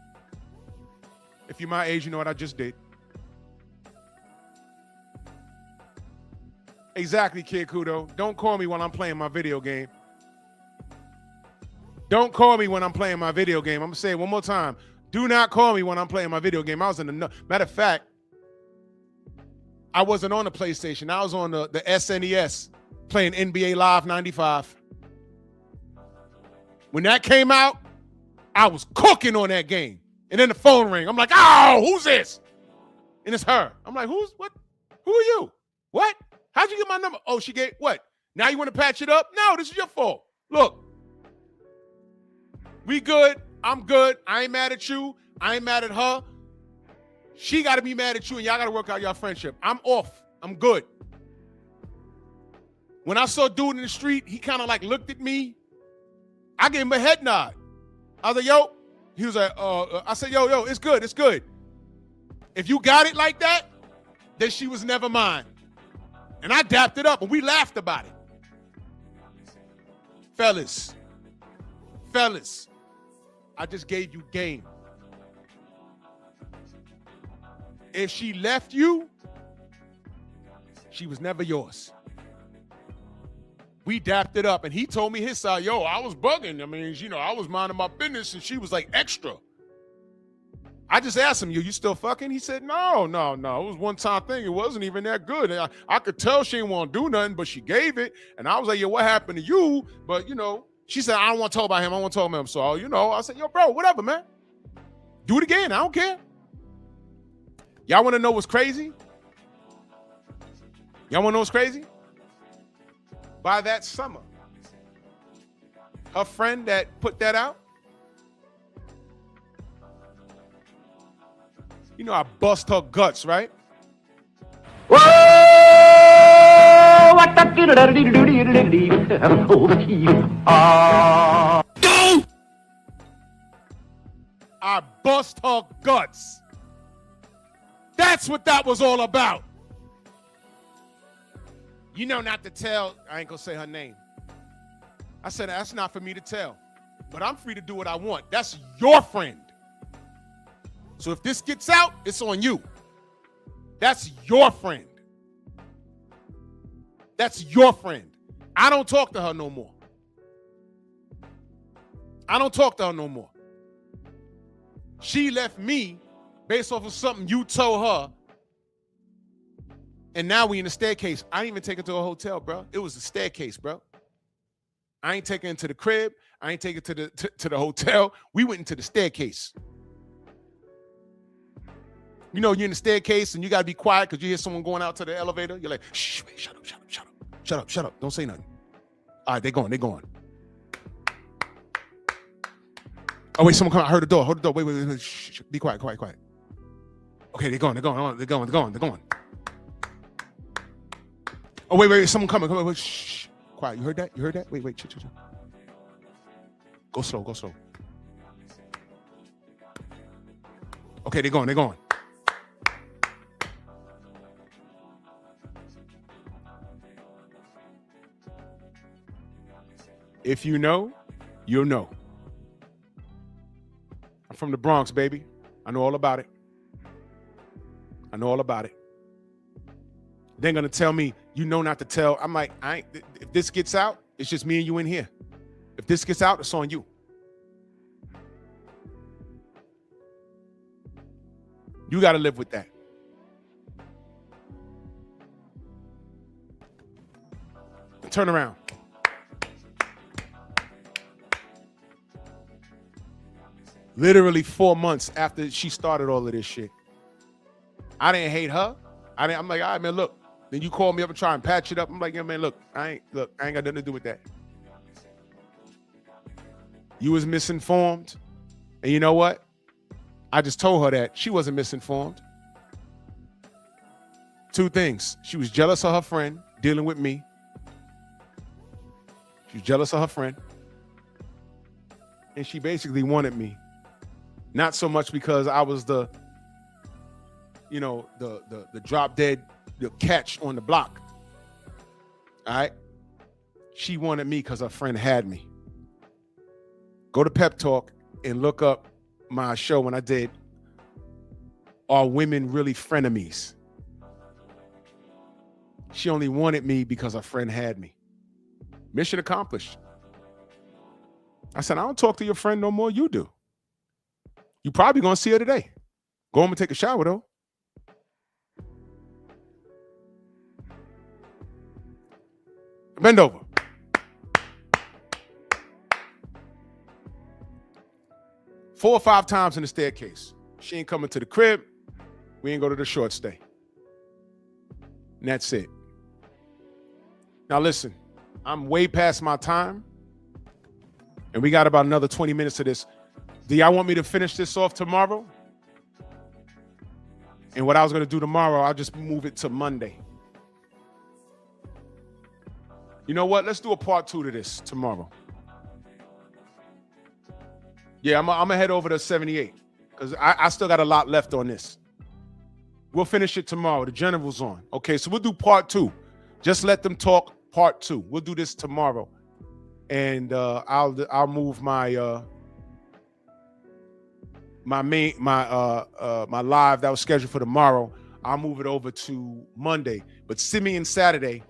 If you're my age, you know what I just did. Exactly, Kid Kudo. Don't call me when I'm playing my video game. Don't call me when I'm playing my video game. I'm going to say it one more time. Do not call me when I'm playing my video game. I was in the... Matter of fact, I wasn't on the PlayStation. I was on the SNES playing NBA Live 95. When that came out, I was cooking on that game. And then the phone rang. I'm like, oh, who's this? And it's her. I'm like, what? Who are you? What? How'd you get my number? Oh, she gave, what? Now you want to patch it up? No, this is your fault. Look. We good. I'm good. I ain't mad at you. I ain't mad at her. She got to be mad at you, and y'all got to work out your friendship. I'm off. I'm good. When I saw dude in the street, he kind of like looked at me. I gave him a head nod. I was like, yo. He was like, I said, yo, it's good. It's good. If you got it like that, then she was never mine. And I dapped it up, and we laughed about it. Fellas, I just gave you game. If she left you, she was never yours. We dapped it up, and he told me his side. Yo, I was bugging. I mean, you know, I was minding my business, and she was like extra. I just asked him, you still fucking? He said, no. It was one-time thing. It wasn't even that good. I could tell she didn't want to do nothing, but she gave it. And I was like, yo, what happened to you? But, you know, she said, I don't want to talk about him. I want to talk about him. So, you know, I said, yo, bro, whatever, man. Do it again. I don't care. Y'all want to know what's crazy? Y'all want to know what's crazy? By that summer, her friend that put that out, you know, I bust her guts, right? I bust her guts. That's what that was all about. You know not to tell, I ain't gonna say her name. I said, that's not for me to tell. But I'm free to do what I want. That's your friend. So if this gets out, it's on you. That's your friend. That's your friend. I don't talk to her no more. She left me based off of something you told her And now we in the staircase. I didn't even take her to a hotel, bro. It was the staircase, bro. I ain't taking her to the crib. I ain't taking her to the hotel. We went into the staircase. You know, you're in the staircase and you got to be quiet because you hear someone going out to the elevator. You're like, shh, wait, shut up, shut up, shut up. Shut up, shut up. Don't say nothing. All right, they're going. Oh, wait, someone come out. I heard the door. Hold the door. Wait. Shh, be quiet. Okay, they're going. Oh, wait, someone coming. Come on, shh. Quiet. You heard that? Wait. Chill. Go slow. Okay, they're going. If you know, you'll know. I'm from the Bronx, baby. I know all about it. They're gonna tell me, you know not to tell. I'm like, if this gets out, it's just me and you in here. If this gets out, it's on you. You got to live with that. Turn around. Literally 4 months after she started all of this shit. I didn't hate her. I'm like, all right, man, look. Then you call me up and try and patch it up. I'm like, yeah, man, look, I ain't got nothing to do with that. You was misinformed. And you know what? I just told her that she wasn't misinformed. 2 things. She was jealous of her friend dealing with me. She was jealous of her friend. And she basically wanted me. Not so much because I was the drop dead, the catch on the block. All right. She wanted me because her friend had me. Go to Pep Talk and look up my show when I did Are Women Really Frenemies? She only wanted me because her friend had me. Mission accomplished. I said, I don't talk to your friend no more. You do. You probably gonna see her today. Go home and take a shower though. Bend over. Four or 5 times in the staircase. She ain't coming to the crib. We ain't go to the short stay. And that's it. Now listen, I'm way past my time. And we got about another 20 minutes of this. Do y'all want me to finish this off tomorrow? And what I was going to do tomorrow, I'll just move it to Monday. You know what? Let's do a part 2 to this tomorrow. Yeah, I'm going to head over to 78 because I still got a lot left on this. We'll finish it tomorrow. The general's on. Okay, so we'll do part 2. Just let them talk part 2. We'll do this tomorrow. And I'll move my my live that was scheduled for tomorrow. I'll move it over to Monday. But Simeon Saturday,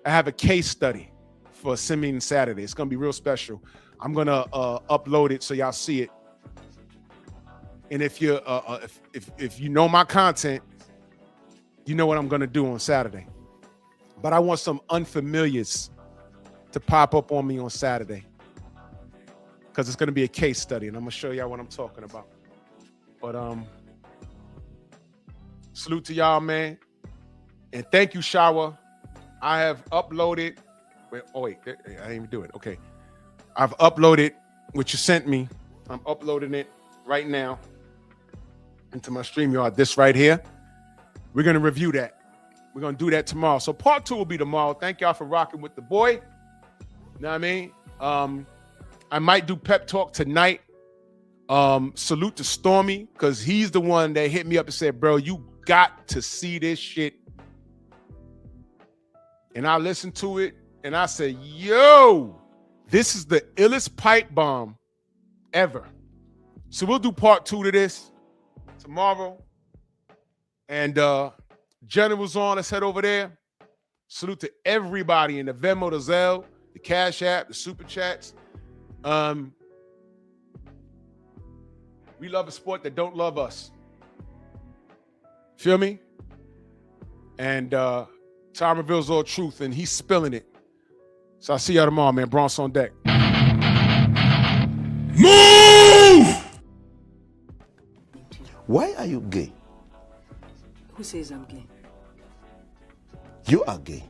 I have a case study for Simeon Saturday. It's gonna be real special. I'm gonna upload it so y'all see it. And if you if you know my content, you know what I'm gonna do on Saturday. But I want some unfamiliars to pop up on me on Saturday because it's gonna be a case study, and I'm gonna show y'all what I'm talking about. But salute to y'all, man, and thank you, Shawa. I have uploaded. Wait, I didn't even do it. Okay, I've uploaded what you sent me. I'm uploading it right now into my StreamYard. This right here. We're gonna review that. We're gonna do that tomorrow. So part 2 will be tomorrow. Thank y'all for rocking with the boy. You know what I mean? I might do Pep Talk tonight. Salute to Stormy because he's the one that hit me up and said, bro, you got to see this shit. And I listened to it and I said, yo, this is the illest pipe bomb ever. So we'll do part 2 to this tomorrow. And General's on. Let's head over there. Salute to everybody in the Venmo, the Zelle, the Cash App, the Super Chats. We love a sport that don't love us. Feel me? And Time reveals all truth, and he's spilling it. So I'll see y'all tomorrow, man. Bronx on deck. Why are you gay? Who says I'm gay? You are gay.